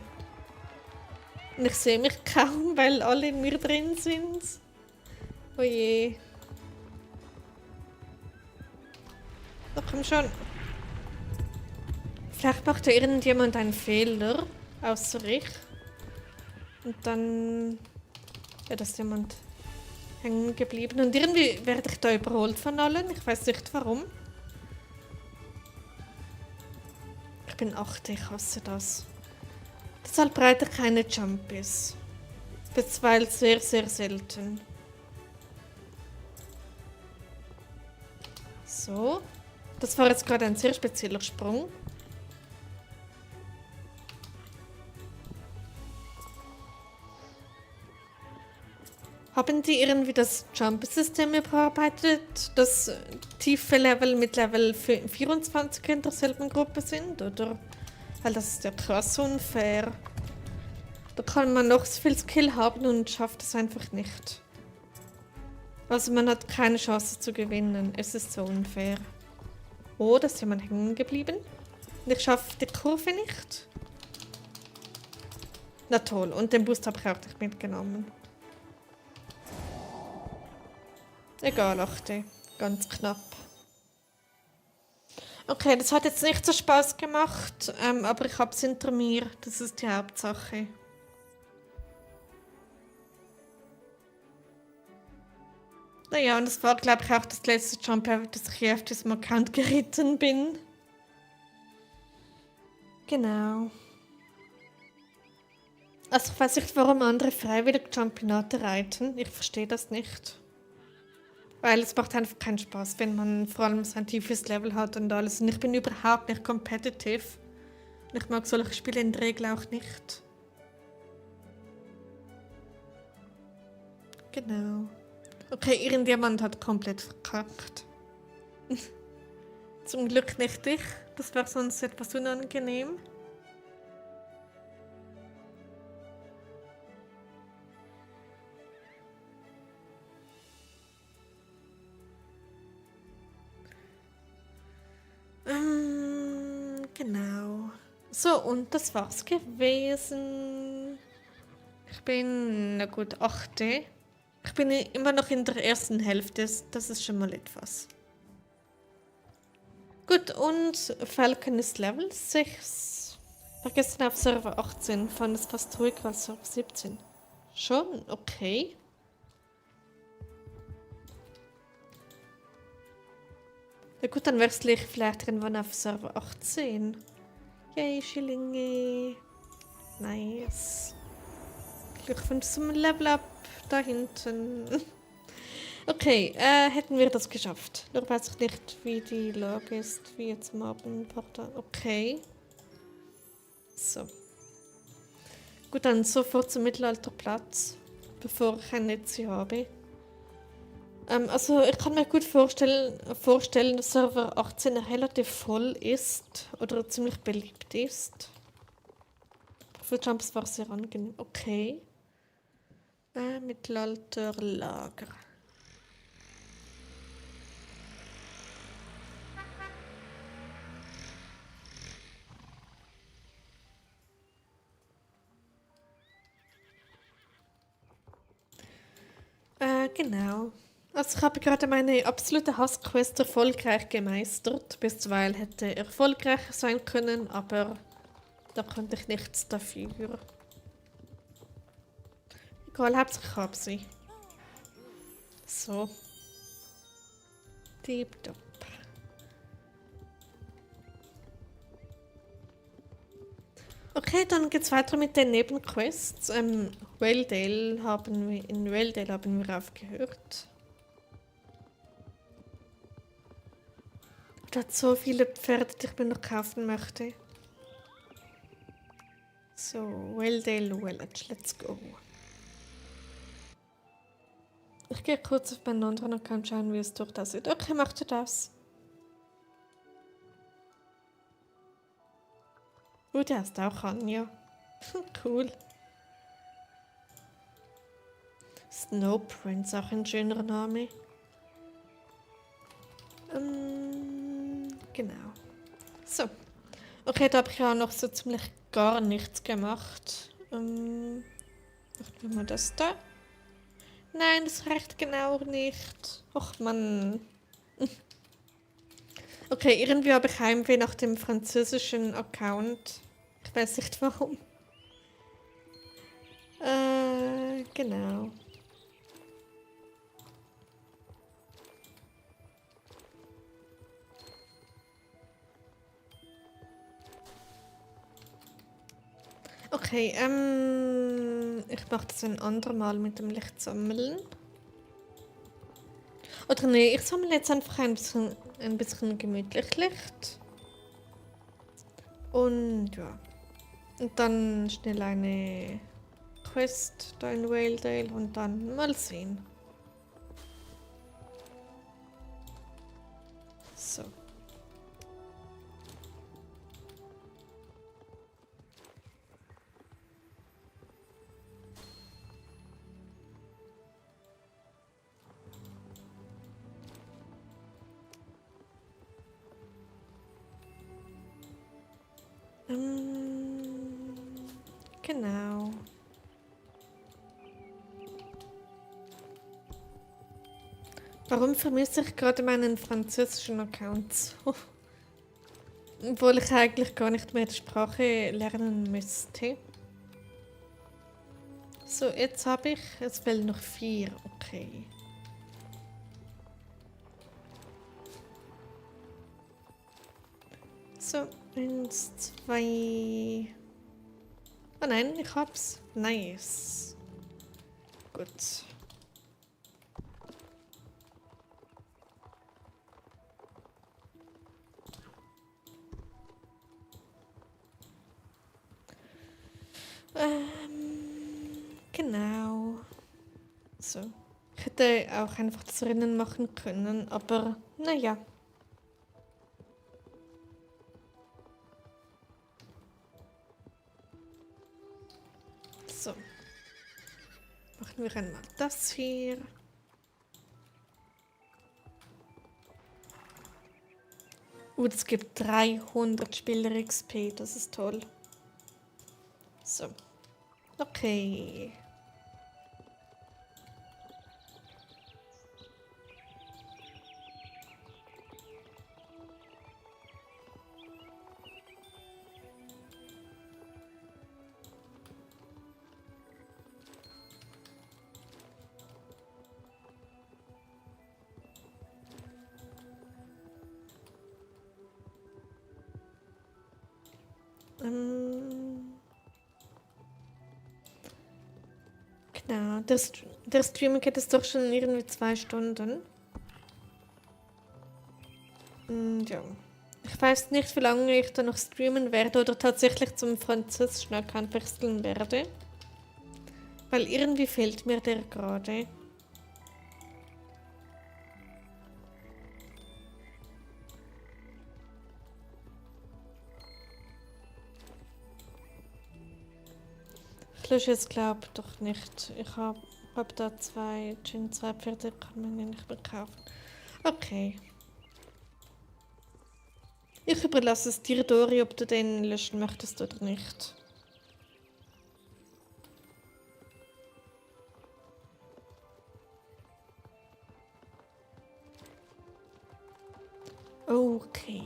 Und ich sehe mich kaum, weil alle in mir drin sind. Oh je. Doch, komm schon. Vielleicht macht ja irgendjemand einen Fehler. Außer ich. Und dann... Ja, da ist jemand hängen geblieben. Und irgendwie werde ich da überholt von allen. Ich weiß nicht warum. Ich bin 8, ich hasse das. Deshalb breite ich keine Jumpies. Bisweilen sehr, sehr selten. So. Das war jetzt gerade ein sehr spezieller Sprung. Haben die irgendwie das Jump-System überarbeitet, dass tiefe Level mit Level 24 in derselben Gruppe sind, oder? Weil das ist ja krass unfair. Da kann man noch so viel Skill haben und schafft es einfach nicht. Also man hat keine Chance zu gewinnen. Es ist so unfair. Oh, da ist jemand hängen geblieben. Und ich schaffe die Kurve nicht. Na toll, und den Boost habe ich auch nicht mitgenommen. Egal, 8. Ganz knapp. Okay, das hat jetzt nicht so Spaß gemacht, aber ich hab's hinter mir. Das ist die Hauptsache. Naja, und das war, glaube ich, auch das letzte Jump, das ich hier auf diesem Account geritten bin. Genau. Also ich weiß nicht, warum andere freiwillig Jumpinate reiten. Ich verstehe das nicht. Weil es macht einfach keinen Spaß, wenn man vor allem sein tiefes Level hat und alles. Und ich bin überhaupt nicht competitive. Und ich mag solche Spiele in der Regel auch nicht. Genau. Okay, irgendjemand hat komplett verkackt. Zum Glück nicht ich. Das wäre sonst etwas unangenehm. Genau. So, und das war's gewesen. Ich bin, na gut, 8. Ich bin immer noch in der ersten Hälfte. Das ist schon mal etwas. Gut, und Falcon ist Level 6. Vergessen auf Server 18. Fand es fast ruhiger als Server 17. Schon, okay. Na gut, dann wechsle ich vielleicht irgendwann auf Server 18. Yay, Schillinge. Nice. Glückwunsch zum Level Up da hinten. Okay, hätten wir das geschafft. Nur weiß ich nicht, wie die Lage ist, wie jetzt am Abend. Okay. So. Gut, dann sofort zum Mittelalterplatz, bevor ich ein Netz habe. Also ich kann mir gut vorstellen, dass Server 18 relativ voll ist oder ziemlich beliebt ist. Für Jumps war es sehr angenehm. Okay. Mittelalterlager. genau. Also ich habe gerade meine absolute Hassquest erfolgreich gemeistert. Bisweilen hätte erfolgreicher sein können, aber da konnte ich nichts dafür. Egal, Hauptsache ich habe sie. So. Tipptopp. Okay, dann geht's weiter mit den Nebenquests. In Waledale haben wir aufgehört. Da hat so viele Pferde, die ich mir noch kaufen möchte. So, Waledale Village, let's go. Ich gehe kurz auf meinen anderen Account schauen, wie es dort aussieht. Okay, macht ihr das? Der ist auch Anja. Cool. Snow Prince, auch ein schöner Name. Genau. So. Okay, da habe ich auch noch so ziemlich gar nichts gemacht. Machen wir das da. Nein, das reicht genau nicht. Och Mann. Okay, irgendwie habe ich Heimweh nach dem französischen Account. Ich weiß nicht warum. Genau. Okay, ich mache das ein andermal mit dem Licht sammeln. Oder nee, ich sammle jetzt einfach ein bisschen gemütlich Licht. Und ja. Und dann schnell eine Quest da in Waledale und dann mal sehen. So. Genau. Warum vermisse ich gerade meinen französischen Account so? Obwohl ich eigentlich gar nicht mehr die Sprache lernen müsste. So, jetzt habe ich. Es fehlen noch 4. Okay. So, 1, 2. Oh nein, ich hab's. Nice. Gut. Genau. So. Ich hätte auch einfach das Rennen machen können, aber naja. So. Machen wir einmal das hier. Es gibt 300 Spieler XP, das ist toll. So. Okay. Genau, der Stream geht es doch schon irgendwie 2 Stunden. Und ja. Ich weiß nicht, wie lange ich da noch streamen werde oder tatsächlich zum französischen Account wechseln werde. Weil irgendwie fehlt mir der gerade. Ich lösche jetzt, glaube ich, doch nicht. Ich hab da 2 Pferde, kann man ja nicht mehr kaufen. Okay. Ich überlasse es dir, Dori, ob du den löschen möchtest oder nicht. Okay.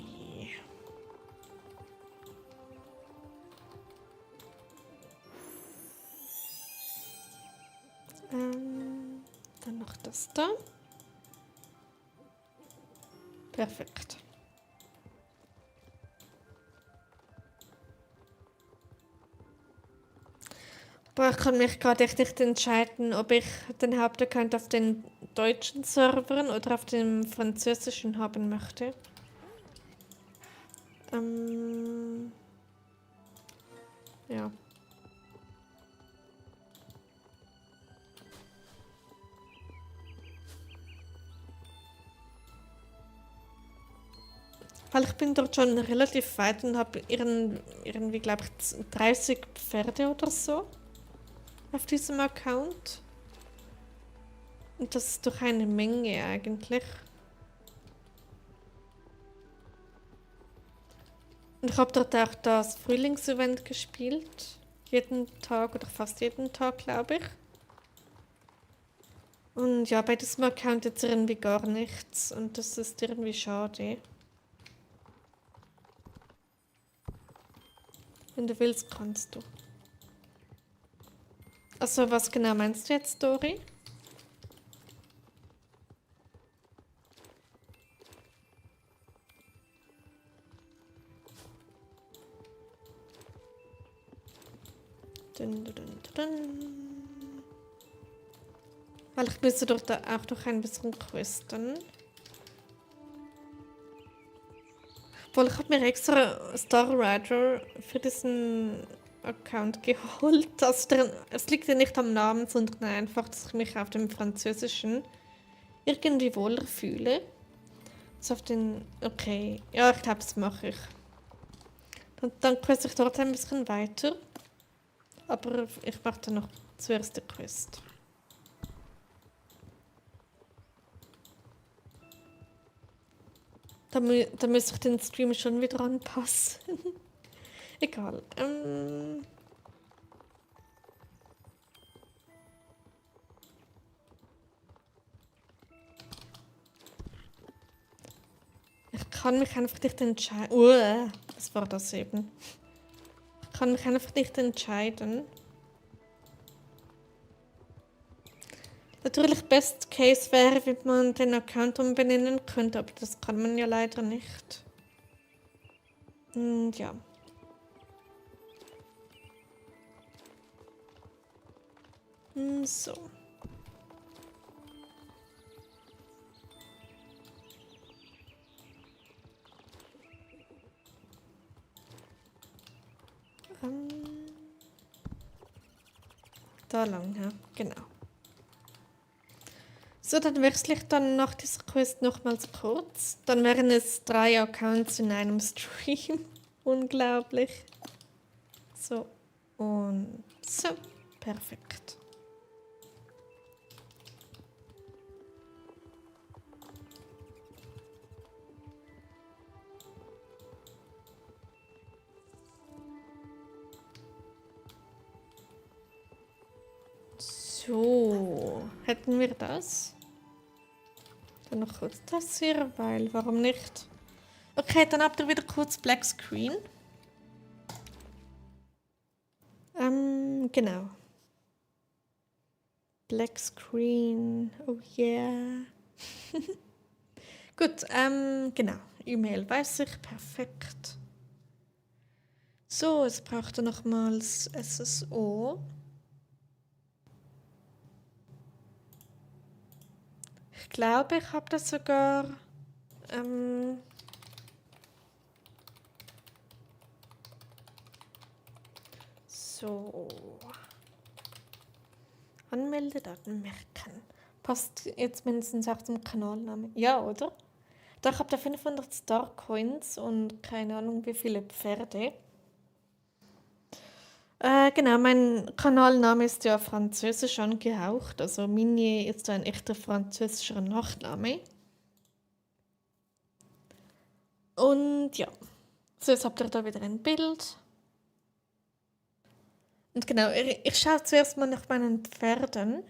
Dann noch das da. Perfekt. Boah, ich kann mich gerade echt nicht entscheiden, ob ich den Hauptaccount auf den deutschen Servern oder auf dem französischen haben möchte. Ja. Weil ich bin dort schon relativ weit und habe irgendwie, glaube ich, 30 Pferde oder so auf diesem Account. Und das ist doch eine Menge eigentlich. Und ich habe dort auch das Frühlingsevent gespielt. Jeden Tag oder fast jeden Tag, glaube ich. Und ja, bei diesem Account jetzt irgendwie gar nichts. Und das ist irgendwie schade. Wenn du willst, kannst du. Also, was genau meinst du jetzt, Dori? Dun, dun, dun, dun. Weil ich müsste doch da auch noch ein bisschen questen. Obwohl, ich habe mir extra Star Rider für diesen Account geholt. Also es liegt ja nicht am Namen, sondern einfach, dass ich mich auf dem Französischen irgendwie wohler fühle. So auf den... Okay, ja, ich glaube, das mache ich. Dann quest ich dort ein bisschen weiter. Aber ich mache dann noch zuerst die Quest. Da müsste ich den Stream schon wieder anpassen. Egal. Ich kann mich einfach nicht entscheiden. Was war das eben? Ich kann mich einfach nicht entscheiden. Natürlich, Best Case wäre, wenn man den Account umbenennen könnte, aber das kann man ja leider nicht. Und ja. So. Da lang, ja, genau. So, dann wechsle ich dann nach dieser Quest nochmals kurz. Dann wären es 3 Accounts in einem Stream. Unglaublich. So, und so. Perfekt. So, hätten wir das? Dann noch kurz das hier, weil warum nicht? Okay, dann habt ihr wieder kurz Black Screen. Genau. Black Screen, oh yeah. Gut, genau. E-Mail weiß ich, perfekt. So, jetzt braucht er nochmals SSO. Ich glaube, ich habe das sogar. So. Anmeldedaten merken. Passt jetzt mindestens auch zum Kanalnamen. Ja, oder? Da ich habe da 500 Star Coins und keine Ahnung wie viele Pferde. Genau, mein Kanalname ist ja französisch angehaucht. Also Mini ist ein echter französischer Nachname. Und ja, so jetzt habt ihr da wieder ein Bild. Und genau, ich schaue zuerst mal nach meinen Pferden.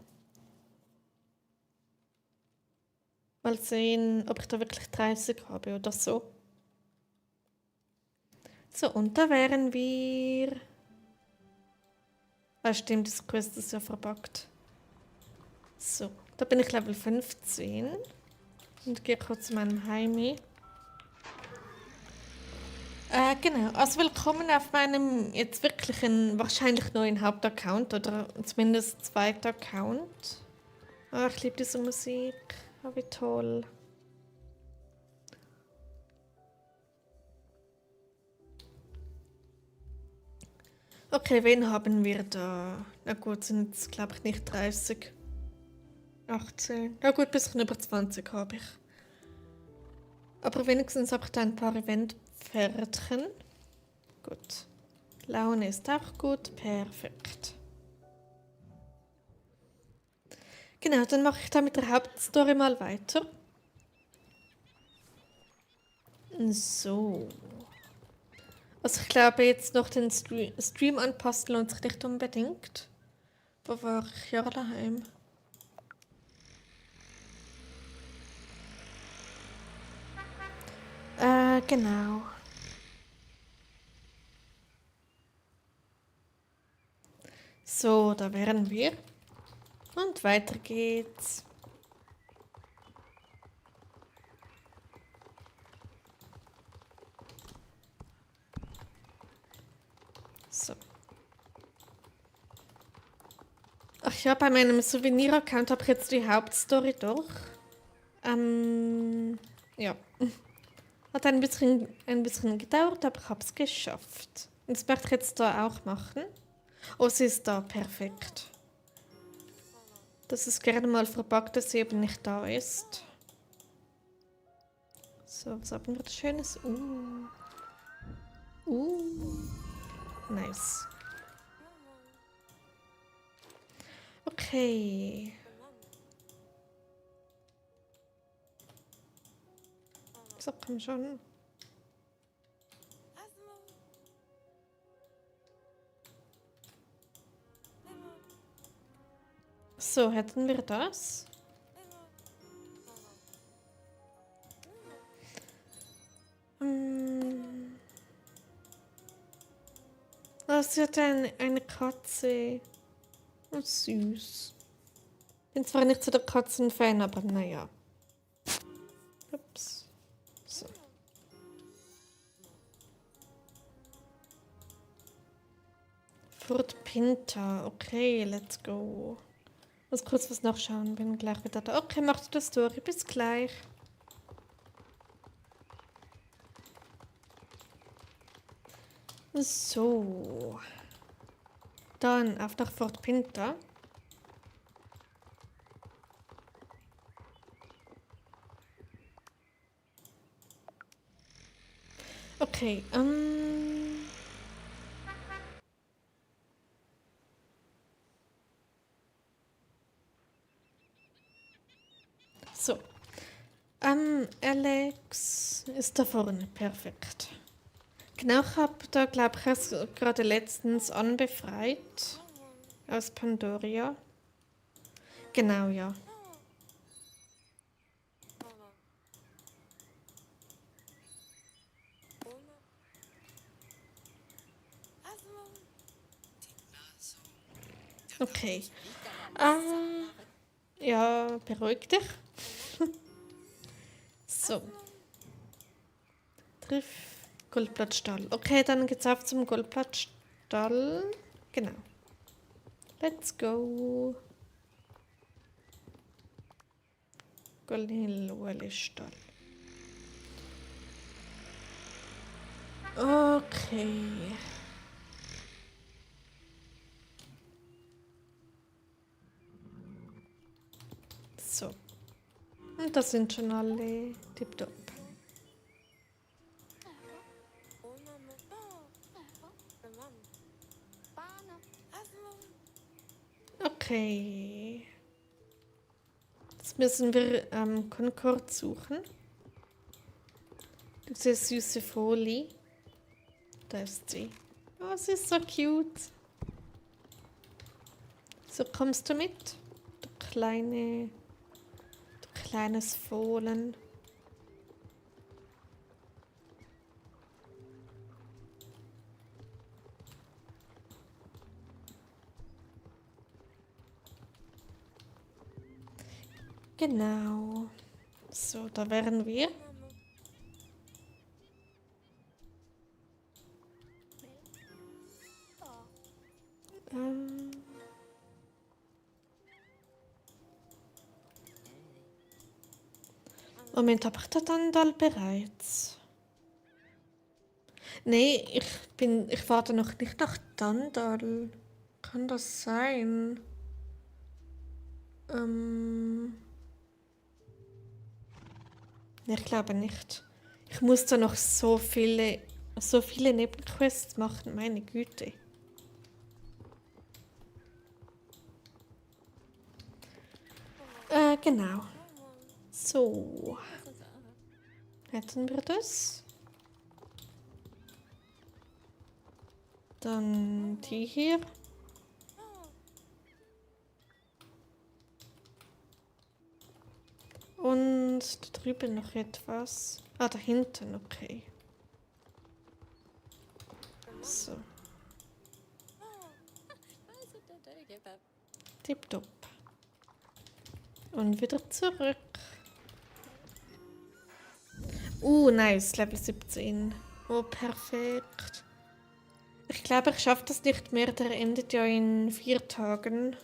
Mal sehen, ob ich da wirklich 30 habe oder so. So, und da wären wir... Ah, stimmt, das Quest ist ja verbuggt. So, da bin ich Level 15. Und gehe kurz zu meinem Heimi. Genau, also willkommen auf meinem jetzt wirklichen, wahrscheinlich neuen Hauptaccount oder zumindest zweiter Account. Ah, ich liebe diese Musik. Oh, wie toll. Okay, wen haben wir da? Na gut, sind jetzt glaube ich nicht 30. 18. Na gut, bisschen über 20 habe ich. Aber wenigstens habe ich da ein paar Eventpferdchen. Gut. Laune ist auch gut. Perfekt. Genau, dann mache ich da mit der Hauptstory mal weiter. So. Also ich glaube jetzt noch den Stream anpassen lohnt sich nicht unbedingt. Wo war ich? Ja, daheim. Genau. So, da wären wir. Und weiter geht's. So. Ach ja, bei meinem Souvenir-Account habe ich jetzt die Hauptstory durch. Ja. Hat ein bisschen gedauert, aber ich habe es geschafft. Und das möchte ich jetzt da auch machen. Oh, sie ist da, perfekt. Das ist gerne mal verbuggt, dass sie eben nicht da ist. So, was haben wir da Schönes? Nice. Okay. So, komm schon. So, hätten wir das? Oh, sie hat eine Katze. Oh, süß. Bin zwar nicht so der Katzenfan, aber naja. Ups. So. Fort Pinta. Okay, let's go. Muss kurz was nachschauen, bin gleich wieder da. Okay, mach das durch. Bis gleich. So. Dann auf nach Fort Pinta. Okay, so. Alex ist da vorne. Perfekt. Genau, ich habe da, glaube ich, erst gerade letztens anbefreit. Aus Pandoria. Genau, ja. Okay. Ja, beruhig dich. So. Triff Goldblattstall. Okay, dann geht's auf zum Goldblattstall. Genau. Let's go. Goldene Stall. Okay. So. Und das sind schon alle tipptopp. Okay. Jetzt müssen wir Concord suchen. Diese süße Folie. Da ist sie. Oh, sie ist so cute. So, kommst du mit? Du kleines Fohlen. Genau. So, da wären wir. Ähm, Moment, habe ich da Dandal bereits? Nee, ich warte noch nicht nach Dandal. Kann das sein? Nee, ich glaube nicht. Ich muss da noch so viele Nebenquests machen, meine Güte. Genau. So, hätten wir das. Dann die hier. Und da drüben noch etwas. Ah, da hinten, okay. So. Tipptopp. Und wieder zurück. Nice, Level 17. Oh, perfekt. Ich glaube, ich schaffe das nicht mehr. Der endet ja in 4 Tagen.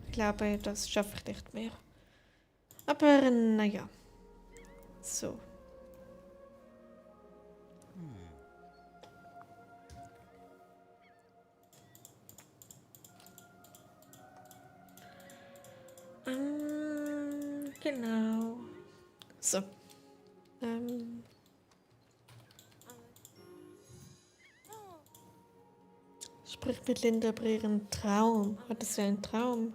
Ich glaube, das schaffe ich nicht mehr. Aber naja. So. Genau. So. Sprich mit Linda über ihren Traum. Hat das ja ein Traum?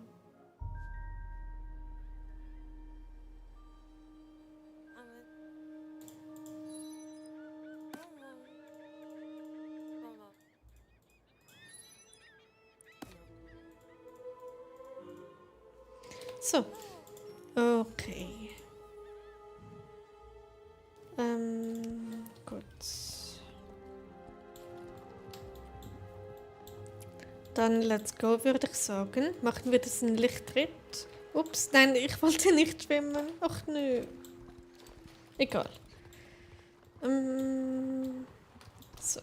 So. Okay. Gut. Dann let's go, würde ich sagen. Machen wir das einen Lichtritt? Ups, nein, ich wollte nicht schwimmen. Ach nö. Egal. So.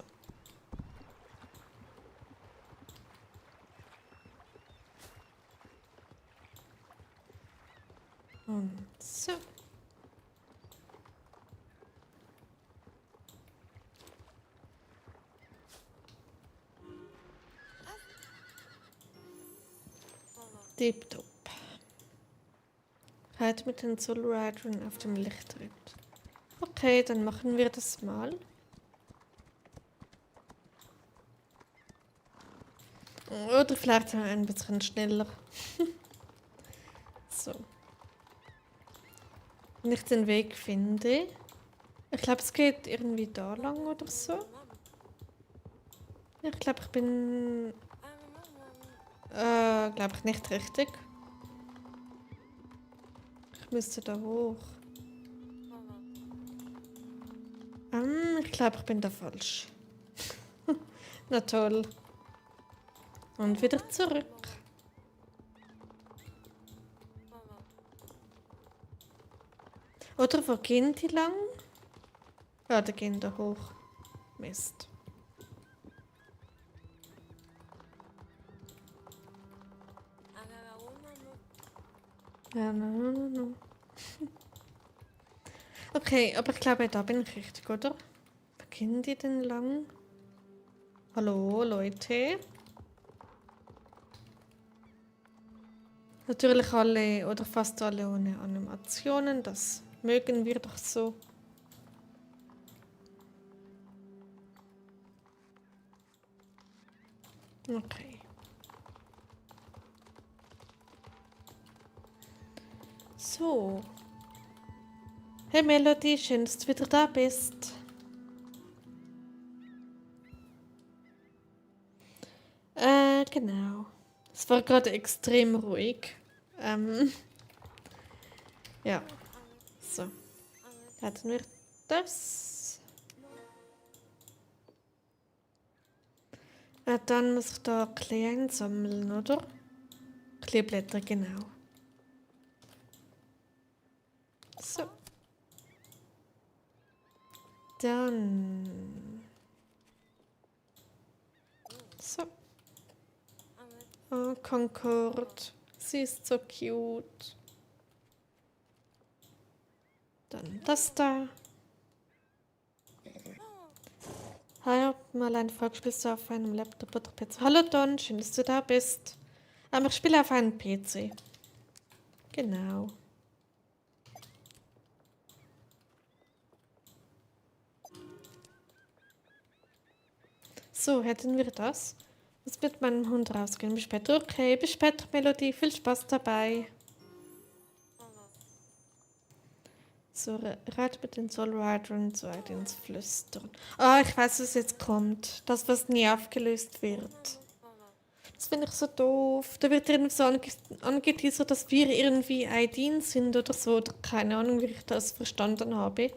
Und so. Tipptopp. Reit mit den Soulridern auf dem Lichtritt. Okay, dann machen wir das mal. Oder vielleicht ein bisschen schneller. So. Wenn ich den Weg finde. Ich glaube, es geht irgendwie da lang oder so. Ich glaube, ich bin... glaube ich nicht richtig. Ich müsste da hoch. Ich glaube, ich bin da falsch. Na toll. Und wieder zurück. Oder wo gehen die lang? Ja, die gehen da hoch. Mist. Ja, no. Okay, aber ich glaube, da bin ich richtig, oder? Wo gehen die denn lang? Hallo, Leute? Natürlich alle oder fast alle ohne Animationen. Das mögen wir doch so. Okay. So. Hey Melody, schön, dass du wieder da bist. Genau. Es war gerade extrem ruhig. Ja. So. Hatten wir das. Dann muss ich da Klee einsammeln, oder? Kleeblätter, genau. Dann. So. Oh, Concord. Sie ist so cute. Dann das da. Hallo, mal eine Folge spielst du auf einem Laptop oder PC? Hallo Don, schön, dass du da bist. Aber ich spiele auf einem PC. Genau. So, hätten wir das. Jetzt mit meinem Hund rausgehen. Bis später. Okay, bis später, Melodie. Viel Spaß dabei. So, reite mit den Soulridern so weit ins Flüstern. Ah, ich weiß, was jetzt kommt. Das, was nie aufgelöst wird. Das finde ich so doof. Da wird irgendwie so angeteasert, dass wir irgendwie Aideen sind oder so. Oder keine Ahnung, wie ich das verstanden habe.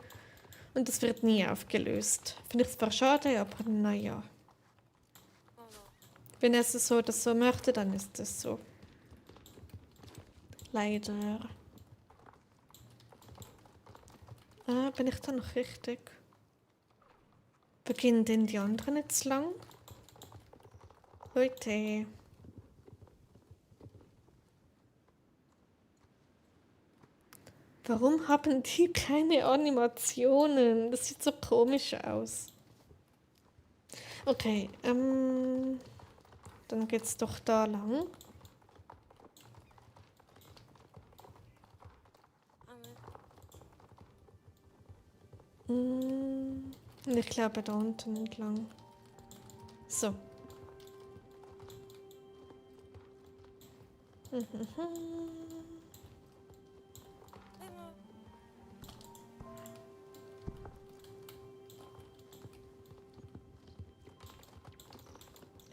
Und das wird nie aufgelöst. Finde ich zwar schade, aber naja. Wenn er es so oder so möchte, dann ist es so. Leider. Ah, bin ich da noch richtig? Beginnen denn die anderen jetzt lang? Leute. Warum haben die keine Animationen? Das sieht so komisch aus. Okay, dann geht's doch da lang. Und ich glaube da unten entlang. So.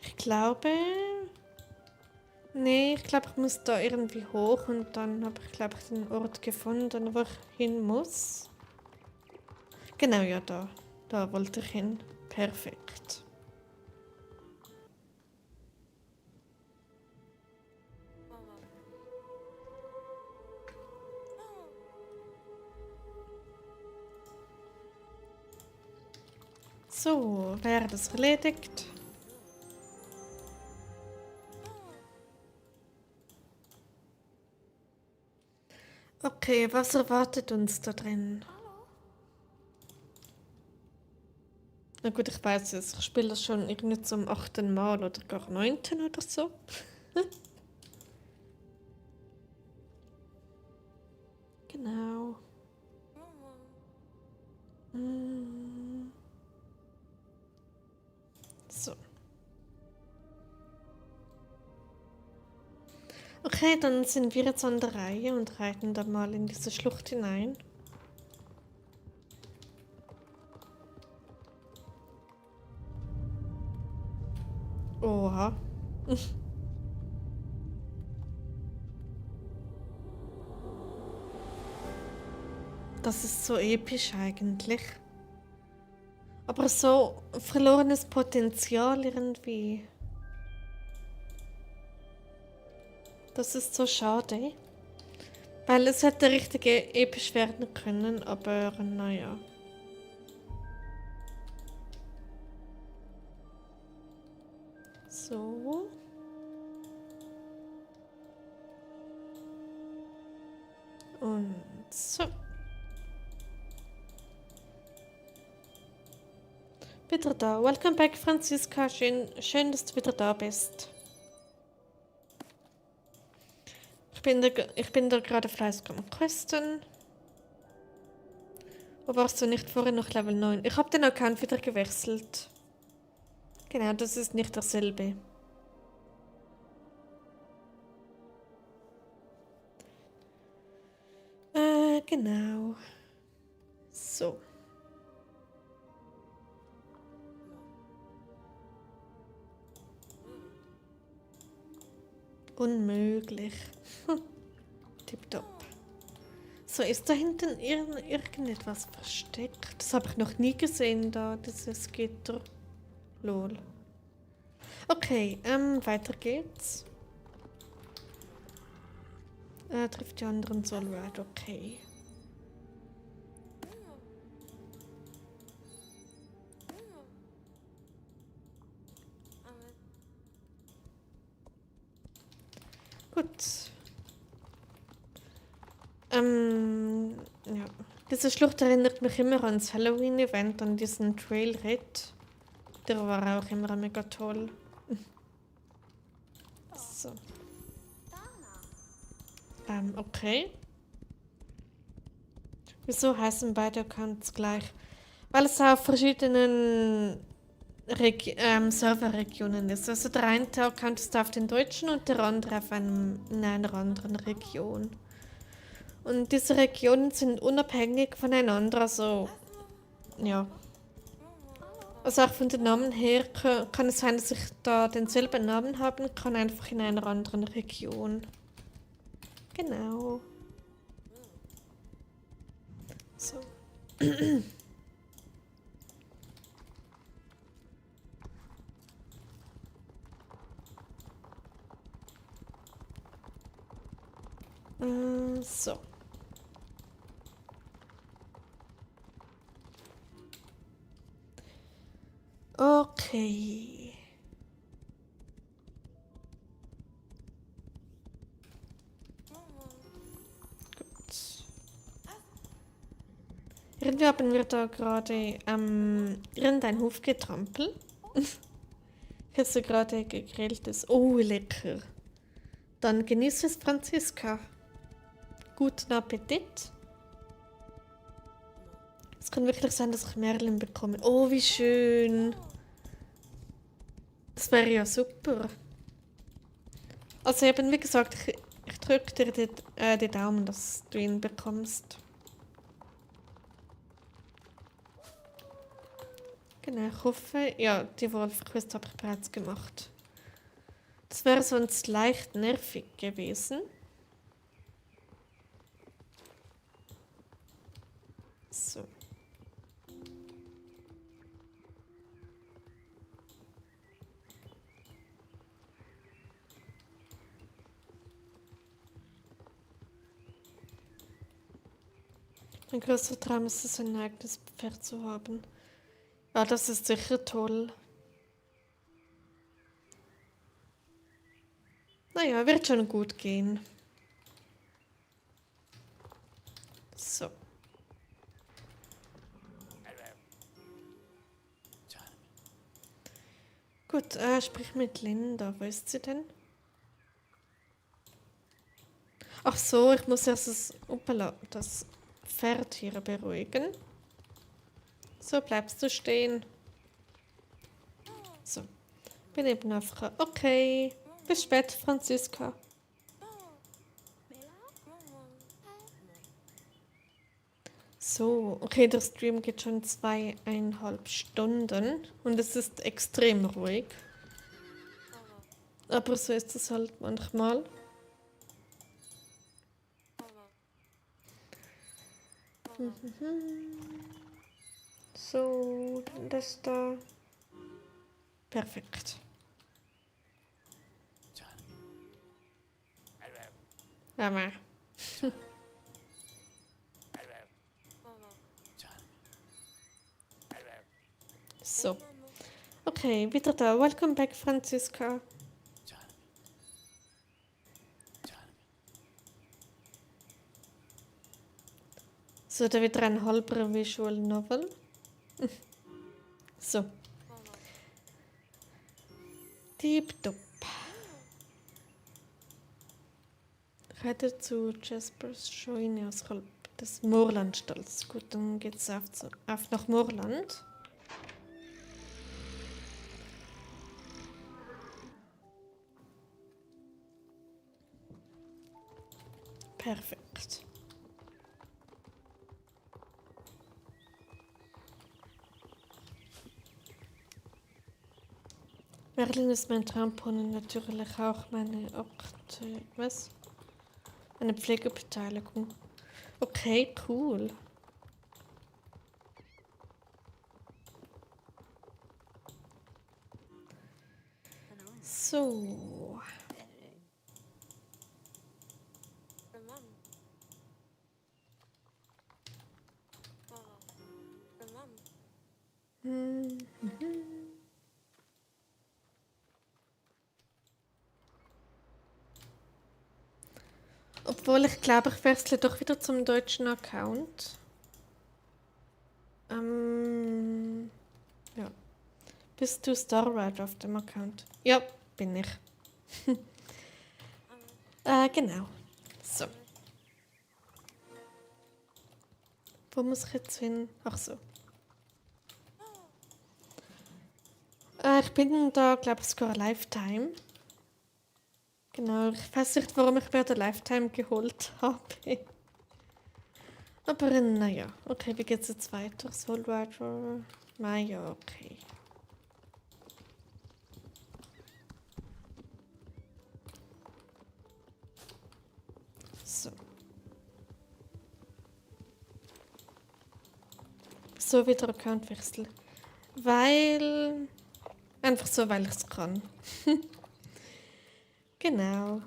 Ich glaube. Nee, ich glaube, ich muss da irgendwie hoch und dann habe ich, glaube ich, den Ort gefunden, wo ich hin muss. Genau, ja, da. Da wollte ich hin. Perfekt. So, wäre das erledigt? Okay, was erwartet uns da drin? Na gut, ich weiß es. Ich spiele das schon irgendwie zum 8. Mal oder gar 9. oder so. Genau. So. Okay, dann sind wir jetzt an der Reihe und reiten da mal in diese Schlucht hinein. Oha. Das ist so episch eigentlich. Aber so verlorenes Potenzial irgendwie. Das ist so schade. Weil es hätte richtig episch werden können, aber naja. So. Und so. Wieder da. Welcome back, Franziska. Schön, dass du wieder da bist. Ich bin da gerade fleißig am Questen. Wo warst du nicht vorher noch Level 9? Ich habe den Account wieder gewechselt. Genau, das ist nicht dasselbe. Genau. So. Unmöglich. Tipptopp. So, ist da hinten irgendetwas versteckt? Das habe ich noch nie gesehen, da, dieses Gitter. Lol. Okay, weiter geht's. Trifft die anderen Soulride, okay. Gut. Ja. Diese Schlucht erinnert mich immer ans Halloween-Event, an diesen Trailritt. Der war auch immer mega toll. So. Okay. Wieso heißen beide Accounts gleich? Weil es auf verschiedenen Serverregionen ist. Also der eine Account ist auf den deutschen und der andere auf in einer anderen Region. Und diese Regionen sind unabhängig voneinander, also ja. Also auch von den Namen her kann es sein, dass ich da denselben Namen haben kann, einfach in einer anderen Region. Genau. So. So. Okay. Gut. Irgendwie haben wir da gerade irgendeinen Hof getrampelt. Ich esse gerade gegrilltes. Oh, lecker. Dann genieß es, Franziska. Guten Appetit. Es kann wirklich sein, dass ich Merlin bekomme. Oh, wie schön. Das wäre ja super. Also eben, wie gesagt, ich drücke dir die Daumen, dass du ihn bekommst. Genau, ich hoffe, ja, die Wolf-Quest habe ich bereits gemacht. Das wäre sonst leicht nervig gewesen. So. Mein größter Traum ist es, ein eigenes Pferd zu haben. Ja, das ist sicher toll. Naja, wird schon gut gehen. So. Gut, sprich mit Linda. Wo ist sie denn? Ach so, ich muss erst das Pferd hier beruhigen. So, bleibst du stehen. So. Bin eben einfach. Okay. Bis später, Franziska. So, okay, der Stream geht schon 2,5 Stunden und es ist extrem ruhig. Aber so ist es halt manchmal. So, das da. Perfekt. Mama. So. Okay, wieder da. Welcome back, Franziska. So, da wieder ein halber Visual Novel. So. Tipptopp. Reite zu Jaspers Scheune außerhalb des Moorlandstalls. Gut, dann geht's auf nach Moorland. Perfekt. Merlin ist mein Trampon und natürlich auch meine was? Eine Pflegebeteiligung. Okay, cool. So. Obwohl ich glaube, ich wechsle doch wieder zum deutschen Account. Ja. Bist du Starride auf dem Account? Ja, bin ich. Genau. So. Wo muss ich jetzt hin? Ach so. Ich bin da, glaube ich, sogar Lifetime. Genau, ich weiß nicht, warum ich mir den Lifetime geholt habe. Aber naja, okay, wie geht's jetzt weiter? Soul Rider. Ja, okay. So. So wieder Account wechseln. Weil. Einfach so, weil ich es kann. Genau.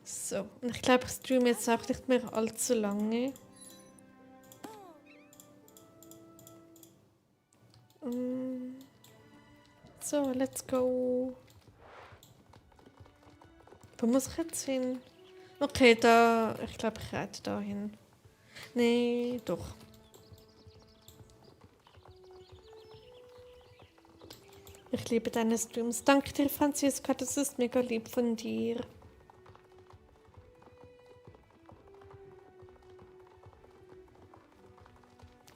So. Und ich glaube, ich streame jetzt auch nicht mehr allzu lange. So, let's go. Wo muss ich jetzt hin? Okay, da. Ich glaube, ich reite da hin. Nee, doch. Ich liebe deine Streams. Danke dir, Franziska. Das ist mega lieb von dir.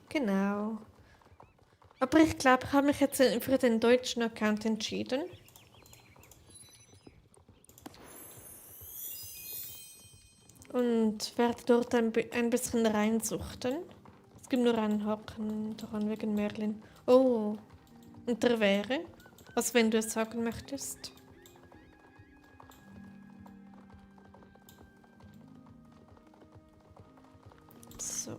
Genau. Aber ich glaube, ich habe mich jetzt für den deutschen Account entschieden. Und werde dort ein bisschen reinsuchten. Es gibt nur einen Haken daran wegen Merlin. Oh, und der wäre? Was, wenn du es sagen möchtest? So.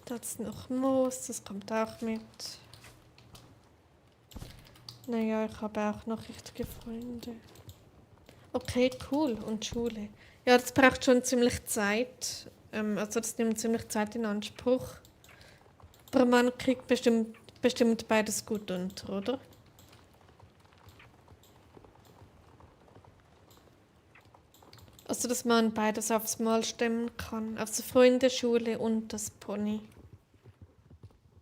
Da ist noch Moos, das kommt auch mit. Naja, ich habe auch noch richtige Freunde. Okay, cool. Und Schule. Ja, das braucht schon ziemlich Zeit. Also das nimmt ziemlich Zeit in Anspruch. Aber man kriegt bestimmt beides gut unter, oder? Also, dass man beides aufs Mal stemmen kann. Also Freunde, Schule und das Pony.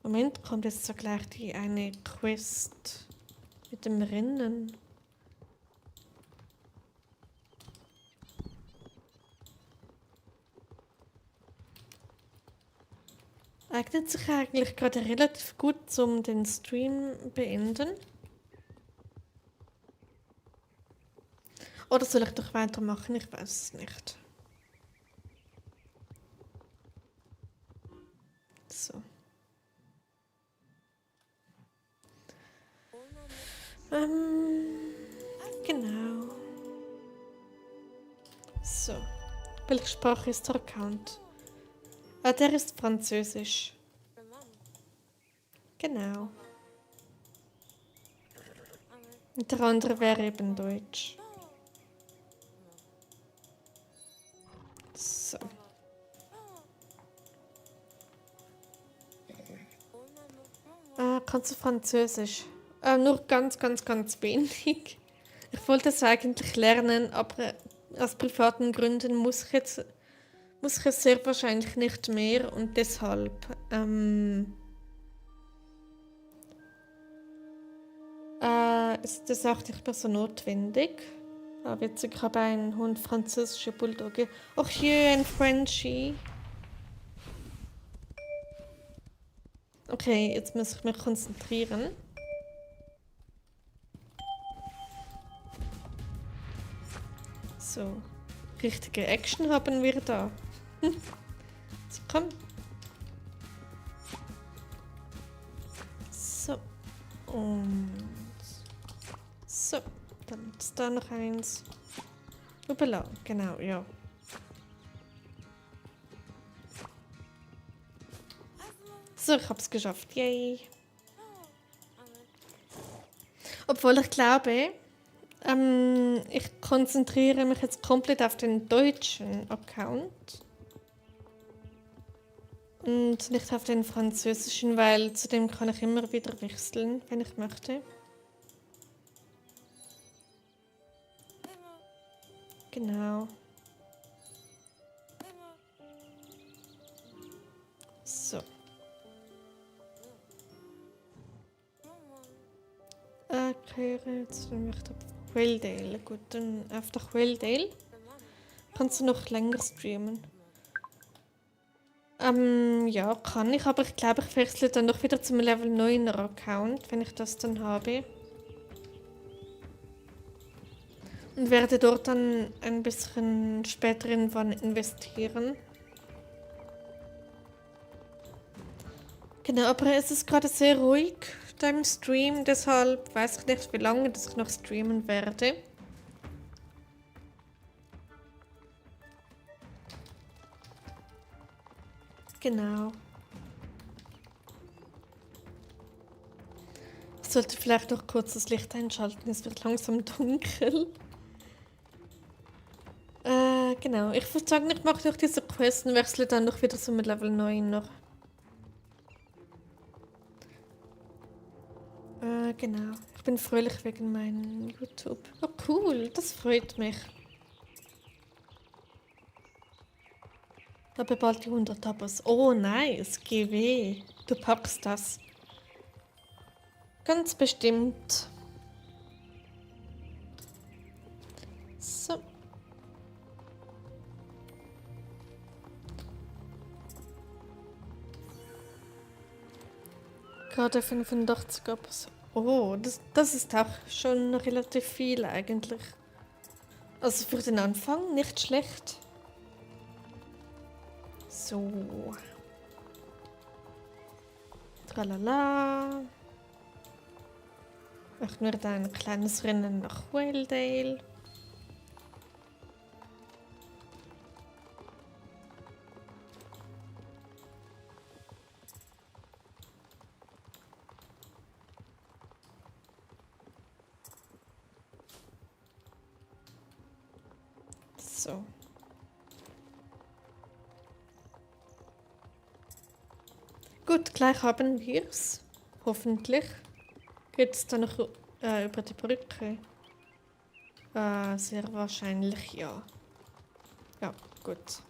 Moment, kommt jetzt so gleich die eine Quest mit dem Rennen. Eignet sich eigentlich gerade relativ gut zum den Stream beenden. Oder soll ich doch weitermachen? Ich weiß es nicht. So. Genau. So. Welche Sprache ist der Account? Ah, der ist Französisch. Genau. Und der andere wäre eben Deutsch. So. Kannst du Französisch? Nur ganz, ganz, ganz wenig. Ich wollte es eigentlich lernen, aber aus privaten Gründen muss ich es sehr wahrscheinlich nicht mehr und deshalb ist das auch nicht mehr so notwendig. Aber jetzt ich habe einen Hund, französische Bulldogge. Och je, ein Frenchie. Okay, jetzt muss ich mich konzentrieren. So, richtige Action haben wir da. So, komm. So. Und so. Dann ist da noch eins. Uppala, genau, ja. So, ich hab's geschafft. Yay. Obwohl ich glaube, ich konzentriere mich jetzt komplett auf den deutschen Account. Und nicht auf den französischen, weil zu dem kann ich immer wieder wechseln, wenn ich möchte. Genau. So. Kehre zu dem Wächter Quelldale. Gut, dann auf der Quelldale kannst du noch länger streamen. Ja, kann ich, aber ich glaube, ich wechsle dann doch wieder zum Level 9er Account, wenn ich das dann habe. Und werde dort dann ein bisschen später irgendwann investieren. Genau, aber es ist gerade sehr ruhig da im Stream, deshalb weiß ich nicht, wie lange das ich noch streamen werde. Genau. Ich sollte vielleicht noch kurz das Licht einschalten, es wird langsam dunkel. Genau. Ich würde sagen, ich mache noch diese Quest und wechsle dann noch wieder zum Level 9 noch. Genau. Ich bin fröhlich wegen meinem YouTube. Oh cool, das freut mich. Ich habe bald die 100 Abos. Oh nice, GW. Du packst das. Ganz bestimmt. So. Gerade 85 Abos. Oh, das ist auch schon relativ viel eigentlich. Also für den Anfang nicht schlecht. So. Tralala. Machen wir dann ein kleines Rennen nach Wildale. So. Gut, gleich haben wir's. Hoffentlich. Geht es dann noch über die Brücke? Sehr wahrscheinlich ja. Ja, gut.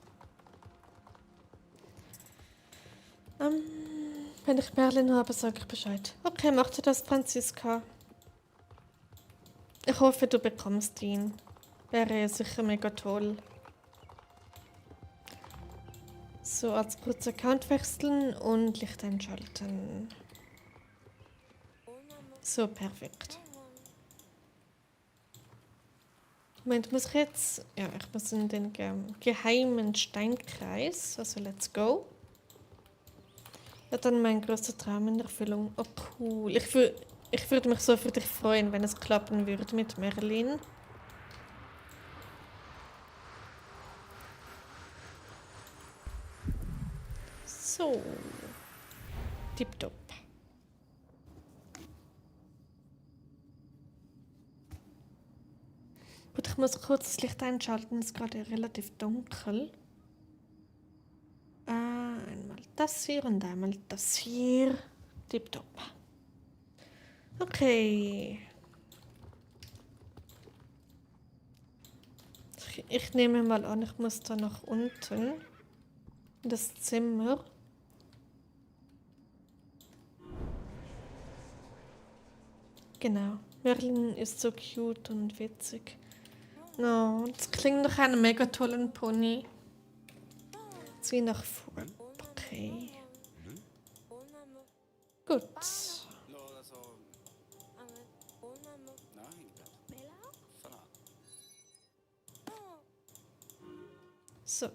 Wenn ich Merlin habe, sage ich Bescheid. Okay, macht das, Franziska. Ich hoffe, du bekommst ihn. Wäre sicher mega toll. So, als kurz Account wechseln und Licht einschalten. So, perfekt. Moment, muss ich jetzt... Ja, ich muss in den geheimen Steinkreis. Also, let's go. Ja, dann mein größter Traum in Erfüllung. Oh, cool. Ich würde mich so für dich freuen, wenn es klappen würde mit Merlin. So. Tipptopp. Gut, ich muss kurz das Licht einschalten. Es ist gerade relativ dunkel. Einmal das hier und einmal das hier. Tipptopp. Okay. Ich nehme mal an, ich muss da nach unten. In das Zimmer. Genau. Merlin ist so cute und witzig. No, das klingt nach einem mega tollen Pony. Zieh nach vorn. Okay. Gut. So.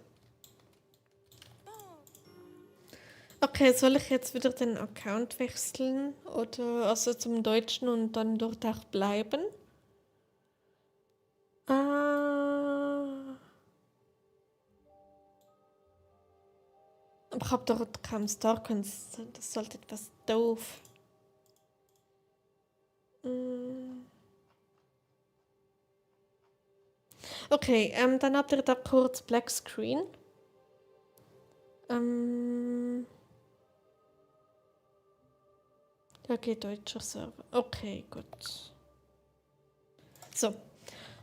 Okay, soll ich jetzt wieder den Account wechseln? Oder also zum Deutschen und dann dort auch bleiben? Aber ich habe dort keinen Starcoins. Das sollte etwas doof. Okay, dann habt ihr da kurz Black Screen. Ja, geht deutscher Server. Okay, gut. So.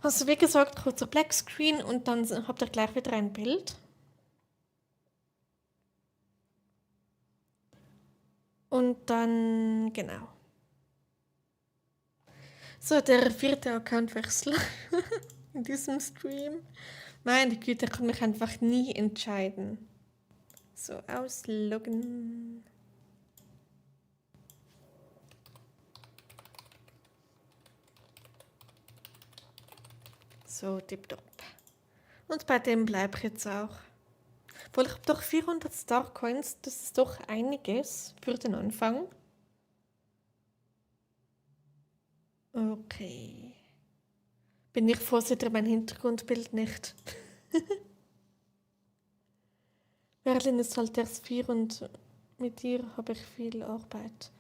Also wie gesagt, kurzer Black Screen und dann habt ihr gleich wieder ein Bild. Und dann, genau. So, der 4. Accountwechsel in diesem Stream. Meine Güte, ich kann mich einfach nie entscheiden. So, ausloggen. So, tipptopp. Und bei dem bleibe ich jetzt auch. Obwohl, ich habe doch 400 Starcoins, das ist doch einiges für den Anfang. Okay. Bin ich froh, seht ihr mein Hintergrundbild nicht. Merlin ist halt erst 4 und mit ihr habe ich viel Arbeit.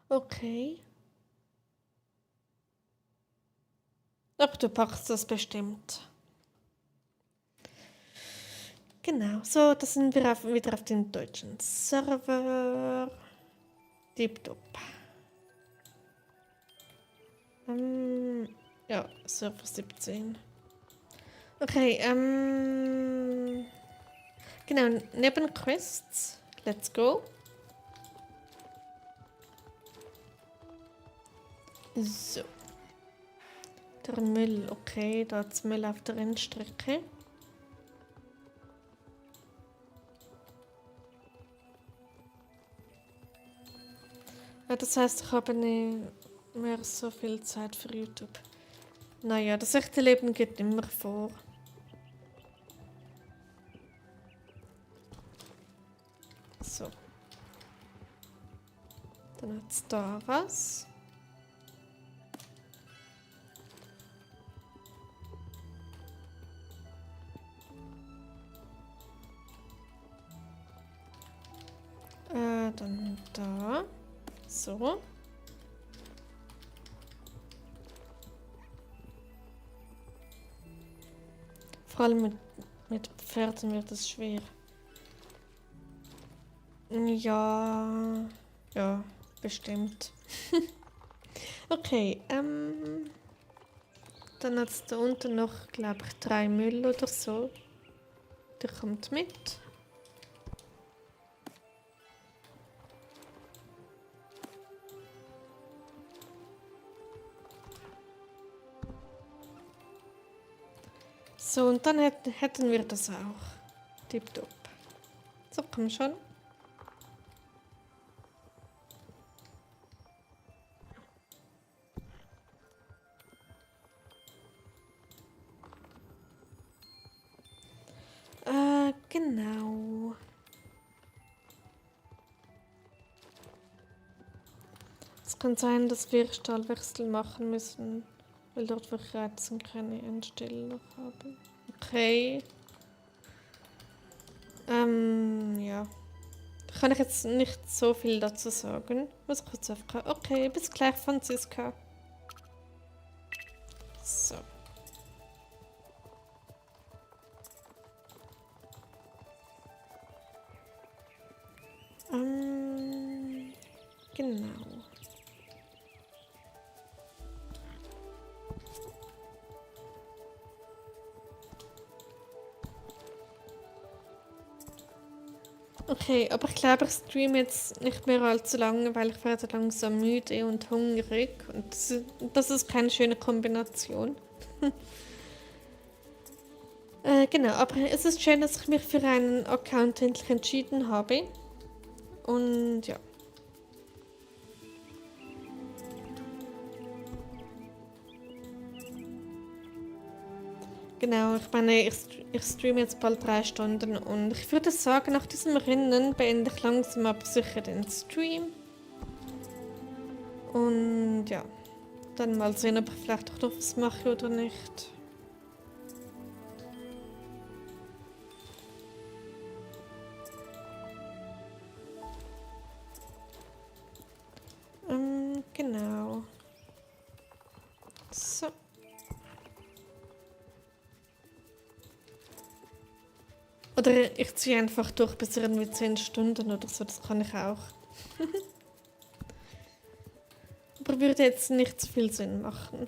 Okay. Aber du packst das bestimmt. Genau, so, da sind wir wieder auf dem deutschen Server. Tipptopp. Ja, Server 17. Okay, genau, Nebenquests. Let's go. So. Der Müll, okay, da ist Müll auf der Rennstrecke. Ja, das heißt, ich habe nicht mehr so viel Zeit für YouTube. Naja, das echte Leben geht immer vor. So. Dann hat es da was. Dann da. So. Vor allem mit Pferden wird es schwer. Ja. Ja, bestimmt. Okay, dann hat es da unten noch, glaube ich, 3 Müll oder so. Der kommt mit. So, und dann hätten wir das auch. Tipptopp. So, komm schon. Genau. Es kann sein, dass wir Stallwechsel machen müssen, weil dort wir Reizen keine Einsteller haben. Okay. Ja. Da kann ich jetzt nicht so viel dazu sagen. Muss kurz aufgehen. Okay, bis gleich, Franziska. So. Genau. Okay, aber ich glaube, ich streame jetzt nicht mehr allzu lange, weil ich werde langsam müde und hungrig. Und das ist keine schöne Kombination. Genau, aber es ist schön, dass ich mich für einen Account endlich entschieden habe. Und ja. Genau, ich meine, ich streame jetzt bald 3 Stunden und ich würde sagen, nach diesem Rennen beende ich langsam aber sicher den Stream. Und ja, dann mal sehen, ob ich vielleicht auch noch was mache oder nicht. Genau. So. Oder ich ziehe einfach durch bis irgendwie 10 Stunden oder so, das kann ich auch. Aber würde jetzt nicht so viel Sinn machen.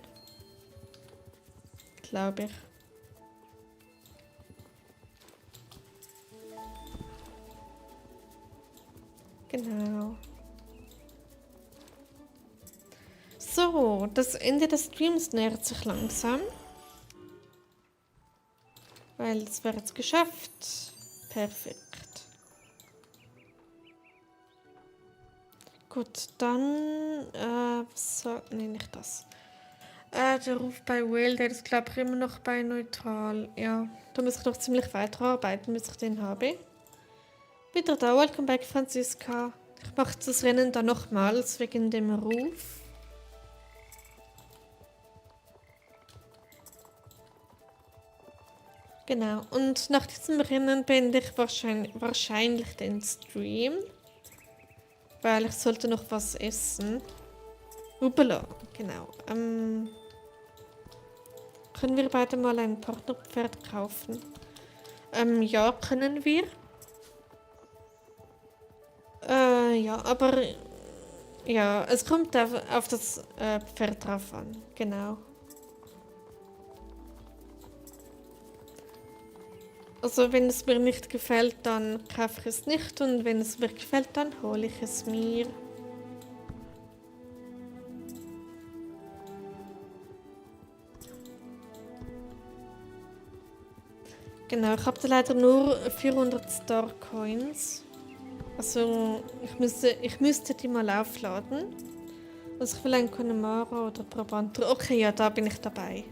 Glaube ich. Genau. So, das Ende des Streams nähert sich langsam. Weil es wäre jetzt geschafft. Perfekt. Gut, dann, so, nee, nicht das. Der Ruf bei Will, der ist glaube ich immer noch bei Neutral. Ja, da muss ich noch ziemlich weiterarbeiten, bis ich den habe. Wieder da, welcome back Franziska. Ich mache das Rennen dann nochmals wegen dem Ruf. Genau, und nach diesem Rennen beende ich wahrscheinlich den Stream. Weil ich sollte noch was essen. Upala, genau. Können wir beide mal ein Partnerpferd kaufen? Ja, können wir. Ja, aber ja, es kommt auf das Pferd drauf an. Genau. Also wenn es mir nicht gefällt, dann kaufe ich es nicht und wenn es mir gefällt, dann hole ich es mir. Genau, ich habe da leider nur 400 Star Coins. Also ich müsste die mal aufladen. Also ich will einen Connemara oder Brabanter. Okay, ja, da bin ich dabei.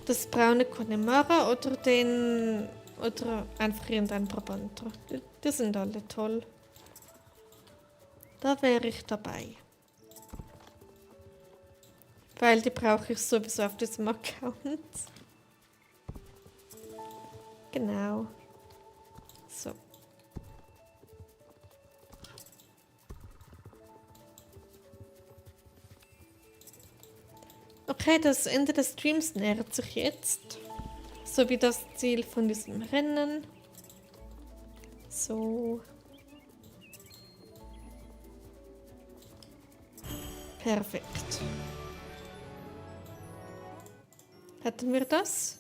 Das braune Connemara oder einfach irgendein Brabanter. Die sind alle toll. Da wäre ich dabei. Weil die brauche ich sowieso auf diesem Account. Genau. So. Okay, das Ende des Streams nähert sich jetzt. So wie das Ziel von diesem Rennen. So. Perfekt. Hatten wir das?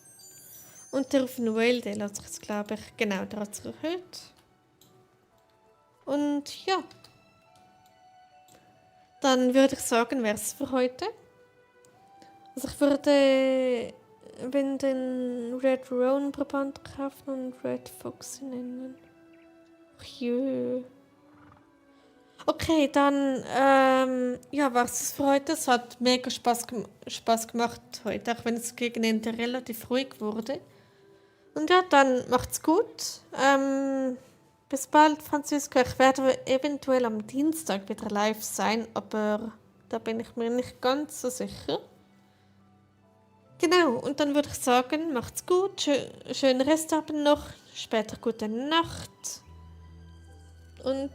Und der auf den Whale, der hat sich jetzt, glaube ich, genau, der hat sich erhöht. Und ja. Dann würde ich sagen, wäre es für heute. Also ich würde den Red Roan Brabant kaufen und Red Foxy nennen. Ach jö. Okay, dann ja, war es für heute. Es hat mega Spaß gemacht heute, auch wenn es gegen Ende relativ ruhig wurde. Und ja, dann macht's gut. Bis bald, Franziska. Ich werde eventuell am Dienstag wieder live sein, aber da bin ich mir nicht ganz so sicher. Genau, und dann würde ich sagen, macht's gut, schönen Restabend noch, später gute Nacht und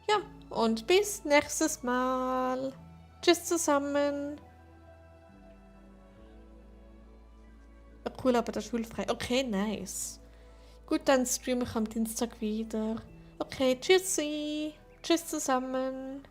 ja, und bis nächstes Mal. Tschüss zusammen. Ja, cool, aber der schulfrei. Okay, nice. Gut, dann streame ich am Dienstag wieder. Okay, tschüssi. Tschüss zusammen.